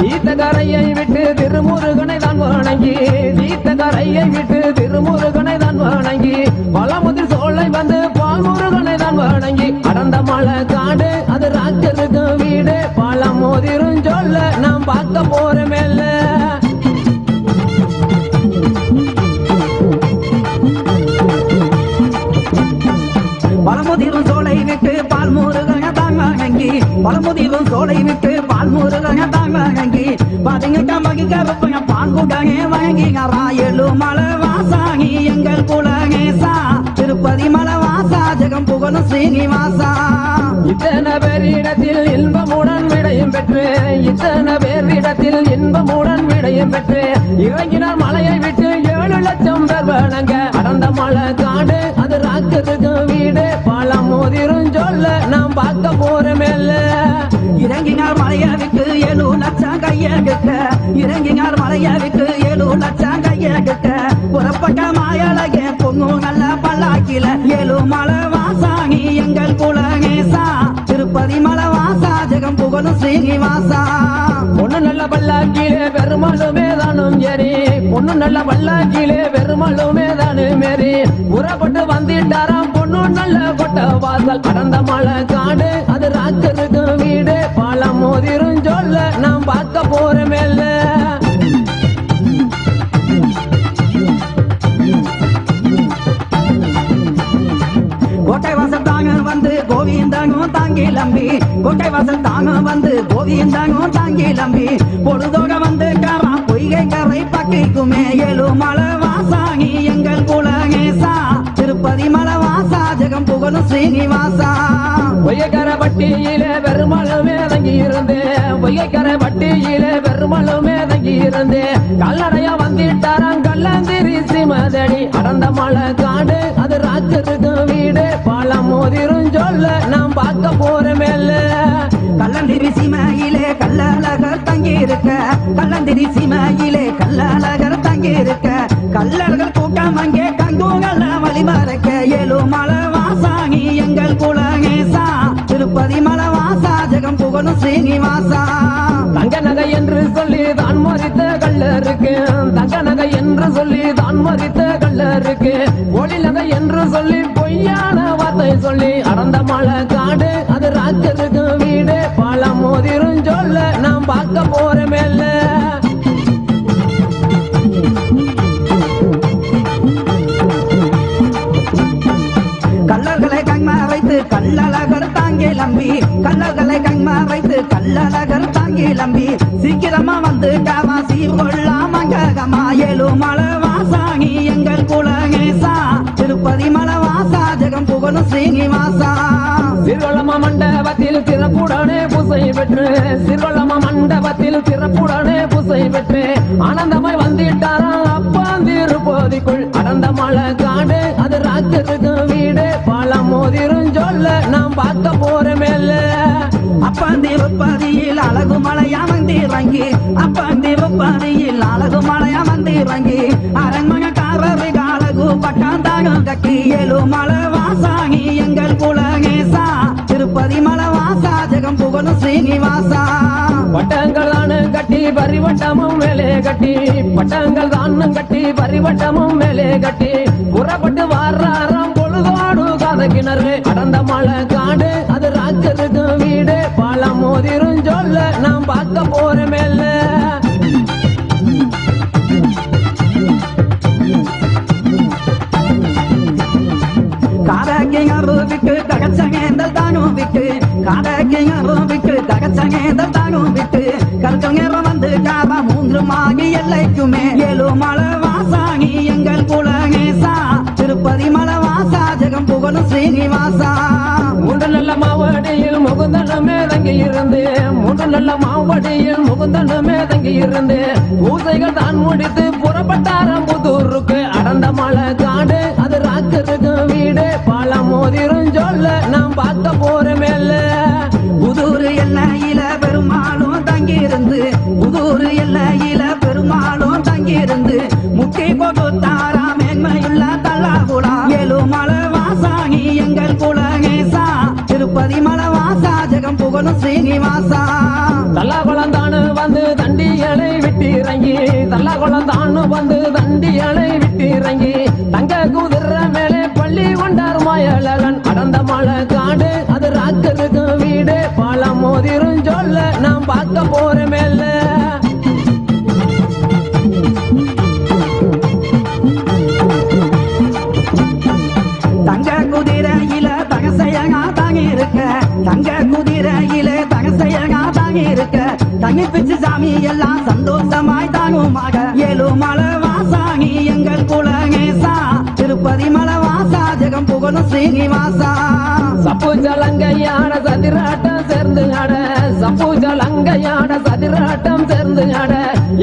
தீர்த்தக்கரையை விட்டு திருமுருகனை தான் வணங்கி தீர்த்தக்கரையை விட்டு திருமுருகனை தான் வணங்கி பழமுதிர் சோலை வந்து பால்முருகனை தான் வணங்கி அடந்த மலை காடு அது ராக்கிறதுக்கு வீடு பழமுதிரும் சொல்ல நாம் பார்க்க போற மேல பழமுதிரும் சோலை விட்டு பால்முருகனை தான் வணங்கி பழமுதிரும் சோலை விட்டு பால்முருகனை தான் ஸ்ரீனிவாசா. இத்தனை பேரிடத்தில் இன்பமுடன் விடையும் பெற்று இத்தனை பேரிடத்தில் இன்பமுடன் விடையும் பெற்று இறங்கினார் மலையை விட்டு 7 லட்சம் பேர் வணங்க. அடர்ந்த மலை காடு அது ராக்கத்துக்கு வீடு பழம் மோதிரும் சொல்ல நாம் பார்க்க போறமேல்ல. இறங்கினார் மலையை விட்டு 7 லட்சம் கையெடுக்க. இறங்கினார் மலையை விட்டு 7 லட்சம் கையெடுக்க. புறப்பட்ட மாயழகே பொங்கு நல்ல பல்லாக்கில 7 மலை வாசாங்கி எங்கள் குலநேசா. திருப்பதி மலை வாசா ஜெகம் புகழும் ஸ்ரீனிவாசா. பொண்ணு நல்ல பல்லாக்கிலே பெருமாளுமே தானும் ஏறி பொண்ணு நல்ல பல்லாக்கிலே பெருமாளுமே தானும் ஏறி புறப்பட்டு வந்துட்டாராம் பொண்ணு நல்ல கொட்ட வாசல். அடர்ந்த மலை காடு அது ராக்கருக்கு வீடு பழம் மோதிரும் சொல்ல நாம் பார்க்க போறமேல்ல. கோட்டை வாசல் தாங்க வந்து கோவிந்தாங்கும் தாங்கி லம்பி. கோட்டை வாசல் தாங்க வந்து கோவிந்தாங்கும் தாங்கி லம்பி. பொழுதோக வந்து காரா பொய்கை கரை பக்கைக்குமே 7 மலை வாசாங்கி எங்கள் குலநேசா. திருப்பதி மலை வாசா ஜெகம் புகழும் ஸ்ரீனிவாசா. பொய்யக்கரை பட்டியிலே பெருமாளுமே தங்கி இருந்து பொய்யக்கரை பட்டியிலே பெருமாளுமே தங்கி இருந்து கல்லறையா வந்துட்டாராம் கல்லந்திரி சிமதடி. அடர்ந்த மலை காடு அது ராக்கருக்கு வீடு பழம் மோதிரும் சொல்ல நாம் பார்க்க போறமேல்ல. கல்லந்திரி சீமையிலே கல்லழகர் தங்கி இருக்க. கல்லந்திரி சீமையிலே கல்லழகர் தங்கி இருக்க. கல்லழகர் கூட்டம் அங்கே கங்குங்கள வழிமறைக்க 7 மலை வாசாங்கி எங்கள் குலநேசா. திருப்பதி மலை வாசா ஜெகம் புகழும் ஸ்ரீனிவாசா. தங்க நகை என்று சொல்லி தான் மறித்த கல்லருக்கு தங்க நகை என்று சொல்லி தான் மறித்த கல்லருக்கு ஒளி நகை என்று சொல்லி பொய்யான வார்த்தை சொல்லி அடர்ந்த மலை காடு அது ராக்கருக்கு வீடு பழம் மோதிரும் சொல்ல நாம் பார்க்க போறமேல்ல. கல்லர்களை கண்மா வைத்து கல்லழகர் தாங்கி லம்பி. கல்லர்களை கண்மா வைத்து கல்லழகர் தாங்கி லம்பி. சீக்கிரமா வந்து காவா சீர்கொள்ளா மங்ககமா 7 மலை வாசாங்கி எங்கள் குலநேசா. திருப்பதி மலை வாசா ஜெகம் புகழும் ஸ்ரீனிவாசா. சிறுவளம மண்டபத்தில் திறப்புடனே பூசை பெற்று சிறுவளம மண்டபத்தில் திறப்புடனே பூசை பெற்று ஆனந்தமாய் வந்துட்டாராம் அப்பாந்திருப்பதிக்குள். அடர்ந்த மலை காடு அது ராக்கருக்கு வீடு பழம் மோதிரும் சொல்ல நாம் பார்க்க போறமேல்ல. அப்பந்திருப்பதியில் அழகு மலையா வந்திறங்கி. அப்பந்திருப்பதியில் அழகு மலையா வந்திறங்கி. அரண்மனைக்காரரு அழகு பட்டம் தாகம் கட்டி 7 மலை வாசாங்கி எங்கள் குலநேசா. திருப்பதி மலை வாசா ஜெகம் புகழும் ஸ்ரீனிவாசா. பட்டங்கள் தானும் கட்டி பரிவட்டமும் மேலே கட்டி பட்டங்கள் தானும் கட்டி பரிவட்டமும் மேலே கட்டி புறப்பட்டு வாராராம் பொழுதோடு கதக்கிணறு. அடர்ந்த மலை காடு அது ராக்கருக்கு வீடு பழம் மோதிரும் சொல்ல நாம் பார்க்க போறமேல்ல. காரக்கிணறு விட்டு தகச்சங்கேந்தல் தானும் விட்டு. காரக்கிணறு விட்டு தகச்சங்கேந்தல் தானும் விட்டு. கற்கங்கரம் வந்து காவா 3 மாகி எல்லைக்குமே 7 மலை வாசாங்கி எங்கள் குலநேசா. திருப்பதி மலை வாசா ஜெகம் புகழும் ஸ்ரீனிவாசா. 3 நல்ல மாவடியில் முகுந்தனுமே தங்கி இருந்து 3 நல்ல மாவடியில் முகுந்தனுமே தங்கி இருந்து பூசைகள் தான் முடித்து புறப்பட்டாரம் புதூருக்கு. அடர்ந்த மலை காடு அது ராக்கருக்கு வீடு பழம் மோதிரும் சொல்ல நாம் பார்க்க போறமேல்ல. புதூர் எல்லையில பெருமாளும் தங்கி இருந்து. புதூர் எல்லையில பெருமாளும் தங்கி இருந்து முக்கை கொடுத்தாரா மேன்மையுள்ள தல்லாகுலா. 7 மலை வாசாங்கி எங்கள் குலநேசா. திருப்பதி மலை வாசா ஜெகம் புகழும் ஸ்ரீனிவாசா. தல்லாகுளம் தானு வந்து தண்டியலை விட்டு இறங்கி தல்லாகுளம் தானு வந்து தண்டியலை விட்டு இறங்கி தங்க குதிரை மேலே பள்ளி கொண்டார் மாயழகன். அடர்ந்த மலை காடு அது ராக்கருக்கு வீடு பழம் மோதிரும் சொல்ல நாம் பார்க்க போறமேல்ல. தங்க குதிரையில தகசையகா தாங்கி இருக்க. தங்க குதிரையில தகசையகா தாங்கி இருக்க. தங்கி பிச்சு சாமி எல்லாம் சந்தோஷமாய் தாங்குமாக 7 மலை வாசாங்கி எங்கள் குலநேசா. திருப்பதி மலை வாசா ஜெகம் புகழும் ஸ்ரீனிவாசா சப்பு ஜலங்கையான சதிராட்டம் சேர்ந்து ஆட சப்பு ஜலங்கையான சதிராட்டம் சேர்ந்து ஆட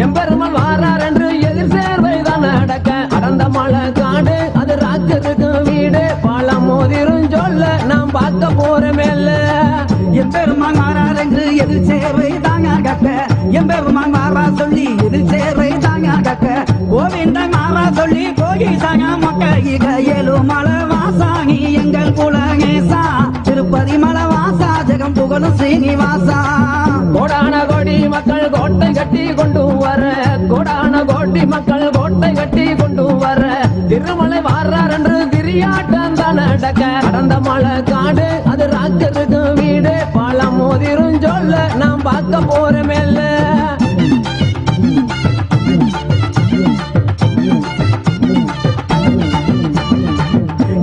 எம்பெருமாள் வாரார் என்று எதிர் சேர்வைதான் நடக்க அடர்ந்த மலை காடு அது ராக்கருக்கு வீடு பழம் மோதிரும் சொல்ல நாம் பார்க்க போறமேல்ல எம்பெருமான் மாறார் என்று எதிர் சேர்வை தாங்க கக்க எம்பெருமான் மாறா சொல்லி எதிர் சேர்வை தாங்க கக்க கோவிந்தன் மாறா சொல்லி கோகி தாங்க மக்க இக ஏழு மலை வாசாங்கி எங்கள் குலகேசா திருப்பதி மலை வாசா ஜெகம் புகழும் ஸ்ரீனிவாசா கோடான கோடி மக்கள் கோட்டை கட்டி கொண்டு வர கோடான கோடி மக்கள் கோட்டை கட்டி கொண்டு வர திருமலை வாரார் என்று திரியாட்டம் தான் நடக்க அடர்ந்த மலை காடு அது ராக்கருக்கு வீடு பழம் மோதிரும் சொல்ல நாம் பார்க்க போறமேல்ல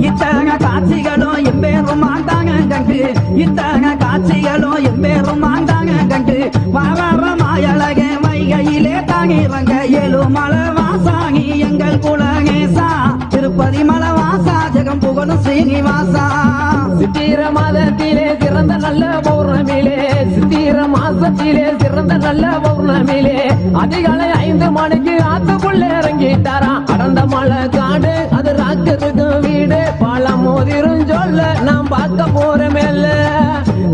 இத்தக காட்சிகளும் எம்பேரும் ஆண்டாங்க கண்டு இத்தக காட்சிகளும் எம்பேரும் ஆண்டாங்க கண்டு வாரார மாயழகே வைகையிலே தாங்கிறங்க ஏழு மலை வாசாங்கி எங்கள் குலகேசா திருப்பதி மலை வாசா ஜெகம் புகழும் ஸ்ரீனிவாசா சித்திர மாதத்திலே சிறந்த நல்ல பௌர்ணமியிலே சித்திர மாசத்திலே சிறந்த நல்ல பௌர்ணமியிலே அதிகாலை 5 மணிக்கு ஆத்துக்குள்ள இறங்கிட்டாராம் அடர்ந்த மலை காடு அது ராக்கருக்கு வீடு பழம் மோதிரும் சொல்ல நாம் பார்க்க போறமேல்ல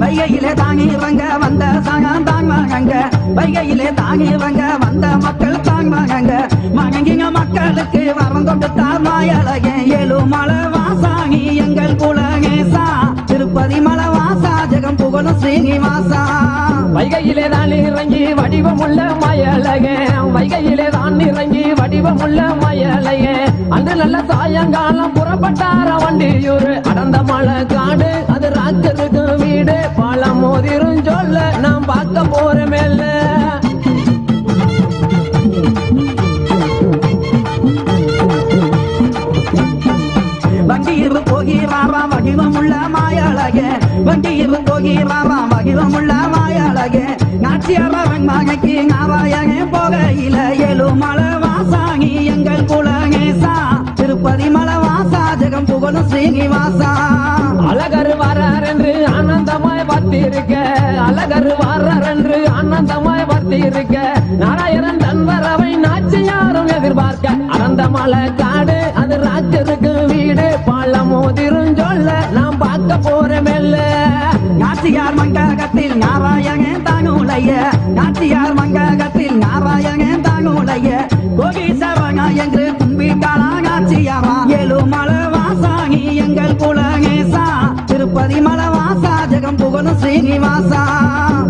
வைகையிலே தாங்கிறங்க வந்த சகம் தாங்க வைகையிலே தாங்கிறங்க வந்த மக்கள் தாங்க மகங்கிங்க மக்களுக்கு வரம் கொடுத்தார் மாயழகே ஏழு மலை வாசாங்கி எங்கள் குலகேசா திருப்பதி மலை வாசா ஜெகம் புகழும் ஸ்ரீனிவாசா வைகையிலே தான் இறங்கி வடிவமுள்ள மயலகே வைகையிலே தான் இறங்கி வடிவமுள்ள மயலகே அன்று நல்ல சாயங்காலம் புறப்பட்டார வண்டியூர் அடர்ந்த மலை காடு அது ராக்கருக்கு வீடு பழம் மோதிரும் சொல்ல நாம் பார்க்க போறமேல்ல வண்டியிரு போகிறாராம் வடிவமுள்ள மாயழகே வண்டியிரு போகிறாராம் வடிவமுள்ள மாயழகே நாச்சியாரவன் மகைக்கு நாராயணே போகையில ஏழு மலை வாசாங்கி எங்கள் குலகேசா திருப்பதி மலை வாசா ஜெகம் புகழும் ஸ்ரீனிவாசா அழகர் வரார் என்று ஆனந்தமாய் பார்த்திருக்க அழகர் வரார் என்று ஆனந்தமாய் பார்த்திருக்க நாராயணன் தன்வரவை நாச்சியாரும் எதிர்பார்க்க அடர்ந்த மலை காடு அது ராக்கருக்கு வீடு பழம் மோதிரும் சொல்ல நாம் பார்க்க போறமேல்ல நாச்சியார் மங்ககத்தில் நாராயணன் தானுடைய நாச்சியார் மங்ககத்தில் நாராயணன் தானுடைய கோகீசவனா என்று கும்பிட்டாளா நாச்சியாரா ஏழு மலை வாசாங்கி எங்கள் குலகேசா திருப்பதி மலை வாசா ஜெகம் புகழும் ஸ்ரீனிவாசா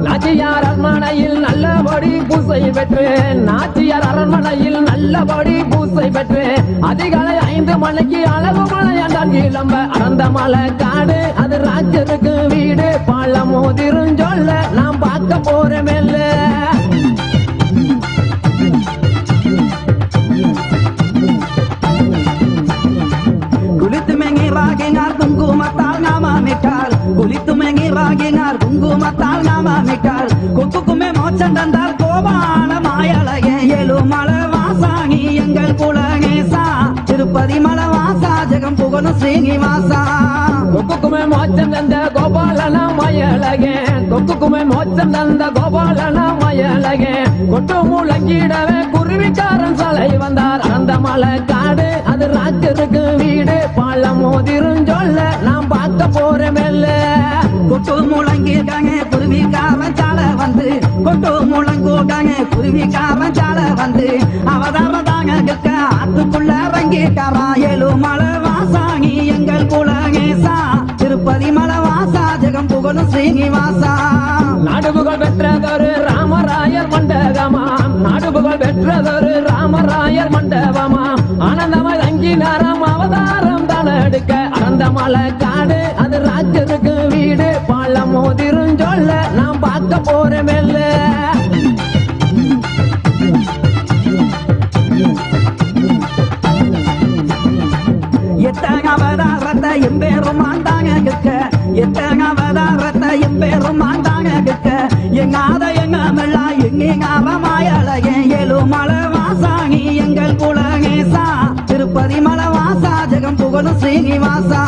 நாச்சியார் அரண்மனையில் நல்லபடி பூசை பெற்று நாச்சியார் அரண்மனையில் நல்லபடி பூசை பெற்று அதிகாலை 5 மணிக்கு அழகு மலையாண்டான் கிளம்ப அடர்ந்த மலை காடு அது ராக்கருக்கு வீடு பழம் மோதிரும் சொல்ல நாம் பார்க்க போறமேல்ல குளித்து மெங்கிராகினார் குங்குமத்தால் நாமமிட்டார் குளித்து மெங்கிராகினார் குங்குமத்தால் நாமமிட்டார் கொக்குக்குமே மோட்சம் தந்தார் கோபால மாயழகே ஏழு மலை வாசாங்கி எங்கள் குலகேசா திருப்பதி மலை வாசா ஜெகம் புகழும் ஸ்ரீனிவாசா கொக்குக்குமே மோட்சம் தந்த கோபாலன மயலகே கொக்குக்குமே மோட்சம் தந்த கோபாலன மயலகே கொட்டு முழங்கிடவே குருவிக்காரன் சாலை வந்தார் அந்த மலை காடு அது ராக்கருக்கு வீடு பழம் மோதிரும் சொல்ல நாம் பார்க்க போறமேல்ல கொட்டு முழங்கிருக்காங்க குருவிக்காரன் சாலை வந்து கொட்டு முழங்கூட்டாங்க குருவிக்காரன் சாலை வந்து அவதாரதாங்க இருக்க ஆத்துக்குள்ள இறங்கிட்டாரா ஏழு மலை வாசாங்கி எங்கள் குலகேசா திருப்பதி மலை வாசா ஜெகம் புகழும் ஸ்ரீனிவாசா நாடுபுகழ் பெற்றதொரு ராமராயர் மண்டபமாம் நாடுபுகழ் பெற்றதொரு ராமராயர் மண்டபமாம் ஆனந்தமாய் தங்கினாராம் அவதாரம் தான் எடுக்க அடர்ந்த மலை காடு அது ராக்கருக்கு வீடு பழம் மோதிரும் சொல்ல நாம் பார்க்க போறமேல்ல எத்தனை அவதாரத்தை எம்பேரும் ஆண்டாங்க இருக்க எத்தனை அவதாரத்தை எம்பேரும் ஆண்டாங்க இருக்க எங்காத எங்கமெல்லாம் எங்கேங்காத மாயழகே ஏழு மலை வாசாங்கி எங்கள் குலகேசா திருப்பதி மலை வாசா ஜெகம் புகழும் ஸ்ரீனிவாசா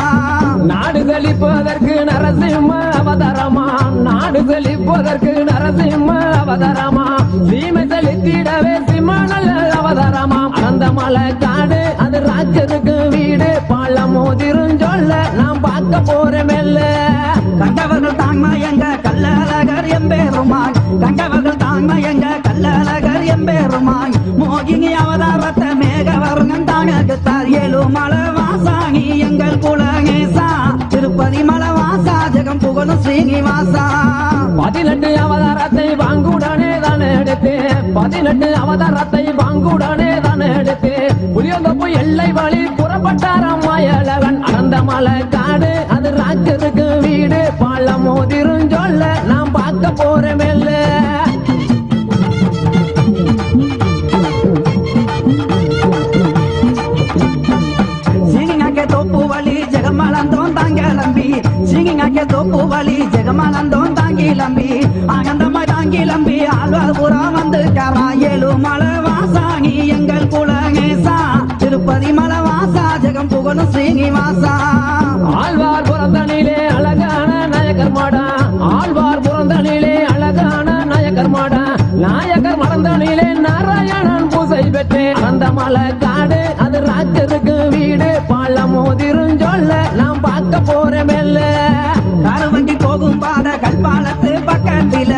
நாடு செழிப்பதற்கு நரசிம்ம அவதாரமா நாடு செழிப்பதற்கு நரசிம்ம அவதாரமா சீமை செழித்திடவே சிம்ம நல்ல அவதாரமா அந்த மலை காடு அது ராஜருக்கு வீடு பாலமோதிரும் சொல்ல நாம் பார்க்க போறேன் மெல்ல கண்டவர்கள் தாங்மா எங்க கல்லழகர் எம்பெருமான் கண்டவர்கள் தாங்மா எங்க கல்லழகர் எம்பெருமான் மோகினி அவதாரத்தை மேகவருங்கன் தாங்கத்தார் ஏழுமலை வாசாணி எங்கள் குலகேசா திருப்பதி மலை வாசா ஜெகம் புகழும் ஸ்ரீனிவாசா 18 அவதாரத்தை வாங்குடனே தான் எடுத்து 18 அவதாரத்தை வாங்குடனே தான் எடுத்து புளியந்தப்பு எல்லை வழி புறப்பட்டாராம் மாயழகன் அடர்ந்த மலை காடு அது ராஜருக்கு வீடு பாலமோதிரும் சொல்ல நாம் பார்க்க போறேன் மெல்ல சிங்கிங்காக்கே தோப்பு வழி ஜெகமலந்தோம் தாங்கிளம்பி சிங்கிங்காக்கே தோப்பு வழி ஜெகமலந்தோம் தாங்கிளம்பி ஆனந்தமாய் தாங்கிளம்பி ஆழ்வார்புரம் வந்து காரா ஏழுமலை வாசாணி எங்கள் குலகேசா திருப்பதி மலை வாசா ஜெகம் புகழும் ஸ்ரீனிவாசா ஆழ்வார் புறந்தனிலே அழகான நாயகர் மாடா ஆழ்வார் புறந்தனிலே அழகான நாயகர் மாடா நாயகர் மறந்தனிலே நாராயணன் பூசை பெற்றேன் அந்த மலை காடு அது ராஜருக்கு வீடு பாலமோதிரும் சொல்ல நாம் பார்க்க போறேன் மெல்ல காருவண்டி போகும் பாத கல்பாலத்து பக்கத்தில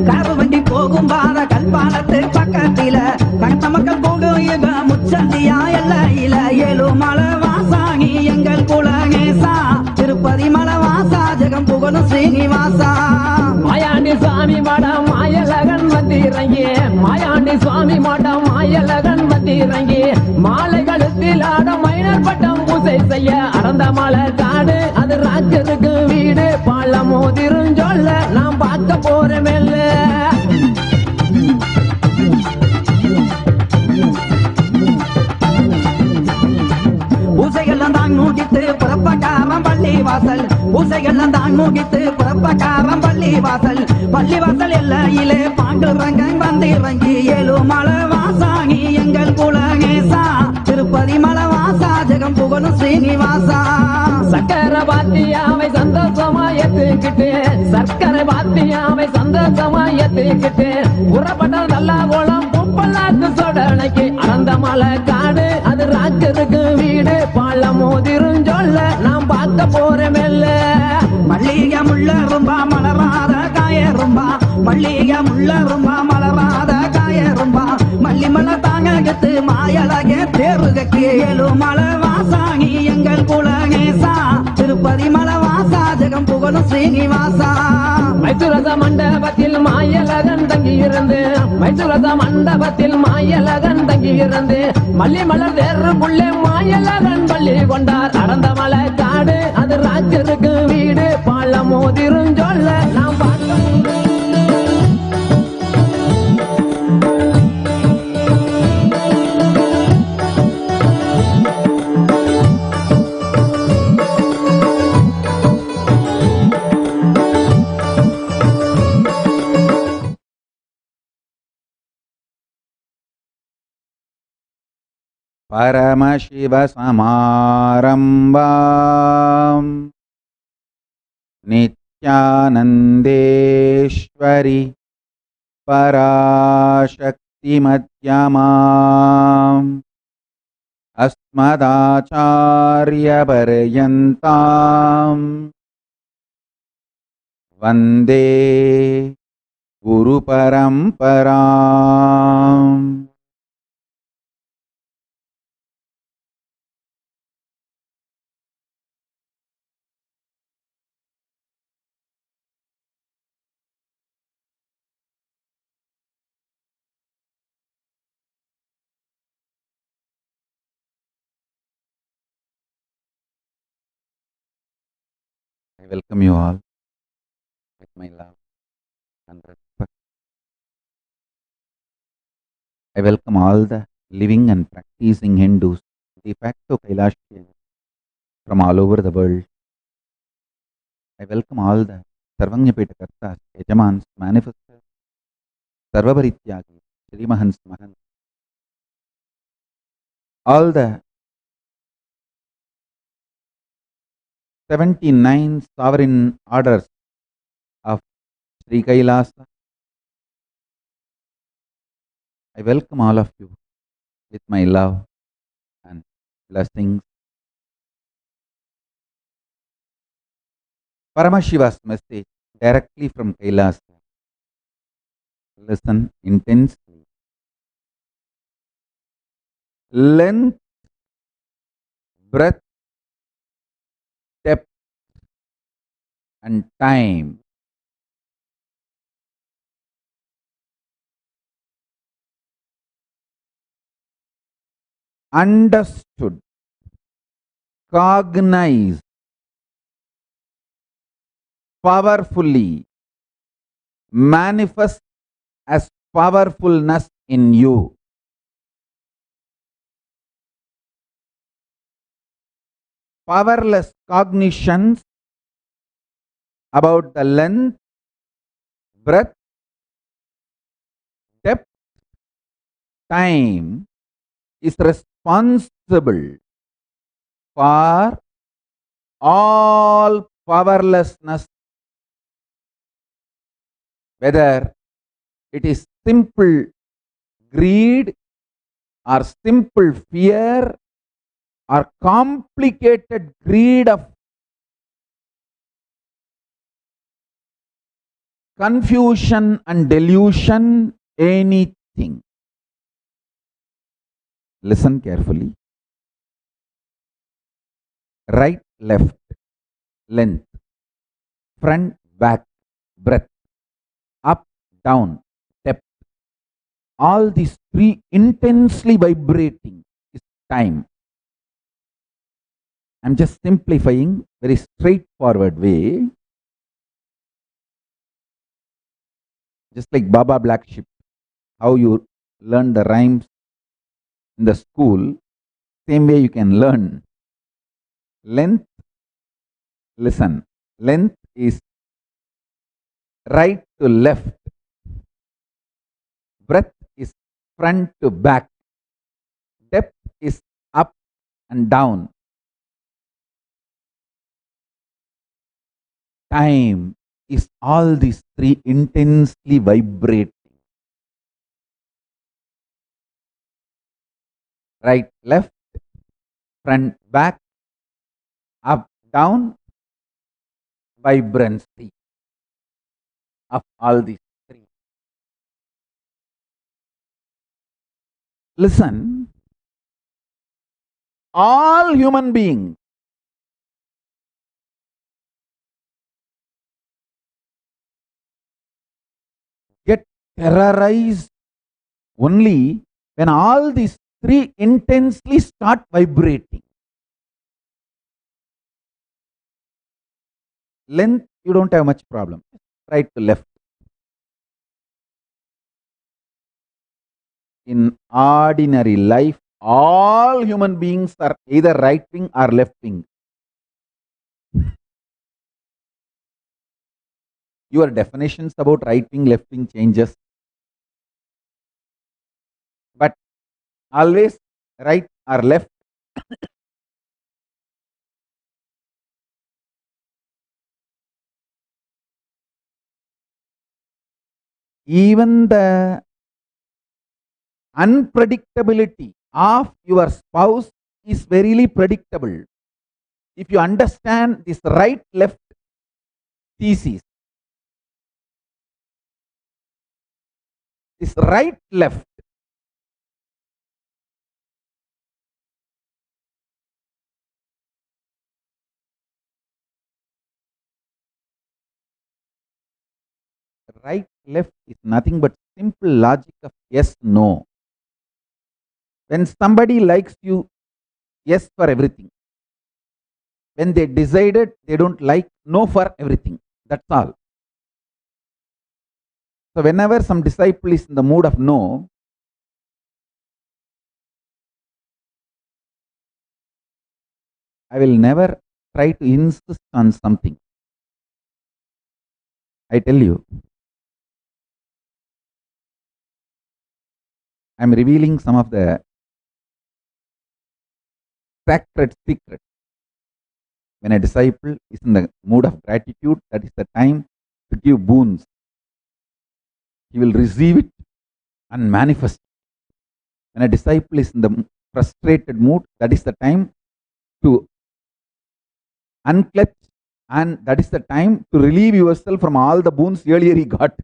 காருவண்டி போகும் பாத கல்பாலத்து பக்கத்தில கண்ட மக்கள் போகும் யுக முச்சந்தியா எல்லையில ஏழுமலை வாசாணி எங்கள் குலகேசா திருப்பதி மலை வாசா ஜெகம் புகழும் ஸ்ரீனிவாசா மாயாண்டி சுவாமி மடம் மாயலகன் வந்திறங்கி மாயாண்டி சுவாமி மடம் மாயலகன் வந்திறங்கி மாலை கழுத்தில் ஆட மைனர் பட்டம் பூசை செய்ய அடர்ந்த மலை காடு அது ராஜருக்கு வீடு பாலமோதிரும் சொல்ல நாம் பார்க்க போறேன் மெல்ல பூசைகள்லாம் தான் மூகித்து புறப்பக்காரம் பள்ளி வாசல் பூசைகள்லாம் தான் மூகித்து புறப்பக்காரம் பள்ளி வாசல் எல்லையிலே பாண்டுரங்கன் வந்திறங்கி ஏழுமலை வாசாணி எங்கள் குலகேசா திருப்பதி மலை வாசா ஜெகம் புகழும் ஸ்ரீனிவாசா சக்கர பாத்தியாவை சந்தோஷமா ஏத்துக்கிட்டு சர்க்கரை பாத்தியாவை சந்தோஷமா ஏத்துக்கிட்டு புறப்பட்ட நல்லா கோலம் பொப்பல்லாக்கு சொடனைக்கு அடர்ந்த மலை காடு அது ராஜருக்கு வீடு பாலமோதிரும் சொல்ல நாம் பார்க்க போறேன் மெல்ல மல்லிகை முள்ள rumbா மலராத காய rumbா மல்லிகை முள்ள rumbா மலராத காய rumbா மல்லி மலை தாங்கத்து மாயழகே தேருகக்கு ஏழுமலை வாசாணி எங்கள் குலகேசா திருப்பதி மலை வாசா ஜெகம் புகழும் ஸ்ரீனிவாசா மைசூரச மண்டபத்தில் மாயலகன் தங்கி இருந்து மைசூரச மண்டபத்தில் மாயலகன் தங்கி இருந்து மல்லி மலர் தேர்வுக்குள்ளே மாயலகன் பள்ளி கொண்டார் அடர்ந்த மலை காடு அது ராஜருக்கு வீடு பாலமோதிரும் சொல்ல நாம் பார்க்க परमशिवसमारम्भाम् नित्यानन्देश्वरि पराशक्तिमध्यमाम् अस्मदाचार्यपर्यन्ताम् वन्दे गुरुपरम्पराम् I welcome you all with my love and respect. I welcome all the living and practicing Hindus, de facto Kailasians from all over the world. I welcome all the Sarvanyapeta Kartas, Yajamans, Manifestors, Sarvabharityagi, Shri Mahans Mahans, all the 79 sovereign orders of Sri Kailasa. I welcome all of you with my love and blessings. Paramashiva's message directly from Kailasa. Listen intensely. Length, breadth, depth, and time. Understood, cognized, powerfully, manifest as powerfulness in you. Powerless cognitions about the length, breadth, depth, time is responsible for all powerlessness, whether it is simple greed or simple fear or complicated greed of confusion and delusion, anything. Listen carefully. Right, left, length, front, back, breadth, up, down, depth. All these three intensely vibrating is time. I'm just simplifying very straightforward way. Just like Baba Black Sheep, how you learn the rhymes in the school, same way you can learn. Length, listen, length is right to left, breadth is front to back, depth is up and down, time is all these three intensely vibrating. Right, left, front, back, up, down, vibrancy of all these three. Listen, all human beings get terrorized only when all these three intensely start vibrating. Length, you don't have much problem. Right to left. In ordinary life, all human beings are either right wing or left wing. Your definitions about right wing, left wing changes. But always right or left. Even the unpredictability of your spouse is verily predictable. If you understand this right left thesis, this right left, right left is nothing but simple logic of yes no. When somebody likes you, yes for everything. When they decided they don't like, no for everything. That's all. So whenever some disciple is in the mood of no, I will never try to insist on something. I tell you, I am revealing some of the sacred secrets. When a disciple is in the mood of gratitude, that is the time to give boons. He will receive it and manifest. When a disciple is in the frustrated mood, that is the time to unclutch, and that is the time to relieve yourself from all the boons earlier he got.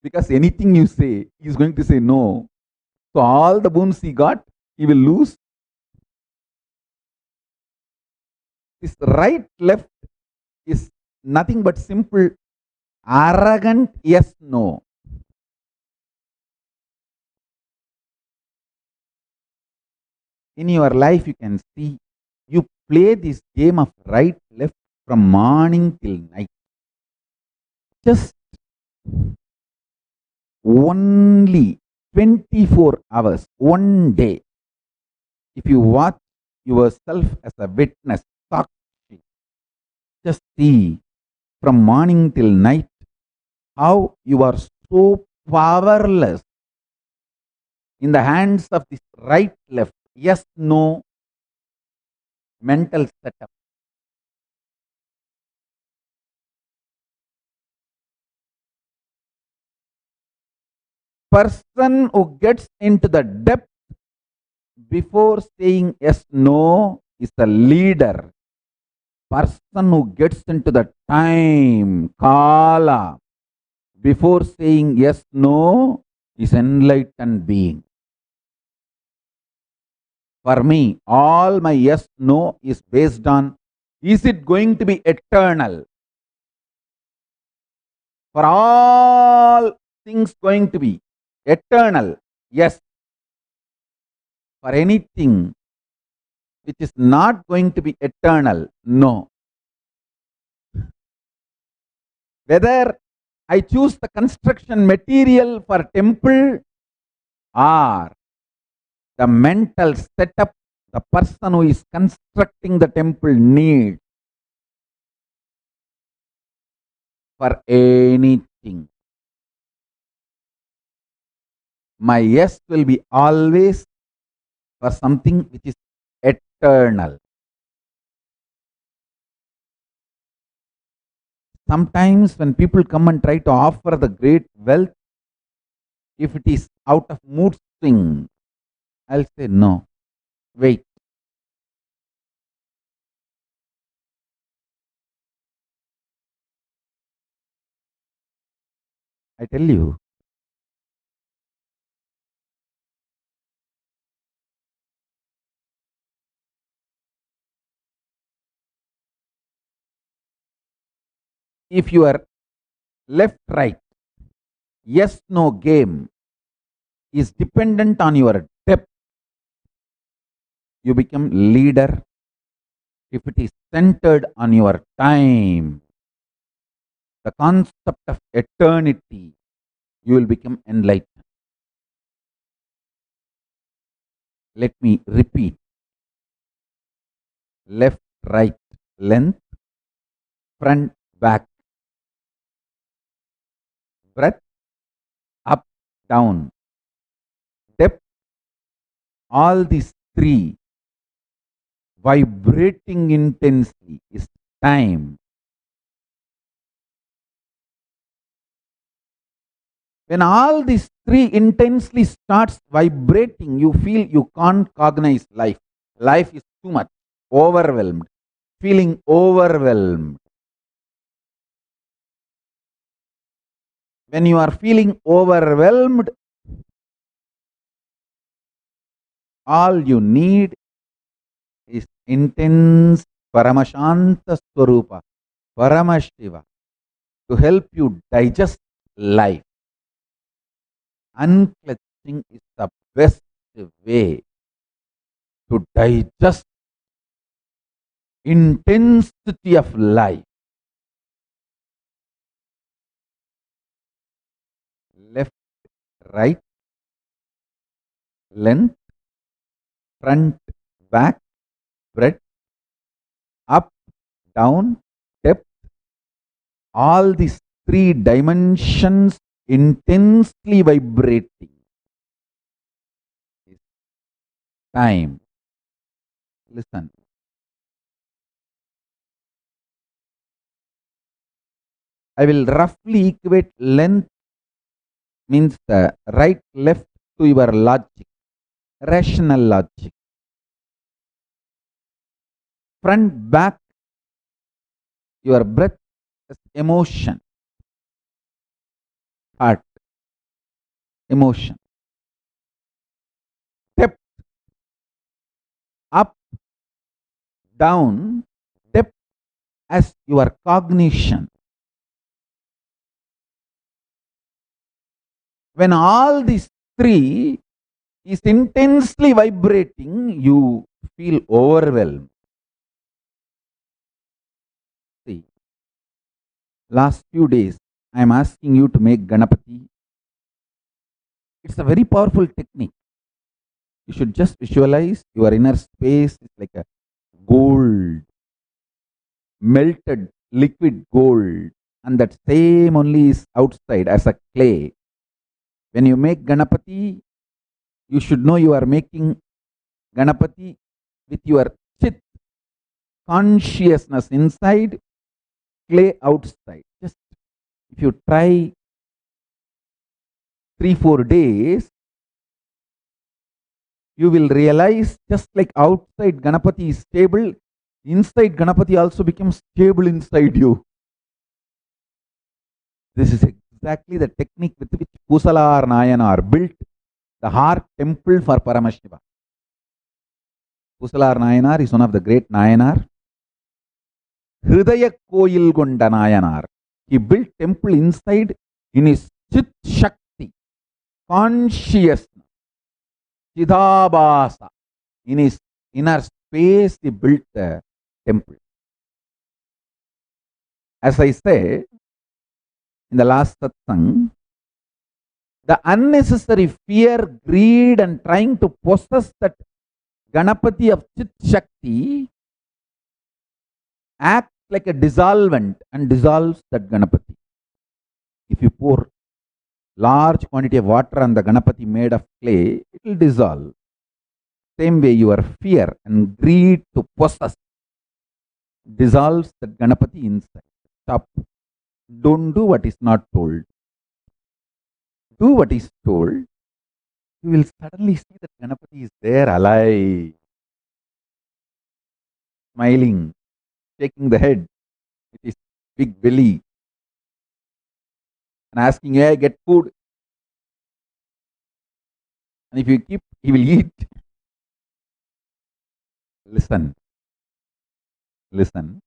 Because anything you say, he is going to say no. So all the boons he got, he will lose. This right left is nothing but simple arrogant yes no. In your life, you can see you play this game of right left from morning till night. Just only 24 hours, one day. If you watch yourself as a witness, Sakshi, just see from morning till night how you are so powerless in the hands of this right left, yes no mental setup. Person who gets into the depth before saying yes no is a leader. Person who gets into the time, kala, before saying yes no is enlightened being. For me, all my yes no is based on, is it going to be eternal? For all things going to be eternal, yes. For anything which is not going to be eternal, no. Whether I choose the construction material for temple or the mental setup the person who is constructing the temple needs for anything, my yes will be always for something which is eternal. Sometimes when people come and try to offer the great wealth, if it is out of mood swing, I'll say no, wait. I tell you, if you are left right, yes no game is dependent on your depth, you become leader. If it is centered on your time, the concept of eternity, you will become enlightened. Let me repeat. Left, right, length, front, back, breadth, up, down, depth, all these three vibrating intensely is time. When all these three intensely starts vibrating, you feel you can't cognize life. Life is too much, overwhelmed, feeling overwhelmed. When you are feeling overwhelmed, all you need is intense Paramashanta Swarupa, Paramashiva, to help you digest life. Unclutching is the best way to digest intensity of life. Left, right, length, front, back, breadth, up, down, depth, all these three dimensions intensely vibrating is time. Listen. I will roughly equate length means the right left to your logic, rational logic. Front back, your breath is emotion, heart, emotion. Depth, up, down, depth as your cognition. When all these three is intensely vibrating, you feel overwhelmed. See, last few days, I am asking you to make Ganapati. It's a very powerful technique. You should just visualize your inner space is like a gold, melted liquid gold, and that same only is outside as a clay. When you make Ganapati, you should know you are making Ganapati with your chit, consciousness inside, clay outside. Just if you try 3-4 days, you will realize just like outside Ganapati is stable, inside Ganapati also becomes stable inside you. This is exactly the technique with which Kusalar Nayanar built the heart temple for Paramashiva. Kusalar Nayanar is one of the great Nayanar. Hridaya Koyil Gonda Nayanar. He built temple inside in his Chit Shakti, consciousness, Chidabhasa. In his inner space, he built the temple. As I said in the last satsang, the unnecessary fear, greed, and trying to possess that Ganapati of Chit Shakti acts like a dissolvent and dissolves that Ganapati. If you pour large quantity of water on the Ganapati made of clay, it will dissolve. Same way your fear and greed to possess dissolves that Ganapati inside. Stop. Don't do what is not told. Do what is told. You will suddenly see that Ganapati is there alive, smiling, shaking the head with his big belly and asking, hey, get food. And if you keep, he will eat. Listen. Listen.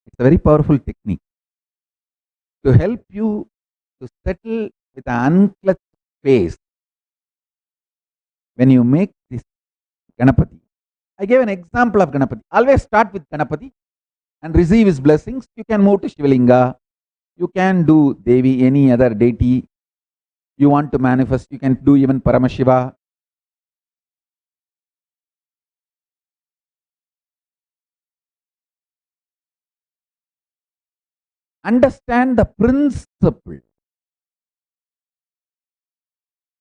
It's a very powerful technique to help you to settle with an unclutched face. When you make this Ganapati, I gave an example of Ganapati. Always start with Ganapati and receive his blessings. You can move to Shivalinga. You can do Devi, any other deity you want to manifest. You can do even Paramashiva. Understand the principle.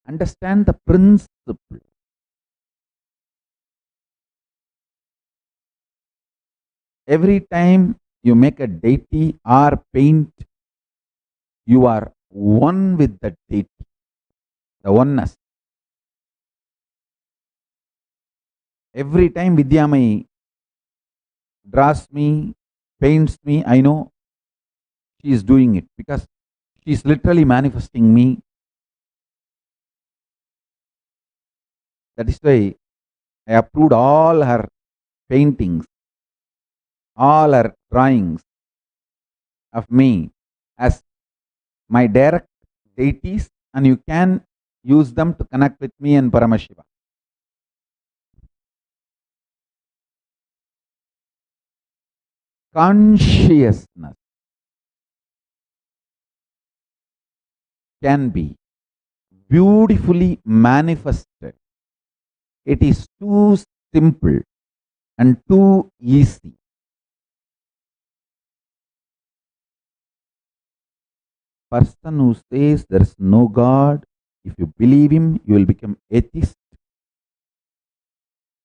Understand the principle. Every time you make a deity or paint, you are one with the deity, the oneness. Every time Vidyamai draws me, paints me, I know she is doing it because she is literally manifesting me. That is why I approved all her paintings, all her drawings of me as my direct deities, and you can use them to connect with me and Paramashiva. Consciousness can be beautifully manifested. It is too simple and too easy. Person who says there is no God, if you believe him, you will become atheist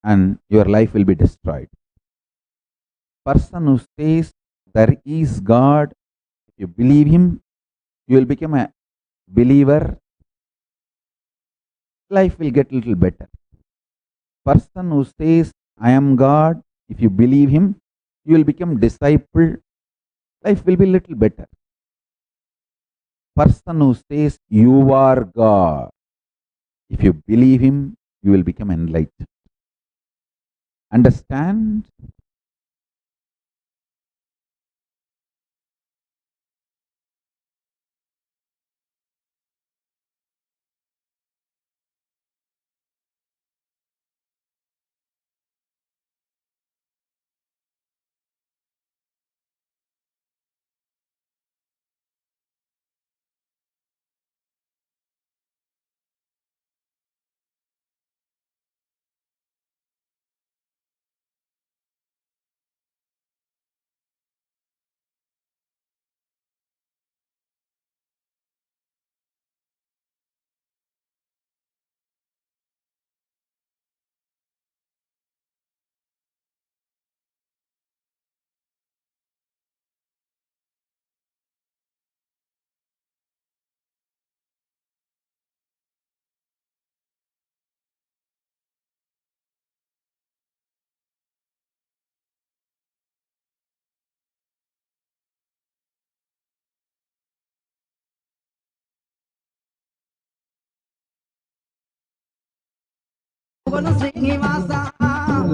and your life will be destroyed. person who says there is God, if you believe him, you will become a believer. Life will get a little better. Person who says I am God, if you believe him, you will become disciple. Life will be a little better. Person who says you are God, if you believe him, you will become enlightened. Understand?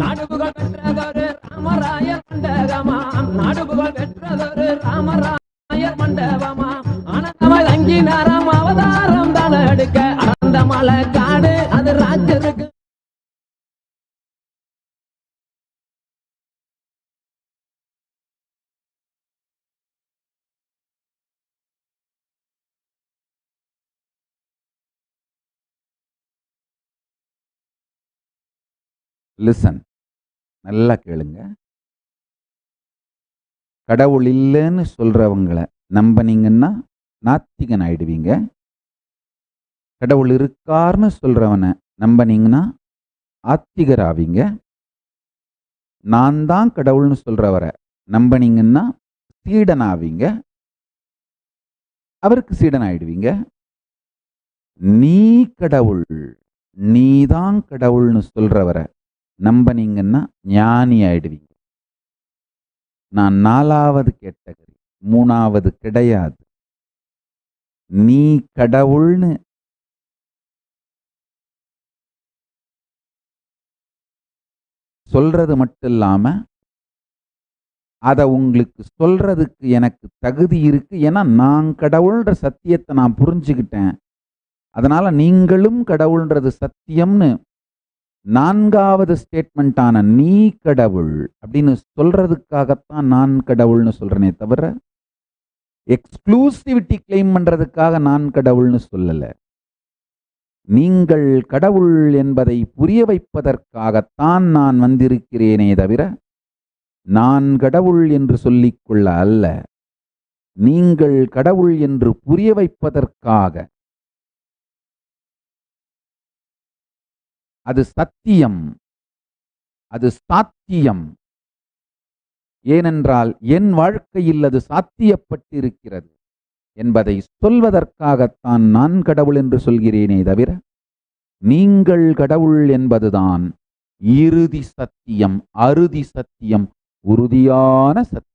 நாடுபுகழ் பெற்றதொரு Ramarayar மண்டபமாம் நாடுபுகழ் பெற்றதொரு Ramarayar மண்டபமாம் ஆனந்தமாய் தங்கினாராம் அவதாரம் தான் எடுக்க அடர்ந்த மலை காடு அது ராஜருக்கு Listen, நல்லா கேளுங்க. கடவுள் இல்லைன்னு சொல்றவங்களை நம்பினீங்கன்னா நாத்திகன் ஆயிடுவீங்க. கடவுள் இருக்கார்னு சொல்றவனை நம்பினீங்கன்னா ஆத்திகர் ஆவீங்க. நான் தான் கடவுள்னு சொல்றவரை நம்பினீங்கன்னா சீடன் ஆவீங்க. அவருக்கு சீடன் ஆயிடுவீங்க. நீ கடவுள், நீதான் கடவுள்னு சொல்றவரை நம்பினீங்கன்னா ஞானி ஆயிடுவீங்க. நான் 4வது கேட்டகரி, 3வது கிடையாது. நீ கடவுள்னு சொல்றது மட்டும் இல்லாம அதை உங்களுக்கு சொல்றதுக்கு எனக்கு தகுதி இருக்கு. ஏன்னா நான் கடவுள்ன்ற சத்தியத்தை நான் புரிஞ்சுக்கிட்டேன். அதனால நீங்களும் கடவுள்ன்றது சத்தியம்னு 4வது ஸ்டேட்மெண்டான நீ கடவுள் அப்படின்னு சொல்றதுக்காகத்தான் நான் கடவுள்னு சொல்றேனே தவிர எக்ஸ்க்ளூசிவிட்டி கிளைம் பண்றதுக்காக நான் கடவுள்னு சொல்லல. நீங்கள் கடவுள் என்பதை புரிய வைப்பதற்காகத்தான் நான் வந்திருக்கிறேனே தவிர நான் கடவுள் என்று சொல்லிக்கொள்ள அல்ல. நீங்கள் கடவுள் என்று புரிய வைப்பதற்காக. அது சத்தியம், அது சாத்தியம். ஏனென்றால் என் வாழ்க்கையில் அது சாத்தியப்பட்டிருக்கிறது என்பதை சொல்வதற்காகத்தான் நான் கடவுள் என்று சொல்கிறேனே தவிர நீங்கள் கடவுள் என்பதுதான் இறுதி சத்தியம், அறுதி சத்தியம், உறுதியான சத்தியம்.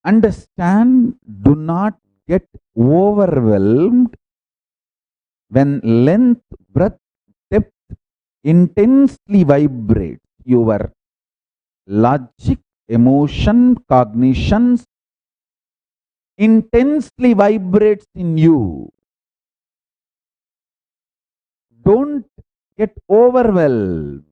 Understand, do not get overwhelmed when length, breadth, depth intensely vibrates. Your logic, emotion, cognitions intensely vibrates in you. Don't get overwhelmed.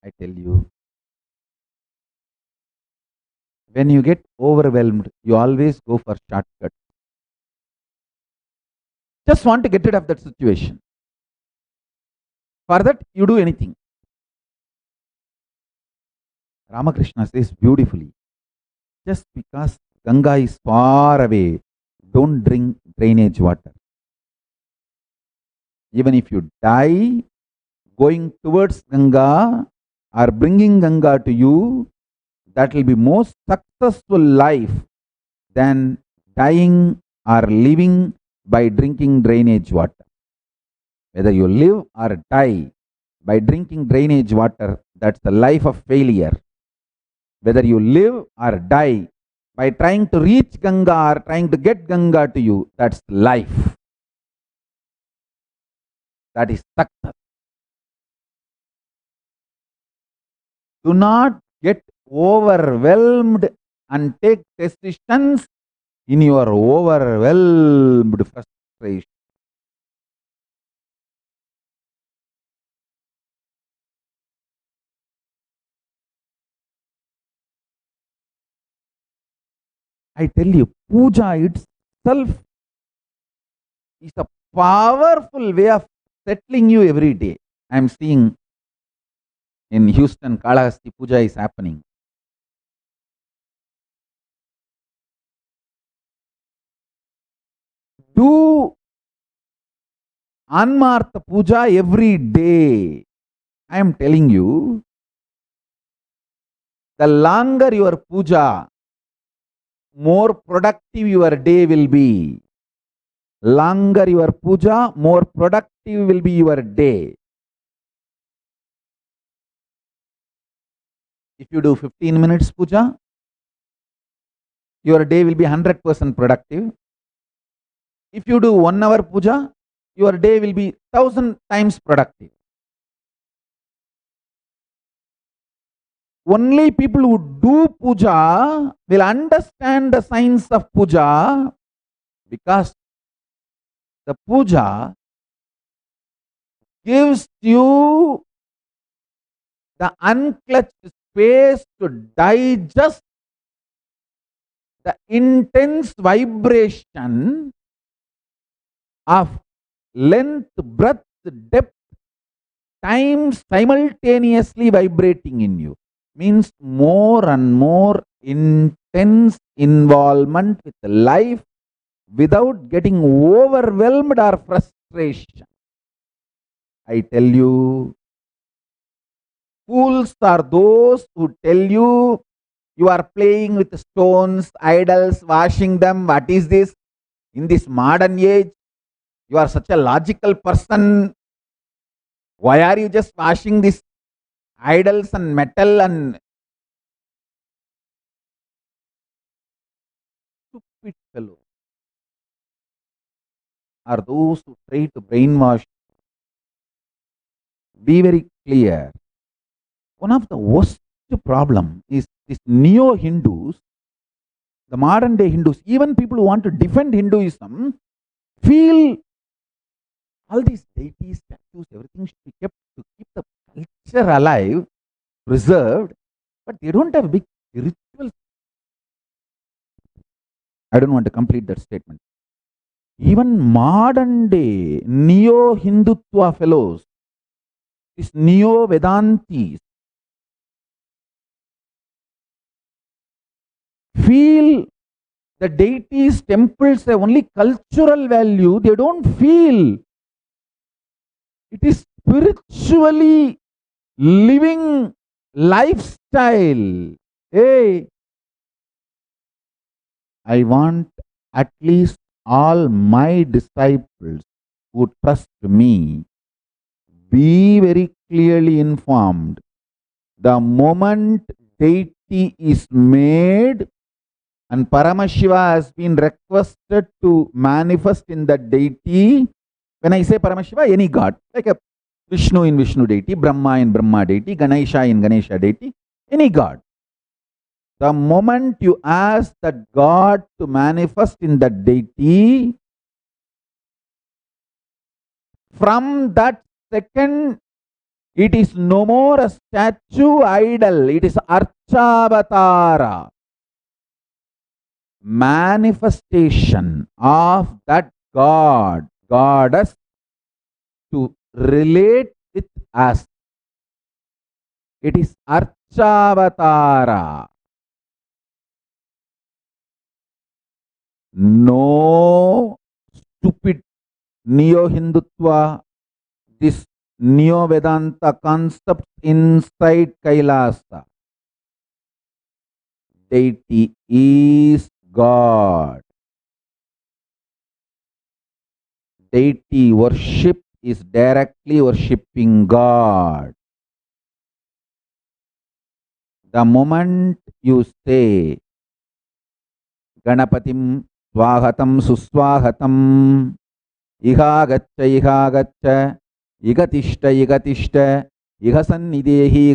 I tell you, When you get overwhelmed, you always go for shortcuts. Just want to get rid of that situation. For that, you do anything. Ramakrishna says beautifully, just because Ganga is far away, don't drink drainage water. Even if you die, going towards Ganga or bringing Ganga to you, that will be more successful life than dying or living by drinking drainage water. Whether you live or die by drinking drainage water, that's the life of failure. Whether you live or die by trying to reach Ganga or trying to get Ganga to you, that's life. That is success. Do not get overwhelmed and take decisions in your overwhelmed frustration. I tell you, puja itself is a powerful way of settling you every day. I am seeing in Houston, KAILASA puja is happening. Do Anmartha puja every day. I am telling you, the longer your puja, more productive your day will be. Longer your puja, more productive will be your day. If you do 15 minutes puja, your day will be 100% productive. If you do 1 hour puja, your day will be 1000 times productive. Only people who do puja will understand the science of puja, because the puja gives you the unclutched space to digest the intense vibration of length, breadth, depth, time simultaneously vibrating in you. Means more and more intense involvement with life without getting overwhelmed or frustration. I tell you, fools are those who tell you you are playing with stones, idols, washing them. What is this? In this modern age, you are such a logical person. Why are you just washing these idols and metal? And stupid fellow are those who try to brainwash. Be very clear. One of the worst problem is this neo-Hindus, the modern day Hindus, even people who want to defend Hinduism, feel all these deities, statues, everything should be kept to keep the culture alive, preserved, but they don't have big rituals. I don't want to complete that statement. Even modern day neo-Hindutva fellows, these neo-Vedantis, feel the deities, temples have only cultural value. They don't feel it is spiritually living lifestyle. Hey, I want at least all my disciples who trust me be very clearly informed. The moment deity is made and Paramashiva has been requested to manifest in that deity, when I say Paramashiva, any god, like a Vishnu in Vishnu deity, Brahma in Brahma deity, Ganesha in Ganesha deity, any god. The moment you ask that God to manifest in that deity, from that second, it is no more a statue idol, it is Archavatara. manifestation of that God, goddess to relate with us. It is Archavatara. No stupid neo-Hindutva, this neo-Vedanta concept inside Kailasa. Deity is God. Deity worship is directly worshipping God. The moment you say Ganapatim Swahatam Suswahatam Ihagaccha Igatishta Igasannidehi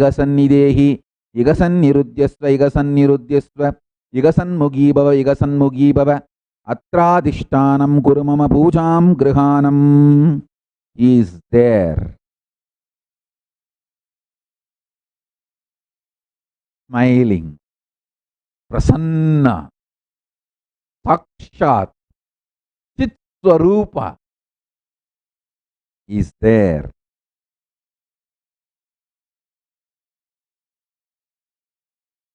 Igasannirudyasva Igasanmugibhava Atradishtanam Gurumama Pujam Grihanam is there. Smiling, Prasanna, Sakshat, Chit Swarupa is there.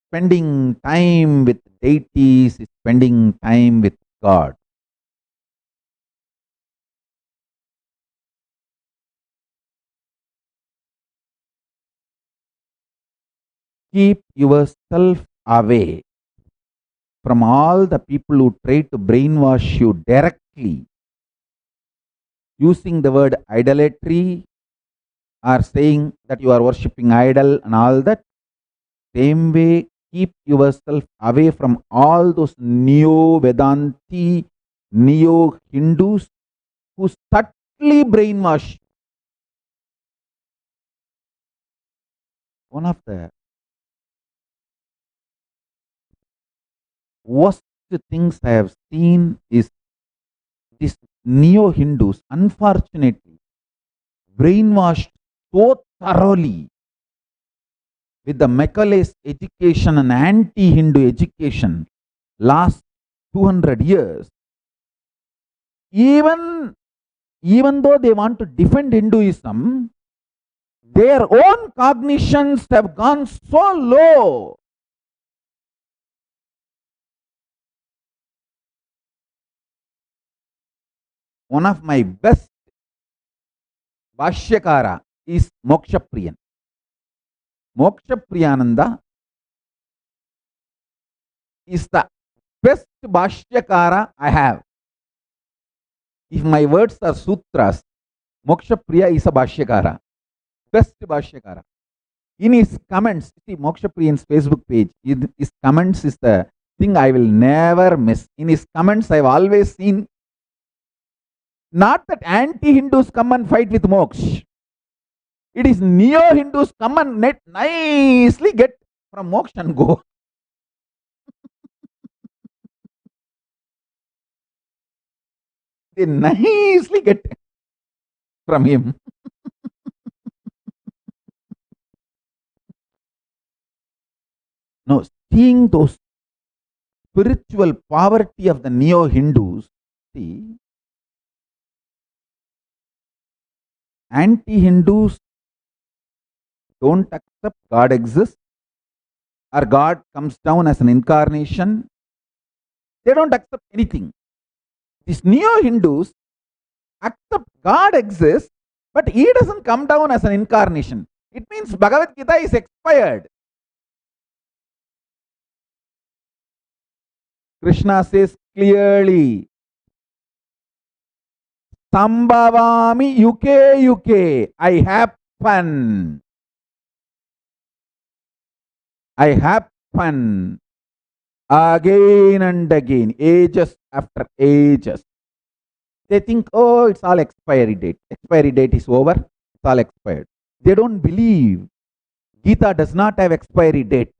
Spending time with deities is spending time with God. Keep yourself away from all the people who try to brainwash you directly using the word idolatry or saying that you are worshipping idol and all that. Same way, keep yourself away from all those neo-Vedanti, neo-Hindus who subtly brainwash you. One of the worst things I have seen is these neo-Hindus, unfortunately, brainwashed so thoroughly with the Macaulay's education and anti-Hindu education last 200 years. Even though they want to defend Hinduism, their own cognitions have gone so low. One of my best Bhashyakara is Mokshapriyan. Mokshapriyananda is the best Bhashyakara I have. If my words are sutras, Mokshapriya is a Bhashyakara. Best Bhashyakara. In his comments, see Mokshapriyan's Facebook page, his comments is the thing I will never miss. In his comments, I have always seen not that anti-Hindus come and fight with Moksha. It is neo-Hindus come and nicely get from Moksha and go. They nicely get from him. Now, seeing those spiritual poverty of the neo-Hindus, see, anti-Hindus don't accept God exists or God comes down as an incarnation. They don't accept anything. These neo-Hindus accept God exists, but he doesn't come down as an incarnation. It means Bhagavad Gita is expired. Krishna says clearly, Sambhavami yuke, I happen. I happen again and again, ages after ages. They think, oh, it's all expiry date. Expiry date is over, it's all expired. They don't believe Gita does not have expiry date.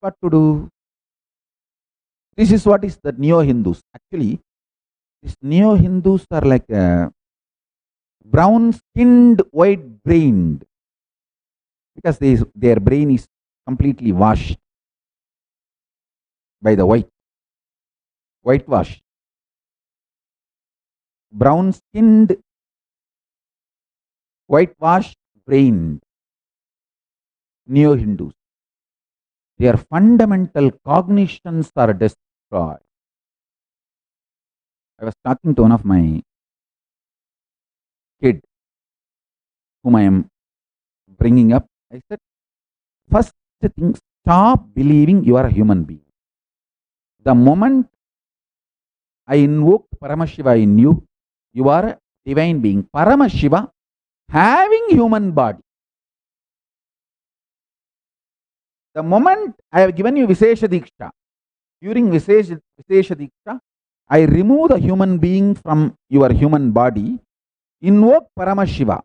What to do? This is what is the neo-Hindus. Actually, these neo-Hindus are like brown-skinned, white-brained. because their brain is completely washed by the whitewash. Brown skinned, whitewashed brained Neo-Hindus. Their fundamental cognitions are destroyed. I was talking to one of my kid whom I am bringing up. I said, first thing, stop believing you are a human being. The moment I invoke Paramashiva in you, you are a divine being. Paramashiva having human body. The moment I have given you Vishesha Diksha, during Vishesha Diksha, I remove the human being from your human body, invoke Paramashiva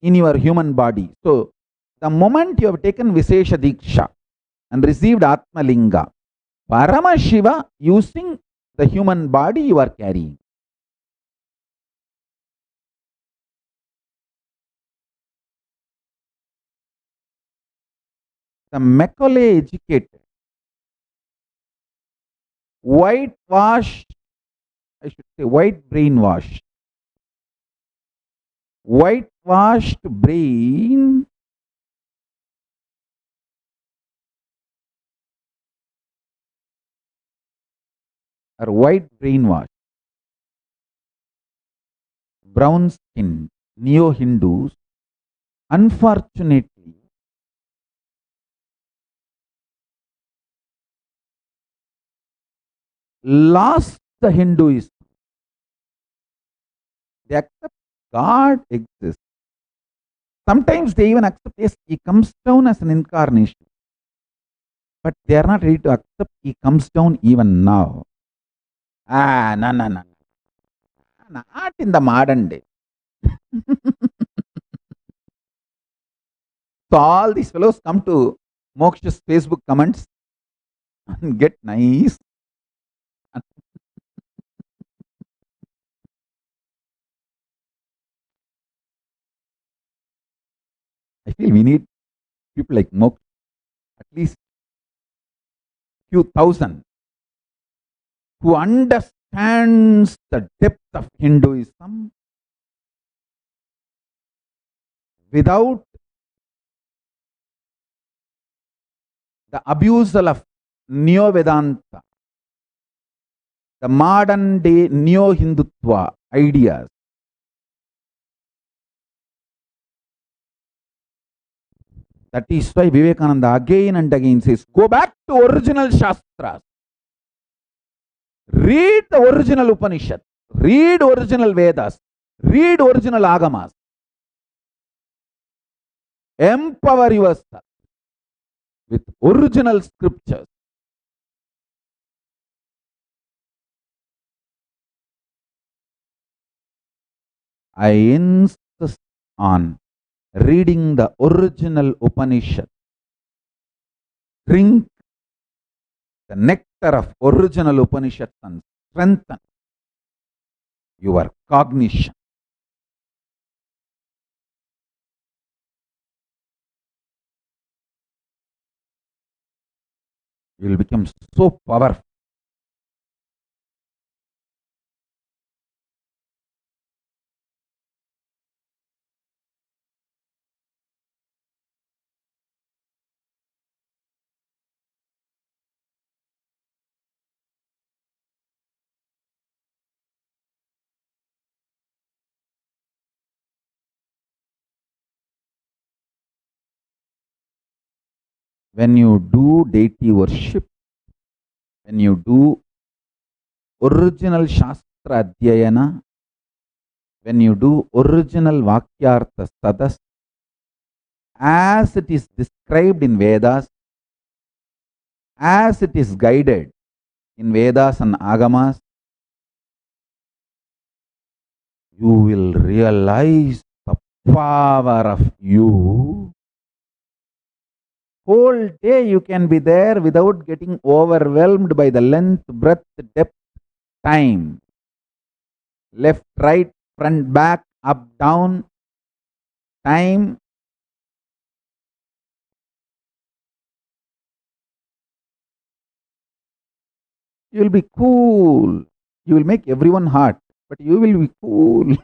in your human body. So, the moment you have taken Vishesha Diksha and received Atma Linga, Paramashiva using the human body you are carrying. The Macaulay educated, whitewashed, I should say white brainwashed, whitewashed brain or white brainwashed, brown skinned Neo-Hindus, unfortunately, lost the Hinduism. They accept God exists. Sometimes they even accept, yes, he comes down as an incarnation. But they are not ready to accept he comes down even now. No. Not in the modern day. So all these fellows come to Moksha's Facebook comments and get nice. I feel we need people like Moksha, at least few thousand, who understands the depth of Hinduism without the abusal of Neo-Vedanta, the modern day Neo-Hindutva ideas. That is why Vivekananda again and again says, go back to original Shastras. Read the original Upanishad. Read original Vedas. Read original Agamas. Empower yourself with original scriptures. I insist on reading the original Upanishad. Drink the nectar of original Upanishads and strengthen your cognition. You will become so powerful. When you do deity worship, when you do original Shastra Adhyayana, when you do original Vakyartha Sadas, as it is described in Vedas, as it is guided in Vedas and Agamas, you will realize the power of you. Whole day you can be there without getting overwhelmed by the length, breadth, depth, time. Left, right, front, back, up, down, time. You will be cool. You will make everyone hot, but you will be cool.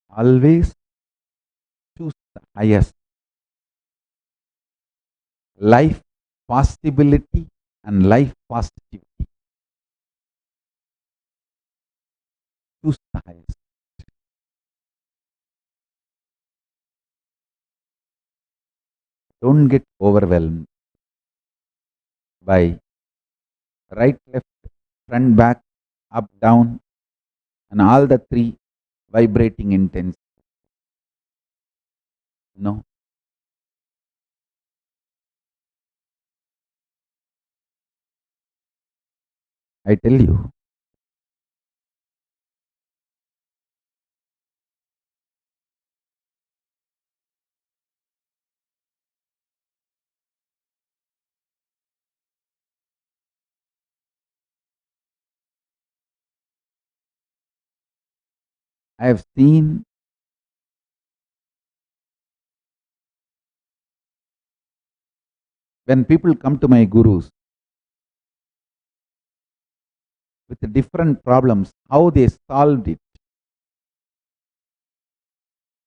Always choose the highest. Life possibility and life positivity. Choose the highest. Don't get overwhelmed by right, left, front, back, up, down, and all the three vibrating intensely. No. I tell you, I have seen when people come to my gurus with the different problems, how they solved it.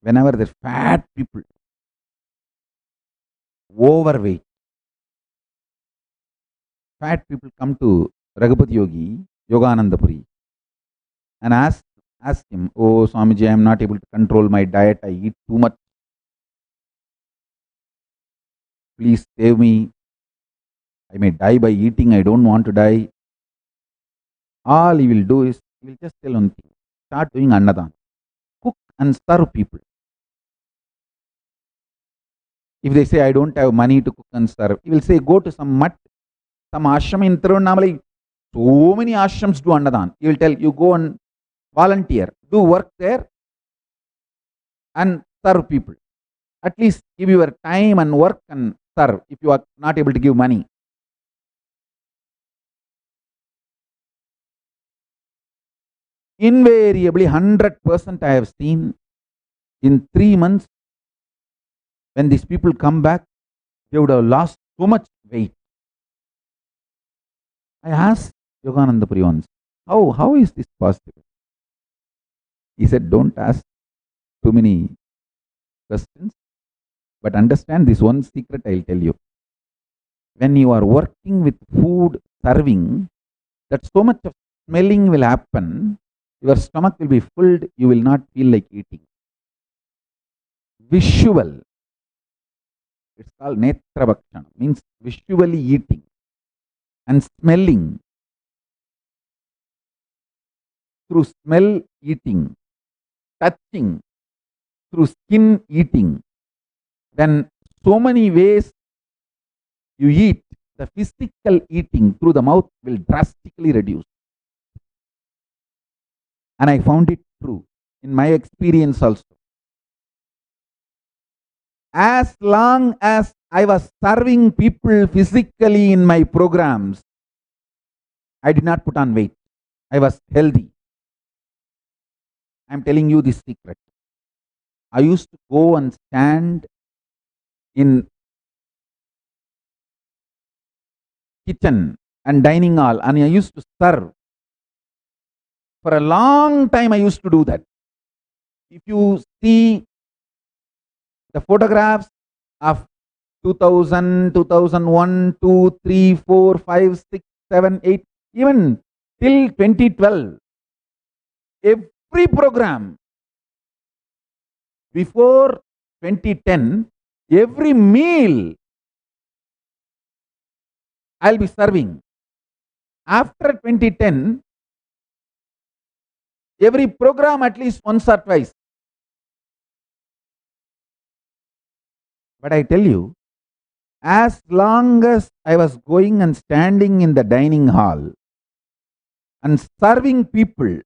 Whenever the fat people, overweight, fat people come to Raghupati Yogi, Yoganandapuri, and ask him, "Oh Swamiji, I am not able to control my diet. I eat too much. Please save me. I may die by eating. I don't want to die." All he will do is, he will just tell one thing: start doing annadan. Cook and serve people. If they say, "I don't have money to cook and serve," he will say, "Go to some mutt, some ashram in Tiruvannamalai. So many ashrams do annadan." He will tell you, "Go and volunteer, do work there and serve people. At least give your time and work and serve if you are not able to give money." Invariably, 100% I have seen in 3 months, when these people come back, they would have lost so much weight. I asked Yoganandapuri once, how is this possible? He said, "Don't ask too many questions, but understand this one secret I'll tell you. When you are working with food serving, that so much of smelling will happen, your stomach will be filled, you will not feel like eating. Visual, it's called netra bhakshana, means visually eating, and smelling, through smell eating, touching, through skin eating, then so many ways you eat, the physical eating through the mouth will drastically reduce." And I found it true in my experience also. As long as I was serving people physically in my programs, I did not put on weight. I was healthy. I am telling you this secret. I used to go and stand in kitchen and dining hall, and I used to serve. For a long time I used to do that. If you see the photographs of 2000, 2001, 2, 3, 4, 5, 6, 7, 8, even till 2012, every program before 2010, every meal I'll be serving. After 2010, every program at least once or twice. But I tell you, as long as I was going and standing in the dining hall and serving people,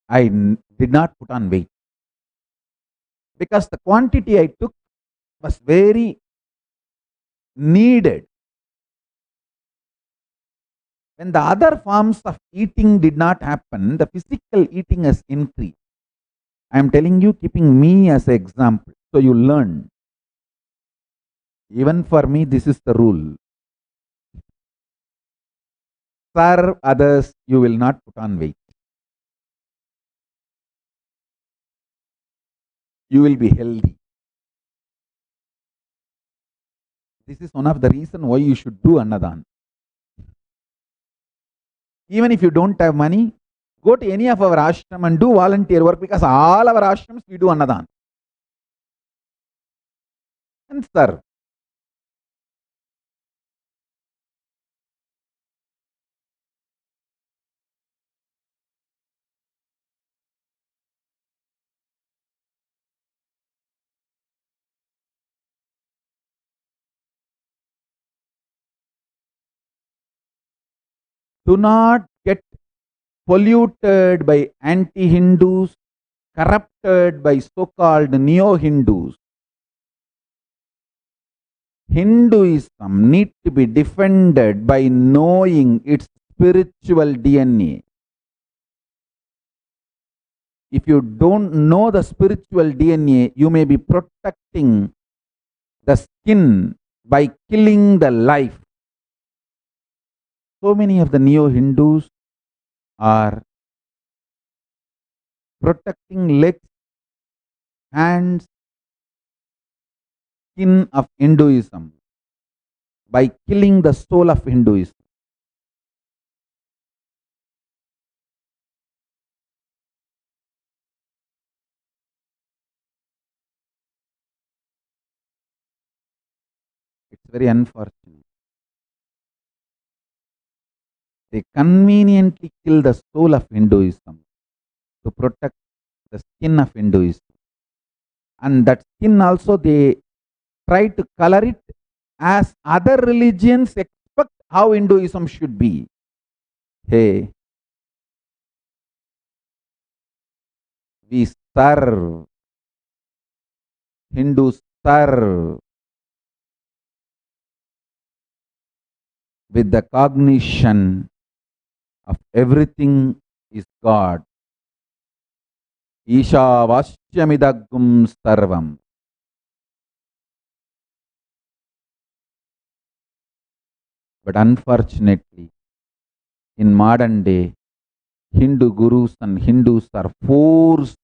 I did not put on weight, because the quantity I took was very needed. When the other forms of eating did not happen, the physical eating has increased. I am telling you, keeping me as an example, so you learn. Even for me, this is the rule. Serve others, you will not put on weight. You will be healthy. This is one of the reasons why you should do Annadan. Even if you don't have money, go to any of our ashram and do volunteer work, because all our ashrams we do Annadan. And serve. Do not get polluted by anti-Hindus, corrupted by so-called neo-Hindus. Hinduism needs to be defended by knowing its spiritual DNA. If you don't know the spiritual DNA, you may be protecting the skin by killing the life. So many of the neo-Hindus are protecting legs, hands, skin of Hinduism by killing the soul of Hinduism. It's very unfortunate. They conveniently kill the soul of Hinduism to protect the skin of Hinduism. And that skin also they try to color it as other religions expect how Hinduism should be. Hey, we serve. Hindus serve with the cognition of everything is God. Ishavashyamidagum sarvam. But unfortunately, in modern day, Hindu gurus and Hindus are forced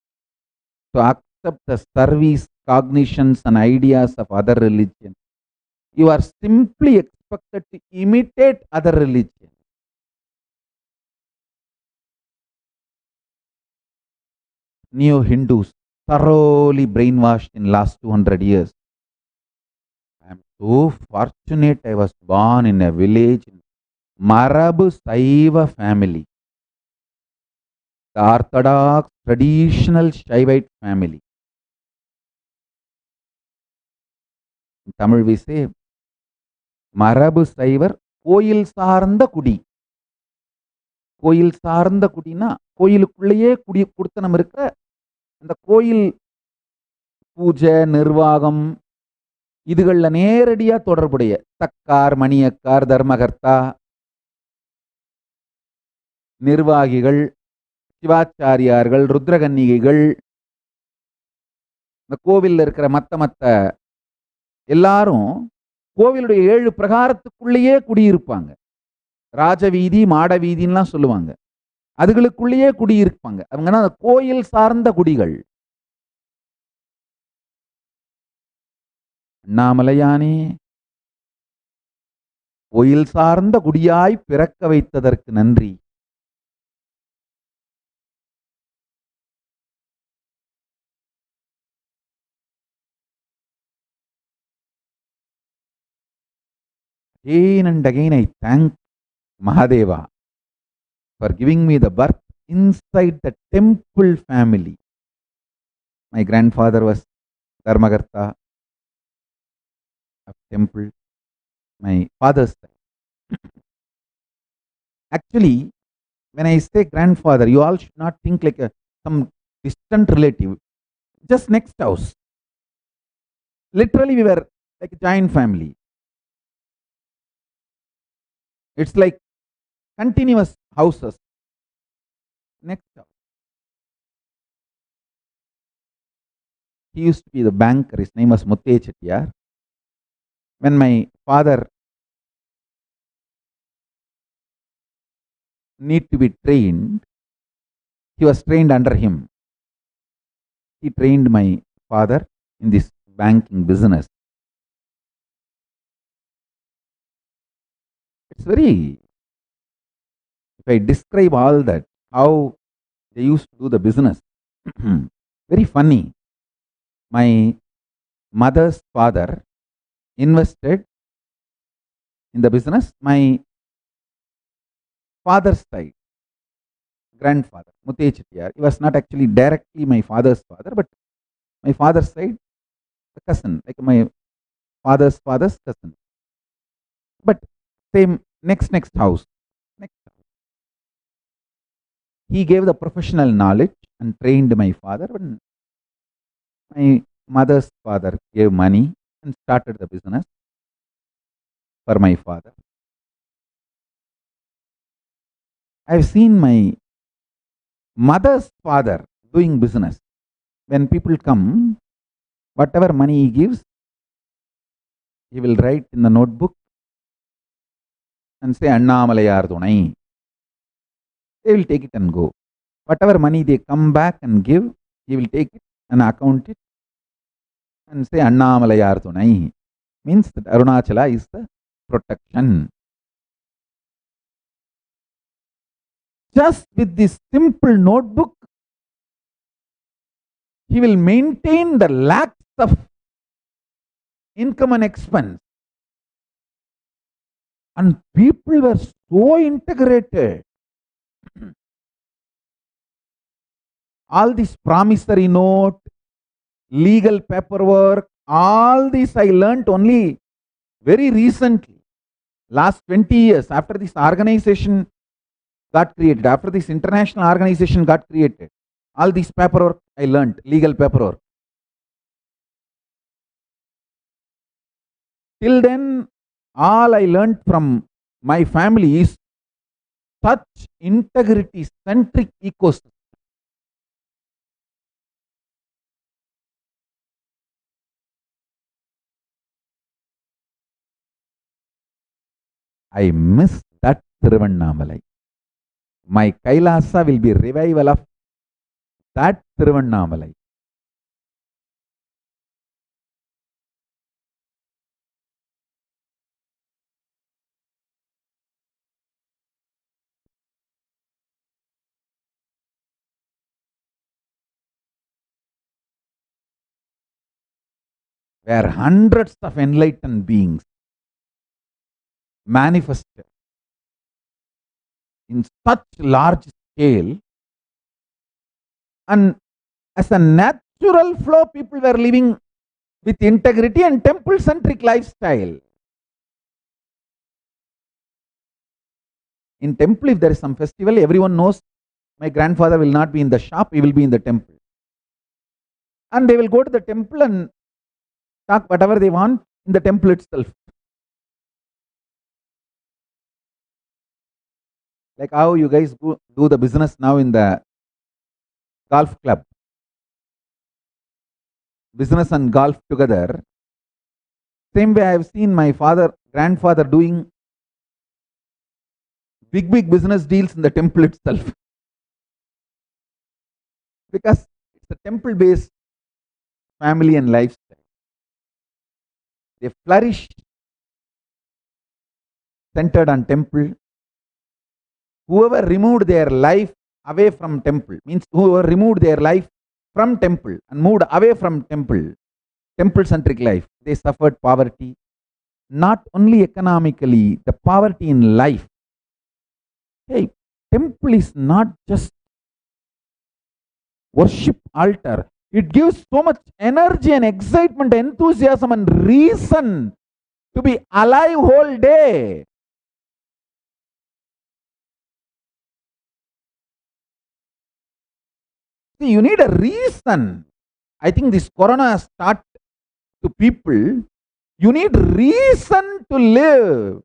to accept the service, cognitions and ideas of other religions. You are simply expected to imitate other religions. Neo-Hindus thoroughly brainwashed in last 200 years. I am so fortunate I was born in a village, Marabu Saiva family. The Orthodox traditional Shaivite family. In Tamil we say, Marabu Saivar கோயில் சார்ந்த குடி. கோயில் சார்ந்த குடினா கோயிலுக்குள்ளேயே குடி குடுத்தனம் இருக்க அந்த கோயில் பூஜை நிர்வாகம் இதுகள்ல நேரடியா தொடர்புடைய தக்கார் மணியக்கார் தர்மகர்த்தா நிர்வாகிகள் சிவாச்சாரியார்கள் ருத்ரகன்னிகைகள் இந்த கோவில்ல இருக்கிற மத்த எல்லாரும் கோவிலுடைய 7 பிரகாரத்துக்குள்ளேயே குடியிருப்பாங்க. ராஜவீதி மாடவீதின்லாம் சொல்லுவாங்க. அதுகளுக்குள்ளேயே குடியிருப்பாங்க. அவங்கன்னா அந்த கோயில் சார்ந்த குடிகள். அண்ணாமலையானே கோயில் சார்ந்த குடியாய் பிறக்க வைத்ததற்கு நன்றி. Again and again I thank Mahadeva for giving me the birth inside the temple family. My grandfather was Dharmagartha of temple, my father's side. Actually, when I say grandfather, you all should not think like some distant relative, just next house. Literally, we were like a giant family. It's like continuous houses. Next house. He used to be the banker. His name was Mutte Chettiar. When my father need to be trained, he was trained under him. He trained my father in this banking business. It's very, if I describe all that, how they used to do the business, very funny. My mother's father invested in the business. My father's side, grandfather, Mutte Chettiar, he was not actually directly my father's father, but my father's side, the cousin, like my father's cousin. But same next house. He gave the professional knowledge and trained my father. When my mother's father gave money and started the business for my father. I've seen my mother's father doing business. When people come, whatever money he gives, he will write in the notebook and say, Annamalayar Dunai. They will take it and go. Whatever money they come back and give, he will take it and account it and say, Annamalayar Dunai. Means that Arunachala is the protection. Just with this simple notebook, he will maintain the lakhs of income and expense. And people were so integrated. All this promissory note, legal paperwork, all this I learnt only very recently. Last 20 years after this organization got created, after this international organization got created, all this paperwork I learnt, legal paperwork. Till then, all I learnt from my family is such integrity-centric ecosystem. I miss that Thiruvannamalai. My Kailasa will be revival of that Thiruvannamalai. Where hundreds of enlightened beings manifested in such large scale, and as a natural flow, people were living with integrity and temple-centric lifestyle. In temple, if there is some festival, everyone knows my grandfather will not be in the shop, he will be in the temple. And they will go to the temple and talk whatever they want in the temple itself. Like how you guys do the business now in the golf club. Business and golf together. Same way I have seen my grandfather doing big business deals in the temple itself. Because it's a temple-based family and lifestyle. They flourished centered on temple. Whoever removed their life away from temple, means whoever removed their life from temple and moved away from temple-centric life, they suffered poverty. Not only economically, the poverty in life. Hey, temple is not just worship altar. It gives so much energy and excitement, enthusiasm and reason to be alive whole day. See, you need a reason. I think this corona has taught to people, you need reason to live.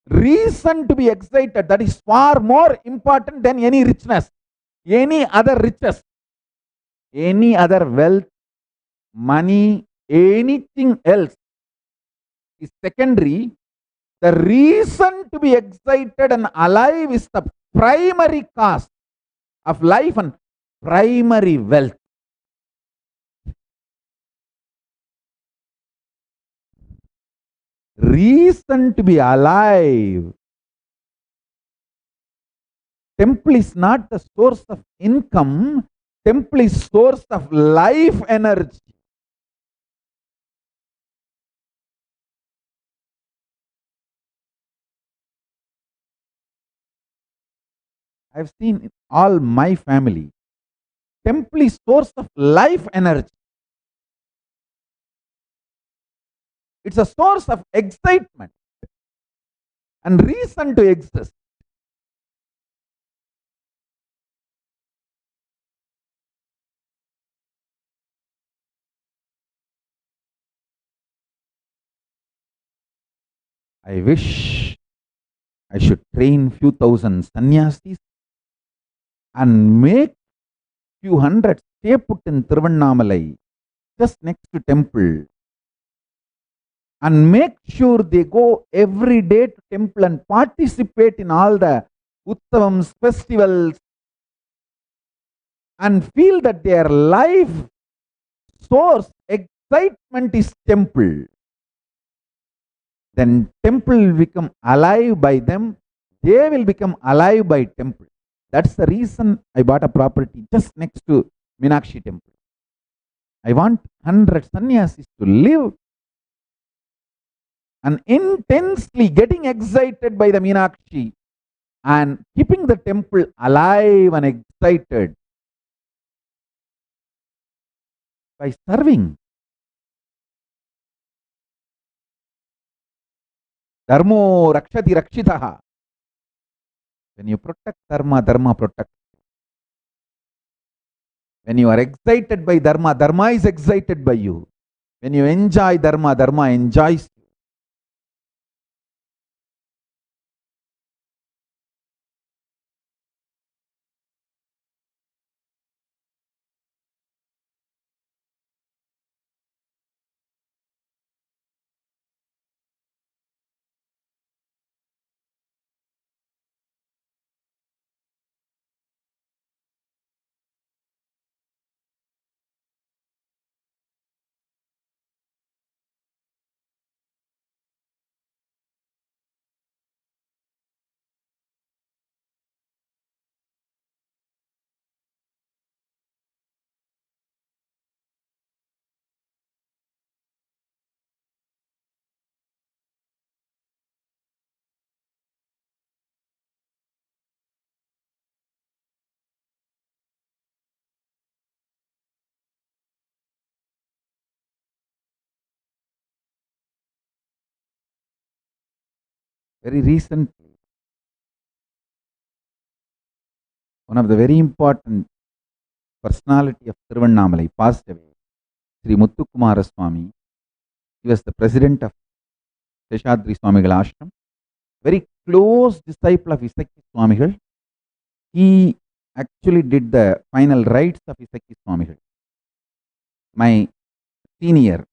reason to be excited, that is far more important than any richness, any other riches, any other wealth, money, anything else is secondary. The reason to be excited and alive is the primary cause of life and primary wealth. Reason to be alive. Temple is not the source of income. Temple is source of life energy. I've seen all my family. Temple is source of life energy. It's a source of excitement and reason to exist. I wish I should train few thousand sannyasis and make few hundred stay put in Tiruvannamalai, just next to temple, and make sure they go every day to temple and participate in all the Uttavams, festivals, and feel that their life source, excitement is temple. Then temple will become alive by them. They will become alive by temple. That's the reason I bought a property just next to Meenakshi temple. I want 100 sannyasis to live and intensely getting excited by the Meenakshi and keeping the temple alive and excited by serving. Dharmo rakshati rakshitaha. When you protect dharma, dharma protects. When you are excited by dharma, dharma is excited by you. When you enjoy dharma, dharma enjoys you. Very recently, one of the very important personality of Tiruvannamalai passed away, Sri Muthukumara Swami. He was the president of Seshadri Swamigal Ashram, very close disciple of Isaki Swamigal. He actually did the final rites of Isaki Swamigal. My senior,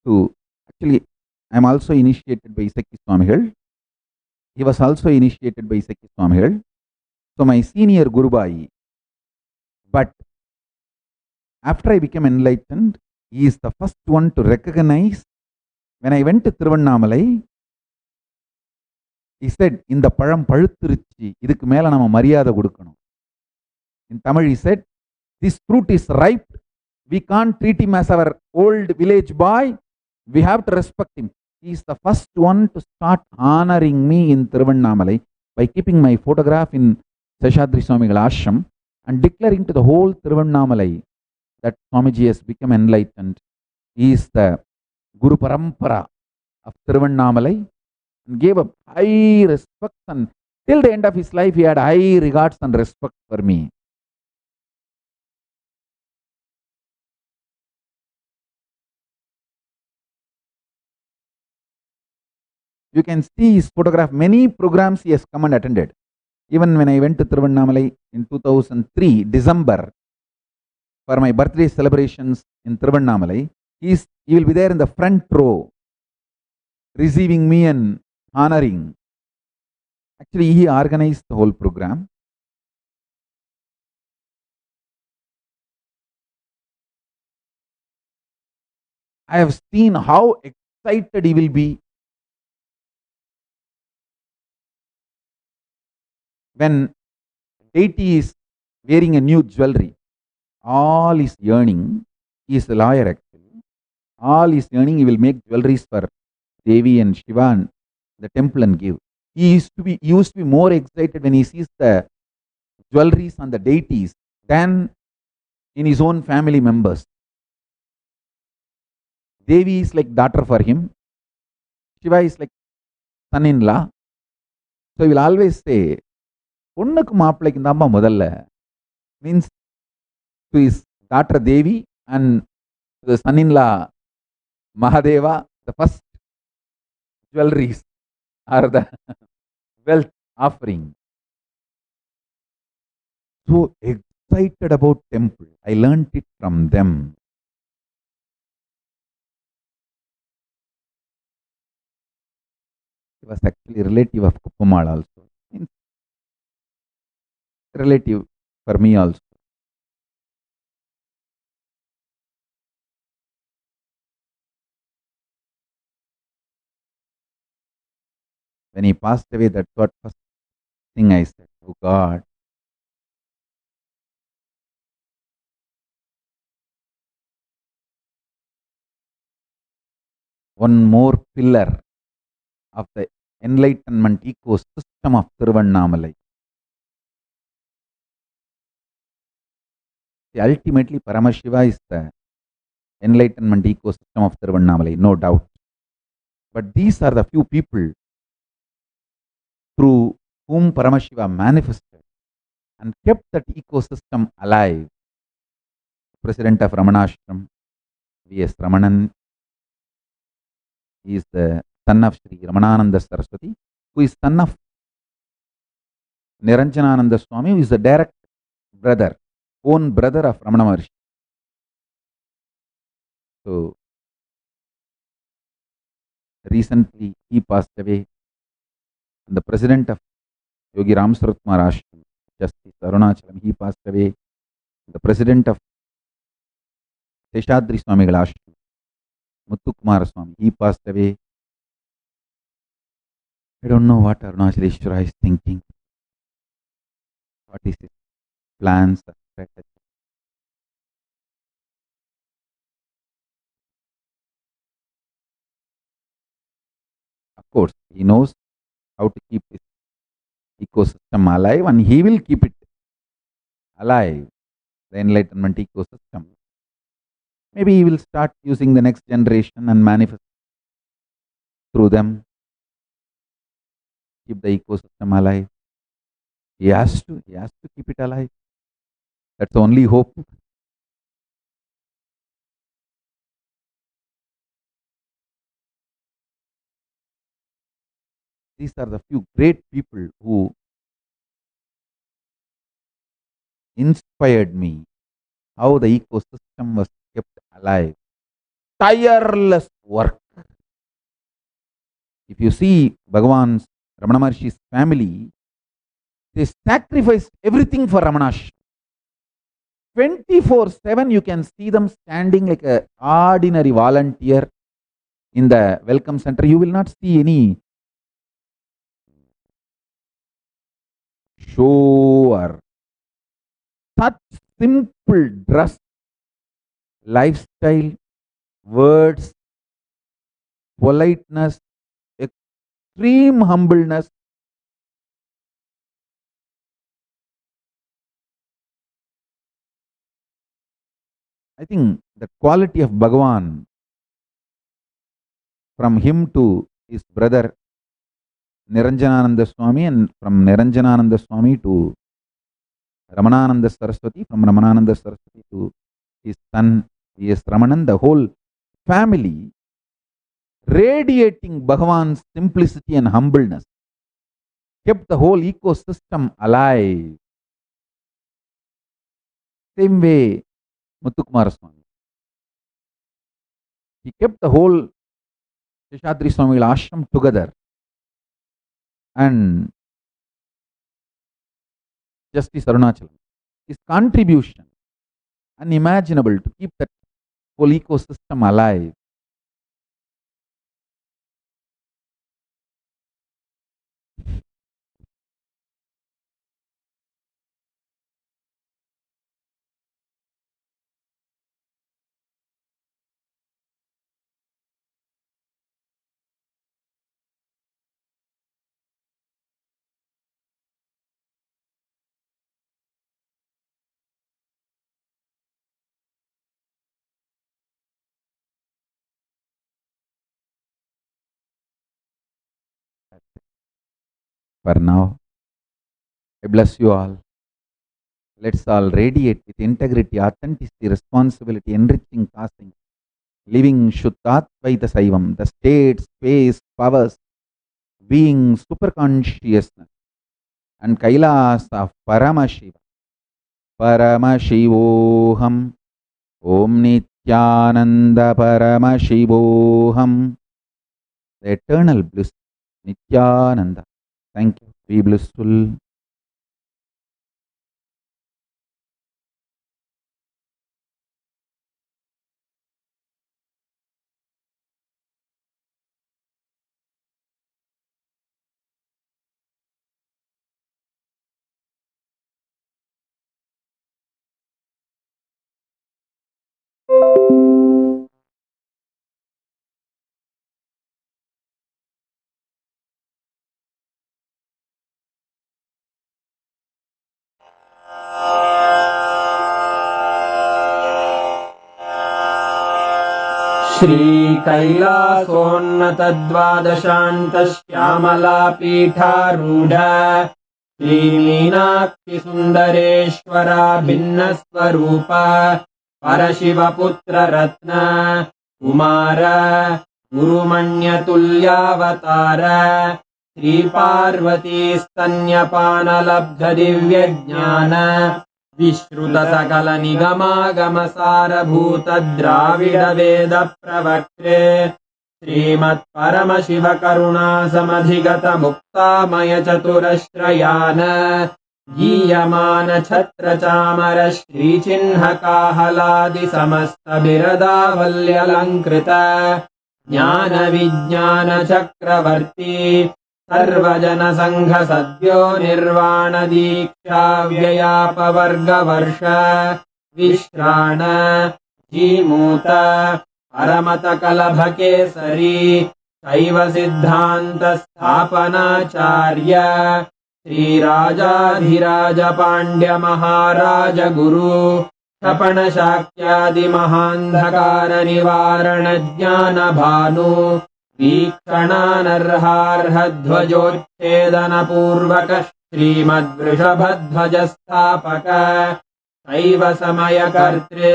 who actually I am also initiated by Isaki Swamigal. He was also initiated by Isaki Swamigal. So my senior Gurubai. But after I became enlightened, he is the first one to recognize. When I went to Tiruvannamalai, he said, in the param paluthiruchi, idukku mela nama mariyada kudukanum. In Tamil he said, this fruit is ripe. We can't treat him as our old village boy. We have to respect him. He is the first one to start honoring me in Tiruvannamalai by keeping my photograph in Seshadri Swamigal Ashram and declaring to the whole Tiruvannamalai that Swamiji has become enlightened. He is the Guru Parampara of Tiruvannamalai and gave a high respect, and till the end of his life he had high regards and respect for me. You can see his photograph. Many programs he has come and attended. Even when I went to Tiruvannamalai in 2003, December, for my birthday celebrations in Tiruvannamalai, he will be there in the front row, receiving me and honoring. Actually, he organized the whole program. I have seen how excited he will be when deity is wearing a new jewelry. All his yearning, he is a lawyer actually. All his yearning, he will make jewelries for Devi and Shiva and the temple and give. He used to be more excited when he sees the jewelries on the deities than in his own family members. Devi is like daughter for him. Shiva is like son-in-law. So he will always say, பொண்ணுக்கு மாப்பிள்ளைக்கு தான்ப்பா முதல்ல, means to his daughter Devi and to the son-in-law Mahadeva, the first jewelries are the wealth offering. So excited about temple. I learnt it from them. He was actually relative of Kuppamal also. Relative for me also. When he passed away, that's what first thing I said, oh God, one more pillar of the enlightenment ecosystem of Tiruvannamalai. See, ultimately, Paramashiva is the enlightenment ecosystem of Tiruvannamalai, no doubt. But these are the few people through whom Paramashiva manifested and kept that ecosystem alive. President of Ramanashram, V.S. Ramanan, he is the son of Sri Ramanananda Saraswati, who is son of Niranjanananda Swami, who is the direct brother, own brother of Ramana Maharshi. So, recently he passed away. And the president of Yogi Ram Sarat Maharashtra, Justice Arunachalam, he passed away. The president of Seshadri Swami Ashram, Muthu Kumara Swami, he passed away. I don't know what Arunachaleshwara is thinking. What is his plans or strategy? Of course, he knows how to keep his ecosystem alive, and he will keep it alive, the enlightenment ecosystem. Maybe he will start using the next generation and manifest through them. Keep the ecosystem alive. He has to keep it alive. That's the only hope. These are the few great people who inspired me how the ecosystem was kept alive. Tireless work. If you see Bhagavan's Ramana Maharshi's family, they sacrificed everything for Ramanash. 24/7 you can see them standing like an ordinary volunteer in the welcome center. You will not see any show or such simple dress, lifestyle, words, politeness, extreme humbleness. I think the quality of Bhagavan, from him to his brother Niranjanananda Swami, and from Niranjanananda Swami to Ramanananda Saraswati, from Ramanananda Saraswati to his son V.S. Ramanan, the whole family radiating Bhagavan's simplicity and humbleness, kept the whole ecosystem alive. Same way, Muthukumara Swami. He kept the whole Seshadri Swami ashram together. And Justice Arunachalam, his contribution, unimaginable to keep that whole ecosystem alive. For now, I bless you all. Let's all radiate with integrity, authenticity, responsibility, enriching, passing, living Shuddhatvaita Saivam, the state, space, powers, being superconsciousness, and Kailasa of Paramashiva. Paramashivoham, Om Nithyananda Paramashivoham, the eternal bliss, Nithyananda. Thank you. Be blissful. श्रीकैलासोन्नतद्वादशान्तश्यामलापीठारूढ श्रीमीनाक्षिसुन्दरेश्वरा भिन्नस्वरूप परशिवपुत्ररत्न Kumar गुरुमण्यतुल्यावतार श्रीपार्वतीस्तन्यपानलब्धदिव्यज्ञान विश्रुतसकलनिगमागमसारभूतद्राविडवेदप्रवक्त्रे श्रीमत्परमशिवकरुणासमधिगतमुक्तामयचतुरश्रयान् गीयमानछत्रचामर श्रीचिह्नकाहलादिसमस्तबिरदावल्यलङ्कृत ज्ञानविज्ञानचक्रवर्ती सर्वजनसङ्घसद्यो निर्वाणदीक्षा व्ययापवर्गवर्ष विश्राण Jimuta परमतकलभकेसरी शैवसिद्धान्तस्थापनाचार्य श्रीराजाधिराजपाण्ड्यमहाराजगुरु क्षपणशाक्यादिमहान्धकारनिवारणज्ञानभानु वीक्षणानर्हार्हध्वजोच्छेदनपूर्वक श्रीमद्वृषभध्वजस्थापक शैव समयकर्त्रे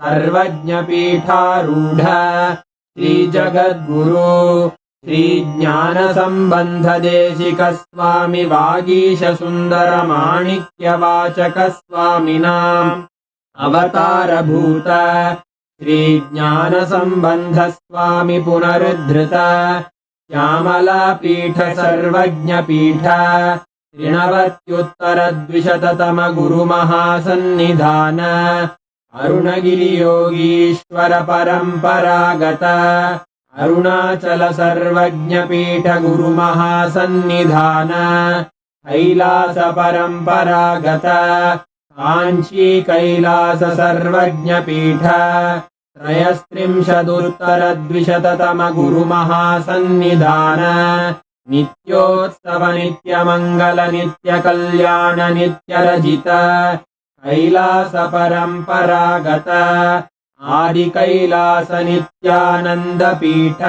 सर्वज्ञपीठारूढ श्रीजगद्गुरु श्रीज्ञानसम्बन्धदेशिकस्वामि वागीशसुन्दरमाणिक्यवाचकस्वामिनाम् अवतारभूत श्रीज्ञानसम्बन्धस्वामि पुनरुद्धृत श्यामलापीठ सर्वज्ञपीठ त्रिणवत्युत्तरद्विशततम गुरुमहासन्निधान अरुणगिरियोगीश्वर परम्परागत अरुणाचल सर्वज्ञपीठ गुरुमहासन्निधान कैलास परम्परागत काञ्ची कैलास सर्वज्ञपीठ त्रयस्त्रिंशदुत्तरद्विशततम गुरुमहासन्निधान नित्योत्सव नित्यमङ्गल नित्यकल्याण नित्यरजित कैलास परम्परागत आदिकैलास नित्यानन्दपीठ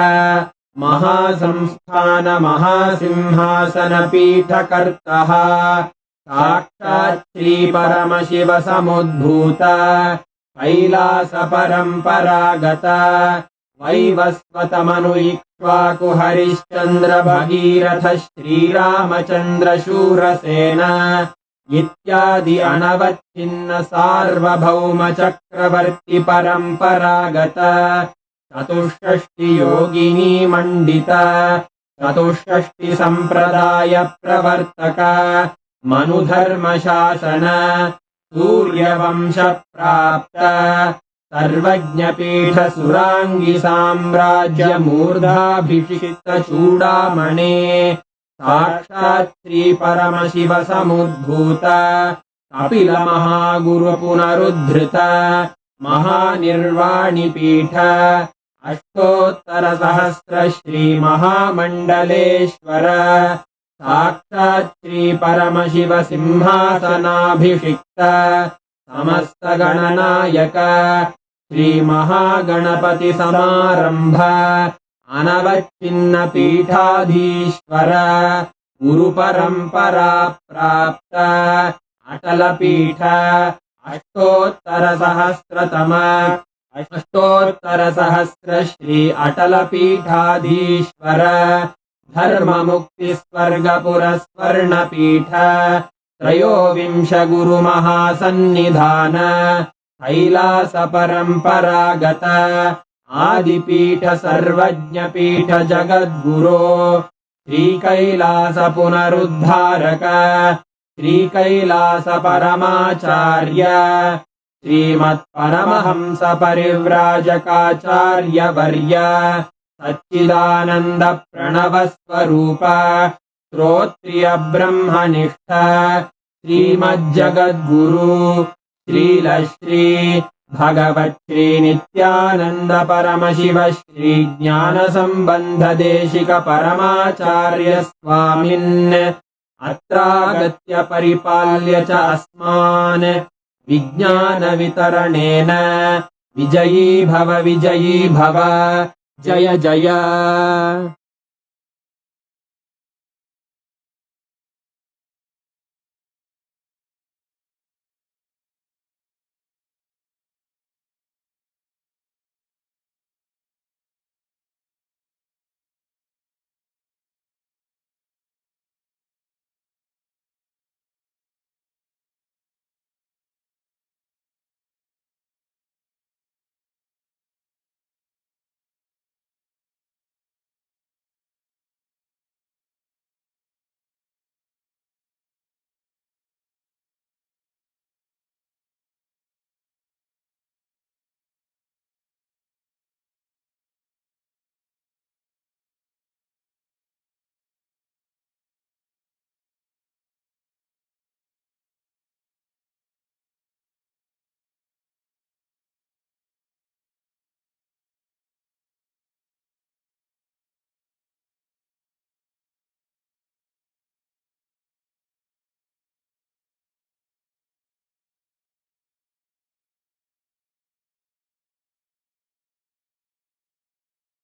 महासंस्थान महासिंहासनपीठकर्तः साक्षात् श्रीपरमशिव समुद्भूत कैलास परम्परागत वैवस्वतमनु इक्ष्वाकु हरिश्चन्द्र भगीरथ श्रीरामचन्द्र शूरसेन इत्यादि अनवच्छिन्न सार्वभौम चक्रवर्ति परम्परागत चतुष्षष्टि योगिनी मण्डित चतुष्षष्टि सम्प्रदाय प्रवर्तक मनुधर्मशासन सूर्यवंश प्राप्त सर्वज्ञपीठ सुराङ्गी साम्राज्य मूर्धाभिषिक्त चूडामणे साक्षात् श्री परमशिव समुद्भूत कपिल महागुरु पुनरुद्धृत महानिर्वाणि पीठ अष्टोत्तर सहस्र श्री महामण्डलेश्वर साक्षात् श्री परमशिव सिंहासनाभिषिक्त समस्त गणनायक श्री महागणपति समारंभ अनवच्छिन्न पीठाधीश्वर गुरु परंपरा प्राप्त अटल पीठ अष्टोत्तर सहस्र श्री अटल पीठाधीश्वर धर्म मुक्ति स्वर्ग पुरस्वर्ण पीठ त्रयोविंश गुरु महासन्निधान कैलास परंपरागत आदिपीठ सर्वज्ञ पीठ जगद्गुरो श्री कैलास पुनरुद्धारक श्री कैलास परमाचार्य श्रीमत् परमहंस परिव्राजकाचार्य वर्य सच्चिदानंद प्रणव स्वरूप श्रोत्रिय ब्रह्मनिष्ठ श्रीमज्जगद्गुरु श्रीलश्री भगवत् श्री नित्यानंद परमशिव श्री ज्ञान संबंध देशिक परमाचार्य स्वामिन् अत्रागत्य परिपाल्य च अस्मान् विज्ञान वितरणेन विजयी भव जय जय